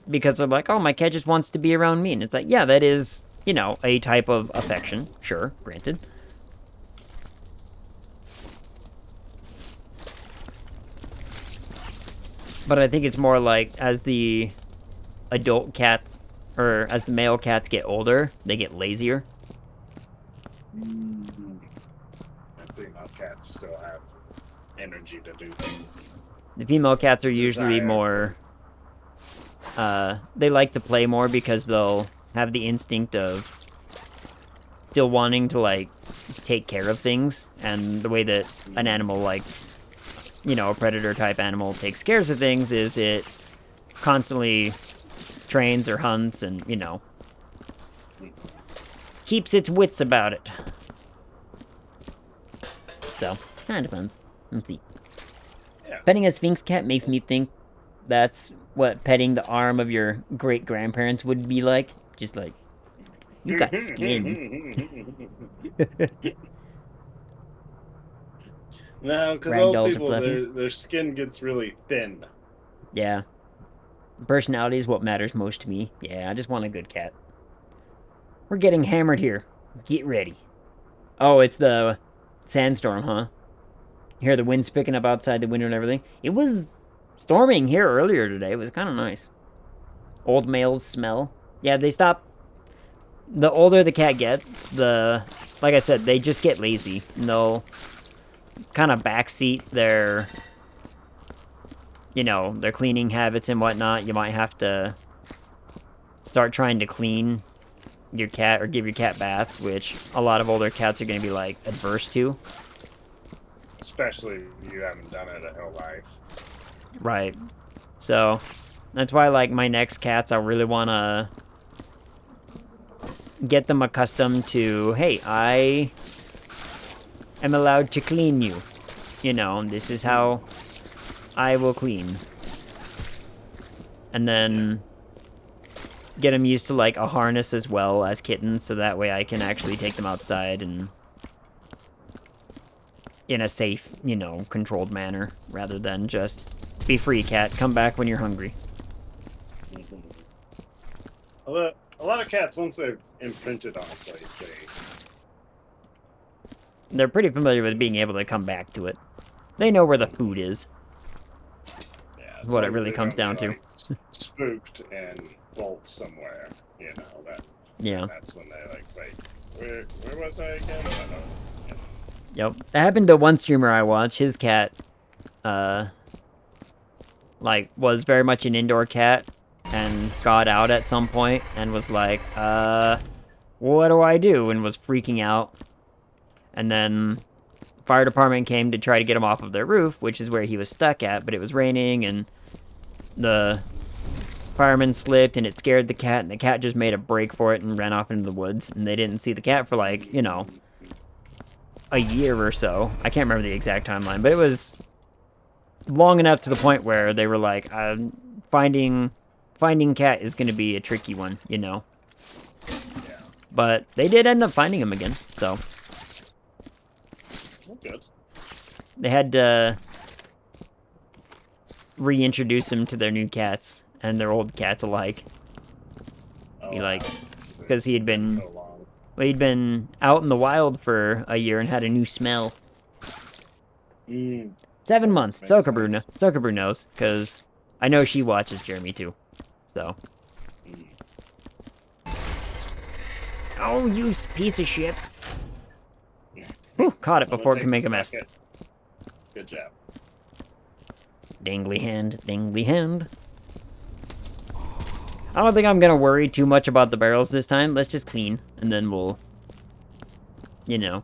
Because they're like, oh, my cat just wants to be around me. And it's like, yeah, that is, you know, a type of affection. Sure, granted. But I think it's more like as the adult cats, or as the male cats get older, they get lazier.
I think female cats still have energy to do things.
The female cats are usually
Desire.
more... they like to play more because they'll have the instinct of still wanting to, like, take care of things. And the way that an animal, like, you know, a predator-type animal takes care of things is it constantly trains or hunts and, you know, keeps its wits about it. So, kind of depends. Let's see.
Yeah.
Petting a Sphinx cat makes me think that's what petting the arm of your great-grandparents would be like. Just like, you got skin.
No, because old
Ragdolls are
people,
fluffy.
their skin gets really thin.
Yeah. Personality is what matters most to me. Yeah, I just want a good cat. We're getting hammered here. Get ready. Oh, it's the sandstorm, huh? You hear the winds picking up outside the window and everything. It was storming here earlier today. It was kind of nice. Old males smell. Yeah, they stop. The older the cat gets, like I said, they just get lazy. And they'll kind of backseat their, you know, their cleaning habits and whatnot. You might have to start trying to clean your cat or give your cat baths, which a lot of older cats are going to be, like, adverse to.
Especially if you haven't done it a whole life.
Right. So, that's why, like, my next cats, I really want to get them accustomed to, hey, I am allowed to clean you. You know, this is how I will clean. And then get them used to, like, a harness as well as kittens, so that way I can actually take them outside and in a safe, you know, controlled manner, rather than just, be free, cat, come back when you're hungry.
Although, a lot of cats, once they've imprinted on a place,
They're pretty familiar with being able to come back to it. They know where the food is.
Yeah,
Is what it really comes down to.
Like, spooked and bolt somewhere, you know,
Yeah.
that's when they like, wait, where was I again? I don't know.
Yep. That happened to one streamer I watched. His cat, like, was very much an indoor cat and got out at some point and was like, what do I do? And was freaking out. And then fire department came to try to get him off of their roof, which is where he was stuck at, but it was raining and the fireman slipped and it scared the cat and the cat just made a break for it and ran off into the woods, and they didn't see the cat for, like, you know, a year or so. I can't remember the exact timeline, but it was long enough to the point where they were like, finding cat is going to be a tricky one, you know.
Yeah.
But they did end up finding him again, so.
Good.
They had to reintroduce him to their new cats and their old cats alike.
Oh,
Be like,
wow.
because he had been,
So long.
well, he'd been out in the wild for a year and had a new smell. 7 months.
Makes sense.
Zuckerbrew knows, because I know she watches Jeremy too. So. Oh, you piece of shit. Whew, caught it before it could make a mess.
Good job.
Dingly hand, dingly hand. I don't think I'm gonna worry too much about the barrels this time. Let's just clean, and then we'll, you know,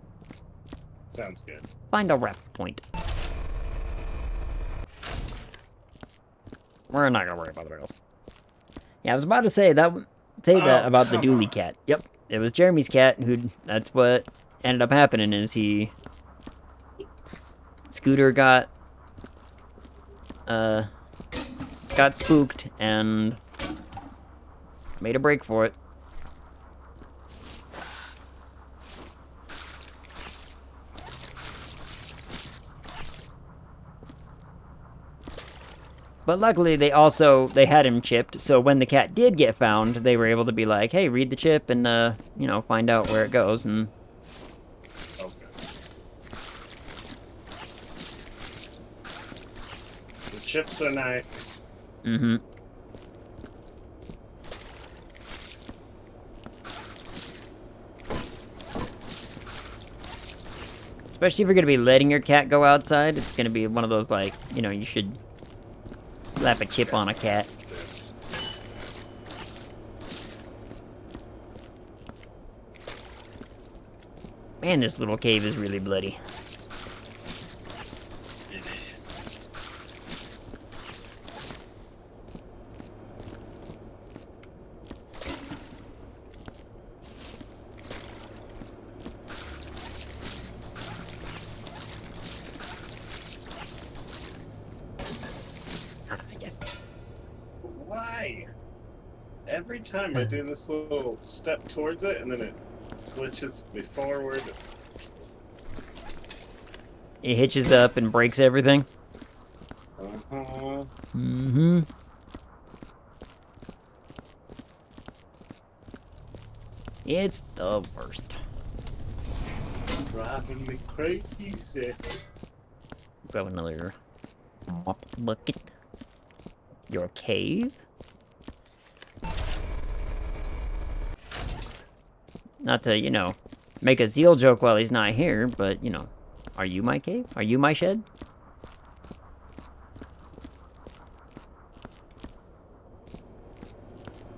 Sounds good.
find a wrap point. We're not gonna worry about the barrels. Yeah, I was about to say that about the Dooley cat. Yep, it was Jeremy's cat that's what ended up happening is Scooter got spooked and made a break for it. But luckily, they had him chipped, so when the cat did get found, they were able to be like, hey, read the chip and, you know, find out where it goes, and...
Okay. The chips are nice.
Mm-hmm. Especially if you're going to be letting your cat go outside, it's going to be one of those, like, you know, you should Slap a chip on a cat. Man, this little cave is really bloody.
It is.
I guess.
Why? Every time I do this little step towards it, and then it glitches me forward.
It hitches up and breaks everything.
Uh-huh.
Mm-hmm. It's the worst.
Driving me crazy.
Grab another mop bucket. Your cave? Not to, you know, make a Zeal joke while he's not here, but, you know, are you my cave? Are you my shed?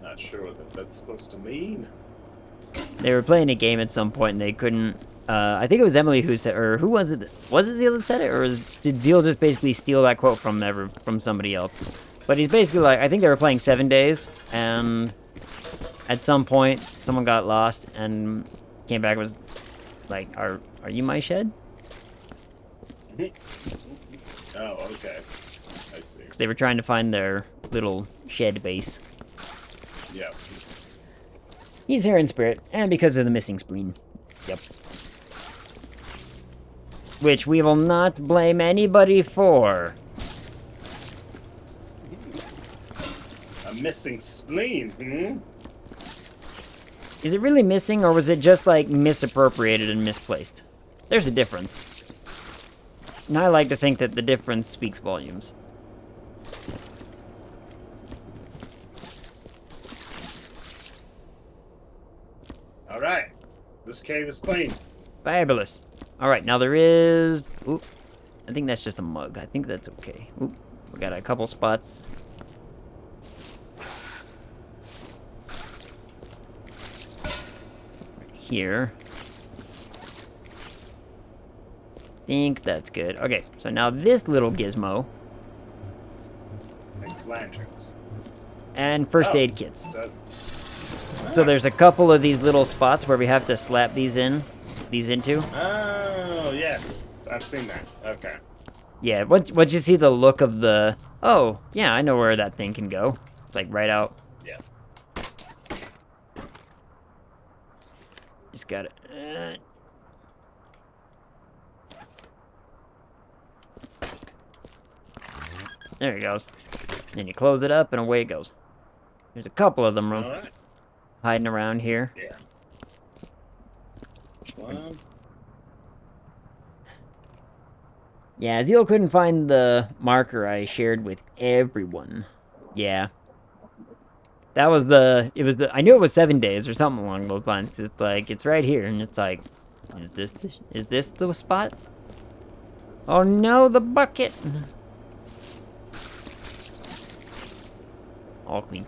Not sure what that's supposed to mean.
They were playing a game at some point and they couldn't. I think it was Emily who said, or who was it? Was it Zeal that said it, or did Zeal just basically steal that quote from somebody else? But he's basically like, I think they were playing 7 days, and at some point someone got lost and came back and was like, "Are you my shed?"
Oh, okay. I see.
Because they were trying to find their little shed base.
Yeah.
He's here in spirit, and because of the missing spleen. Yep. Which we will not blame anybody for.
A missing spleen, hmm?
Is it really missing, or was it just, like, misappropriated and misplaced? There's a difference. And I like to think that the difference speaks volumes.
Alright. This cave is clean.
Fabulous. Alright, now there is... Oop. I think that's just a mug. I think that's okay. Oop. We got a couple spots. Right here. Think that's good. Okay, so now this little gizmo.
Makes lanterns.
And first aid kits.
That...
So there's a couple of these little spots where we have to slap these into.
Oh, yes. I've seen that. Okay.
Yeah, once you see the look of the... Oh, yeah, I know where that thing can go. It's like right out.
Yeah.
Just got it. There it goes. Then you close it up and away it goes. There's a couple of them
Alright.
hiding around here.
Yeah. One.
Yeah, Zeal couldn't find the marker I shared with everyone. Yeah. That was I knew it was 7 days or something along those lines. It's like, it's right here, and it's like, is this the spot? Oh no, the bucket! All clean.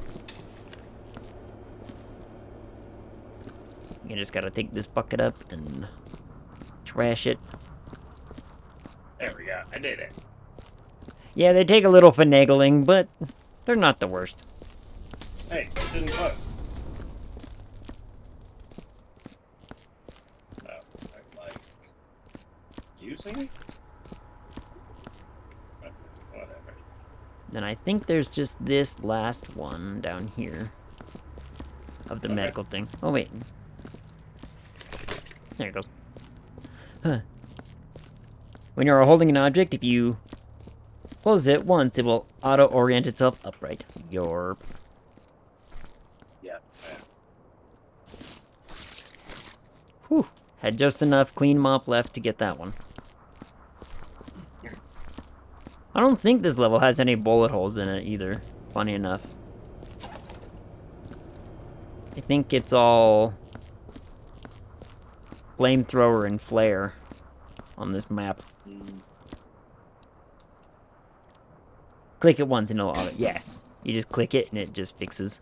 You just gotta take this bucket up and trash it.
There we go. I did it.
Yeah, they take a little finagling, but they're not the worst.
Hey, it didn't close. Oh, I'm like... using it? Whatever.
Then I think there's just this last one down here. Of the medical thing. Oh, wait. There it goes. Huh. When you're holding an object, if you close it once, it will auto-orient itself upright. Yorp.
Yeah.
Whew. Had just enough clean mop left to get that one. I don't think this level has any bullet holes in it either, funny enough. I think it's all flamethrower and flare on this map. Click it once and it'll auto. Yeah. You just click it and it just fixes.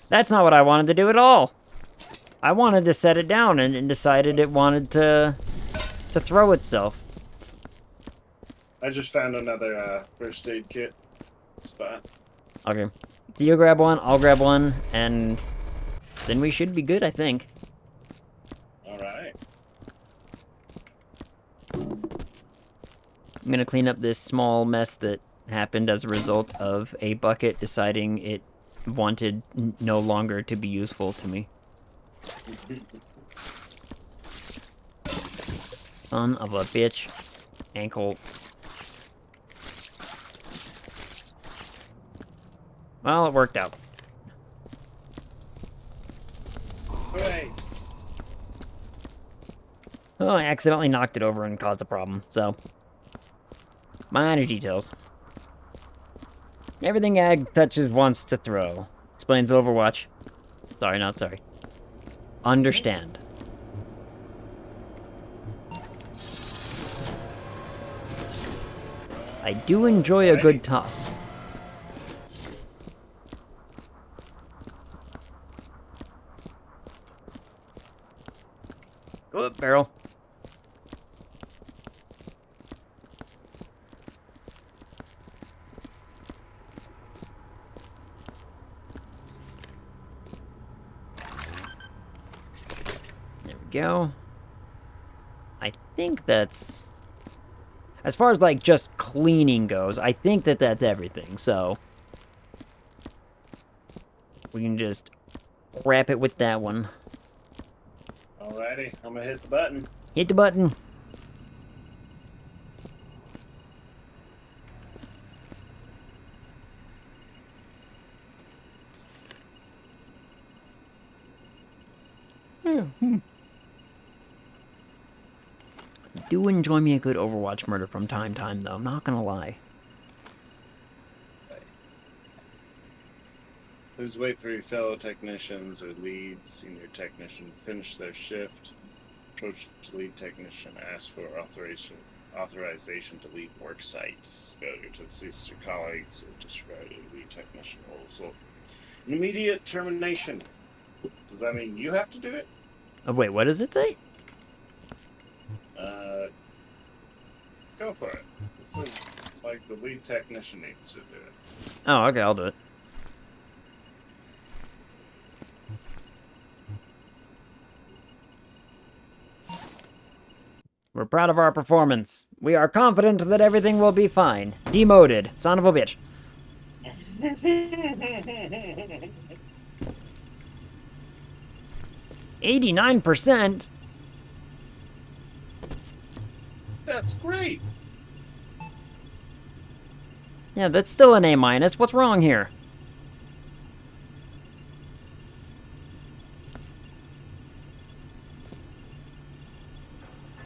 That's not what I wanted to do at all. I wanted to set it down and it decided it wanted to throw itself.
I just found another first aid kit spot.
Okay. So you grab one, I'll grab one, and then we should be good, I think.
Alright.
I'm gonna clean up this small mess that happened as a result of a bucket deciding it wanted no longer to be useful to me. Son of a bitch. Ankle. Well, it worked out.
Hooray!
Oh, I accidentally knocked it over and caused a problem, so. Minor details. Everything Ag touches wants to throw. Explains Overwatch. Sorry, not sorry. Understand. I do enjoy a good toss. Go up, barrel. There we go. I think that's... As far as, like, just cleaning goes, I think that that's everything, so... We can just wrap it with that one.
Alrighty, I'm gonna hit the button.
Hit the button. Do enjoy me a good Overwatch murder from time to time, though. I'm not gonna lie.
Please wait for your fellow technicians or lead senior technician to finish their shift. Approach the lead technician, ask for authorization to leave work site. Failure to assist your colleagues or disregard a lead technician rules. So, an immediate termination. Does that mean you have to do it?
Oh, wait, what does it say?
Go for it. It says, like, the lead technician needs to do it.
Oh, okay, I'll do it. We're proud of our performance. We are confident that everything will be fine. Demoted. Son of a bitch. 89%?
That's great.
Yeah, that's still an A-. What's wrong here?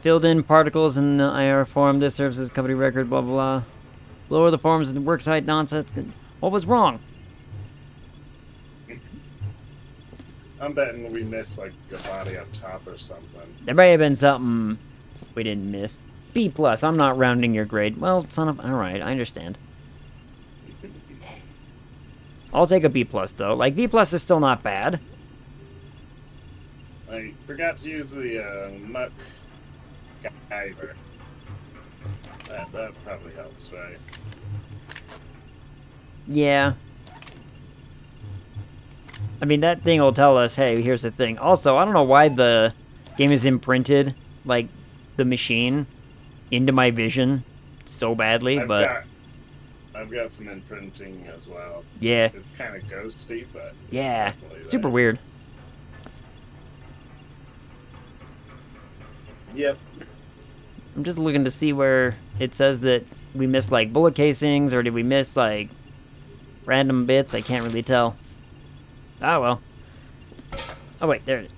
Filled in particles in the IR form. This serves as company record, blah, blah, blah. Lower the forms in the worksite nonsense. What was wrong?
I'm betting we missed, like, a body up top or something.
There may have been something we didn't miss. B+, I'm not rounding your grade. Well, son of... Alright, I understand. I'll take a B+, though. Like, B+ is still not bad.
I forgot to use the, muck Guyver. That probably helps, right?
Yeah. I mean, that thing will tell us, hey, here's the thing. Also, I don't know why the game is imprinted, like, the machine into my vision so badly, but...
I've got some imprinting as well.
Yeah.
It's kind of ghosty, but...
Yeah. Super weird.
Yep.
I'm just looking to see where it says that we missed, like, bullet casings, or did we miss, like, random bits? I can't really tell. Ah, well. Oh, wait, there it is.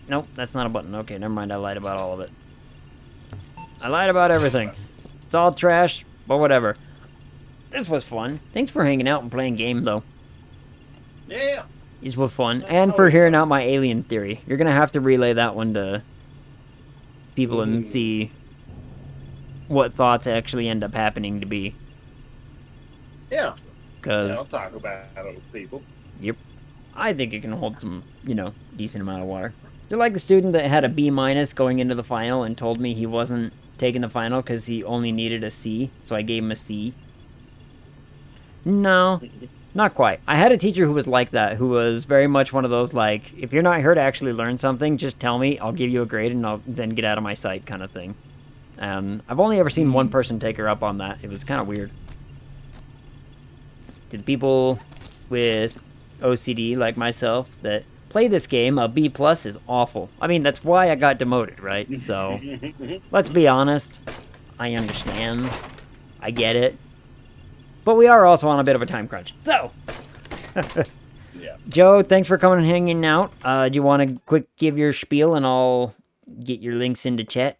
Nope, that's not a button. Okay, never mind, I lied about all of it. I lied about everything. It's all trash, but whatever. This was fun. Thanks for hanging out and playing game, though.
Yeah.
These were fun. And for hearing out my alien theory. You're gonna have to relay that one to people and see what thoughts actually end up happening to be.
Yeah.
Because,
I'll talk about it with people.
yep, I think it can hold some, decent amount of water. You're like the student that had a B minus going into the final and told me he wasn't taking the final because he only needed a C, so I gave him a C. No, not quite. I had a teacher who was like that, who was very much one of those, like, if you're not here to actually learn something, just tell me, I'll give you a grade, and I'll then get out of my sight kind of thing. And I've only ever seen one person take her up on that. It was kind of weird. Did people with OCD like myself that play this game, a B plus is awful. I mean, that's why I got demoted, right? So, let's be honest. I understand. I get it. But we are also on a bit of a time crunch. So,
Yeah.
Joe, thanks for coming and hanging out. Do you want to quick give your spiel and I'll get your links into chat?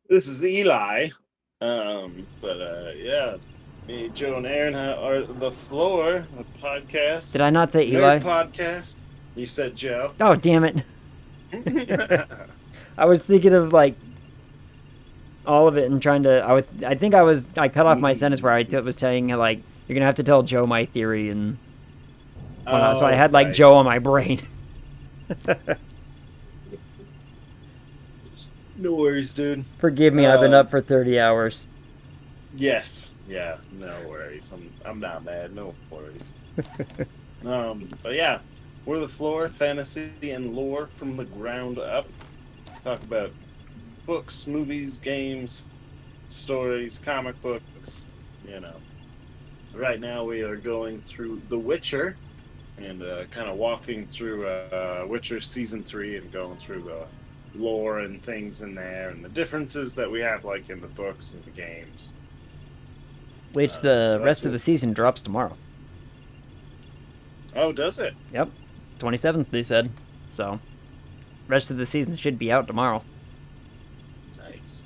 This is Eli. Yeah. Me, Joe, and Aaron are the floor, a podcast.
Did I not say
Nerd
Eli?
podcast. You said Joe.
Oh, damn it. I was thinking of, like, all of it and trying to... I cut off my sentence where I was telling you, like, you're going to have to tell Joe my theory and whatnot. So I had, like,
right.
Joe on my brain.
No worries, dude.
Forgive me, I've been up for 30 hours.
Yes. Yeah, no worries. I'm not mad. No worries. But yeah, we're the floor, fantasy and lore from the ground up. Talk about books, movies, games, stories, comic books, you know. Right now we are going through The Witcher and kind of walking through Witcher Season 3 and going through the lore and things in there and the differences that we have, like, in the books and the games.
Which the rest of the season drops tomorrow.
Oh, does it?
Yep. 27th, they said. So, rest of the season should be out tomorrow.
Nice.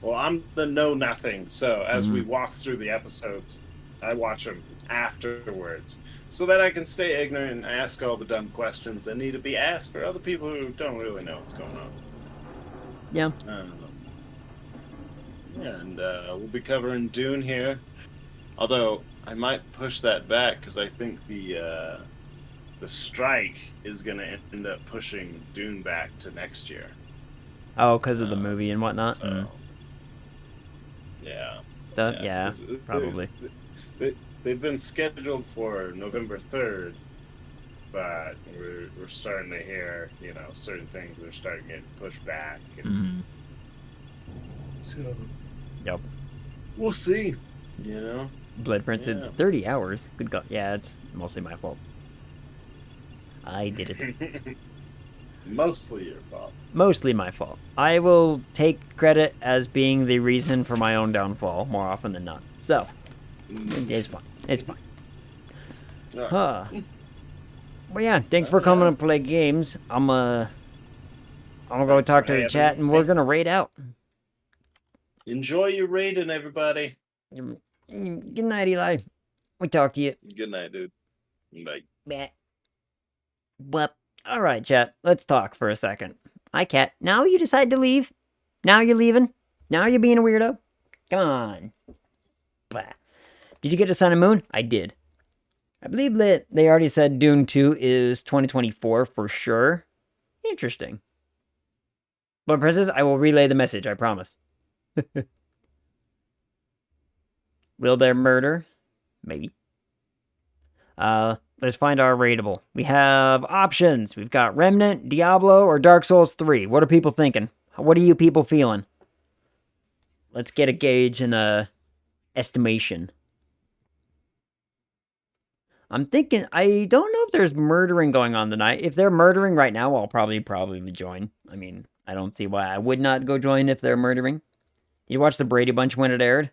Well, I'm the know-nothing, so as we walk through the episodes, I watch them afterwards, so that I can stay ignorant and ask all the dumb questions that need to be asked for other people who don't really know what's going on.
Yeah.
And we'll be covering Dune here, although I might push that back because I think the strike is going to end up pushing Dune back to next year.
Oh, because of the movie and whatnot?
So, yeah.
Stuff? Yeah, probably.
They've been scheduled for November 3rd, but we're starting to hear, certain things are starting to get pushed back. And so,
yep.
We'll see,
Blood printed 30 hours. Good God. Yeah, it's mostly my fault. I did it.
Mostly your fault.
Mostly my fault. I will take credit as being the reason for my own downfall more often than not. So, it's fine. It's fine. Huh. Well, yeah, thanks for coming to play games. I'm gonna go talk to the chat and we're gonna raid out.
Enjoy your raiding, everybody.
Good night, Eli. We talk to you.
Good night, dude. Bye.
Bye. Well, alright, chat. Let's talk for a second. Hi, Cat. Now you decide to leave? Now you're leaving? Now you're being a weirdo? Come on. Blah. Did you get to Sun and Moon? I did. I believe that they already said Dune 2 is 2024 for sure. Interesting. But, Princess, I will relay the message, I promise. Will there murder? Maybe. Let's find our rateable. We have options. We've got Remnant, Diablo, or Dark Souls 3. What are people thinking? What are you people feeling? Let's get a gauge and a estimation. I'm thinking, I don't know if there's murdering going on tonight. If they're murdering right now, I'll probably join. I mean, I don't see why I would not go join if they're murdering. Did you watch the Brady Bunch when it aired?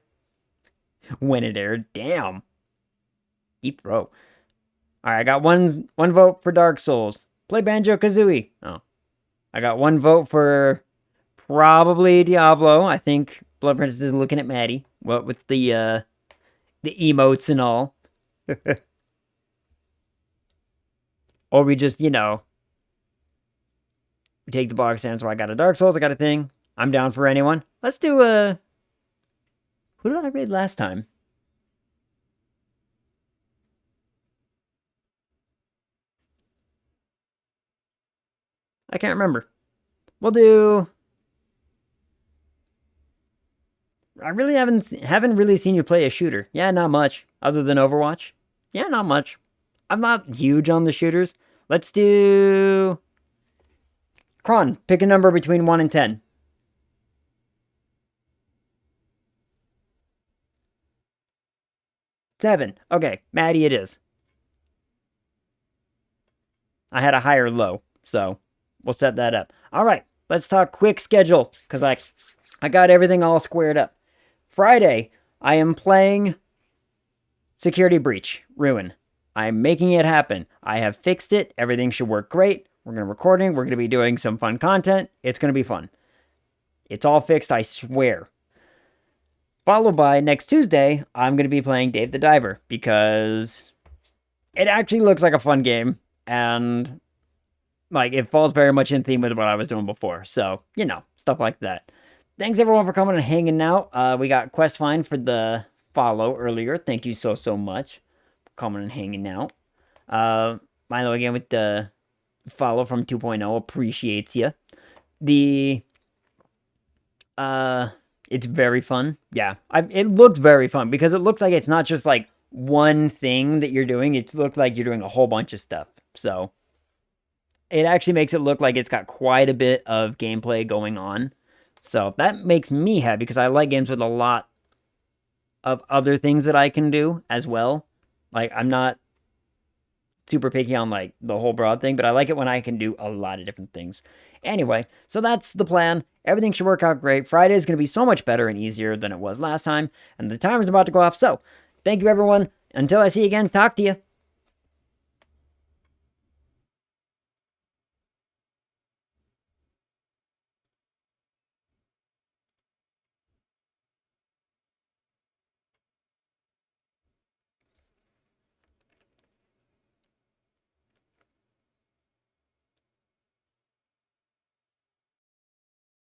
When it aired? Damn. Deep throat. Alright, I got one vote for Dark Souls. Play Banjo-Kazooie. Oh. I got one vote for probably Diablo. I think Blood Princess is looking at Maddie. What with the emotes and all. Or we just, we take the box down. So I got a Dark Souls, I got a thing. I'm down for anyone. Let's do who did I raid last time? I can't remember. We'll do. I really haven't really seen you play a shooter. Yeah, not much. Other than Overwatch. Yeah, not much. I'm not huge on the shooters. Let's do. Kron, pick a number between 1 and 10. 7. Okay, Maddie it is. I had a higher low, so we'll set that up. All right, let's talk quick schedule because I got everything all squared up. Friday, I am playing Security Breach Ruin. I'm making it happen. I have fixed it. Everything should work great. We're going to recording. We're going to be doing some fun content. It's going to be fun. It's all fixed, I swear. Followed by next Tuesday, I'm going to be playing Dave the Diver because it actually looks like a fun game and like it falls very much in theme with what I was doing before. So, stuff like that. Thanks everyone for coming and hanging out. We got Quest Find for the follow earlier. Thank you so much for coming and hanging out. Milo again with the follow from 2.0 appreciates you. It's very fun. Yeah, it looks very fun because it looks like it's not just like one thing that you're doing. It looks like you're doing a whole bunch of stuff. So it actually makes it look like it's got quite a bit of gameplay going on. So that makes me happy because I like games with a lot of other things that I can do as well. Like, I'm not super picky on like the whole broad thing, but I like it when I can do a lot of different things. Anyway, so that's the plan. Everything should work out great. Friday is going to be so much better and easier than it was last time, and the timer's about to go off. So, thank you everyone. Until I see you again, talk to you.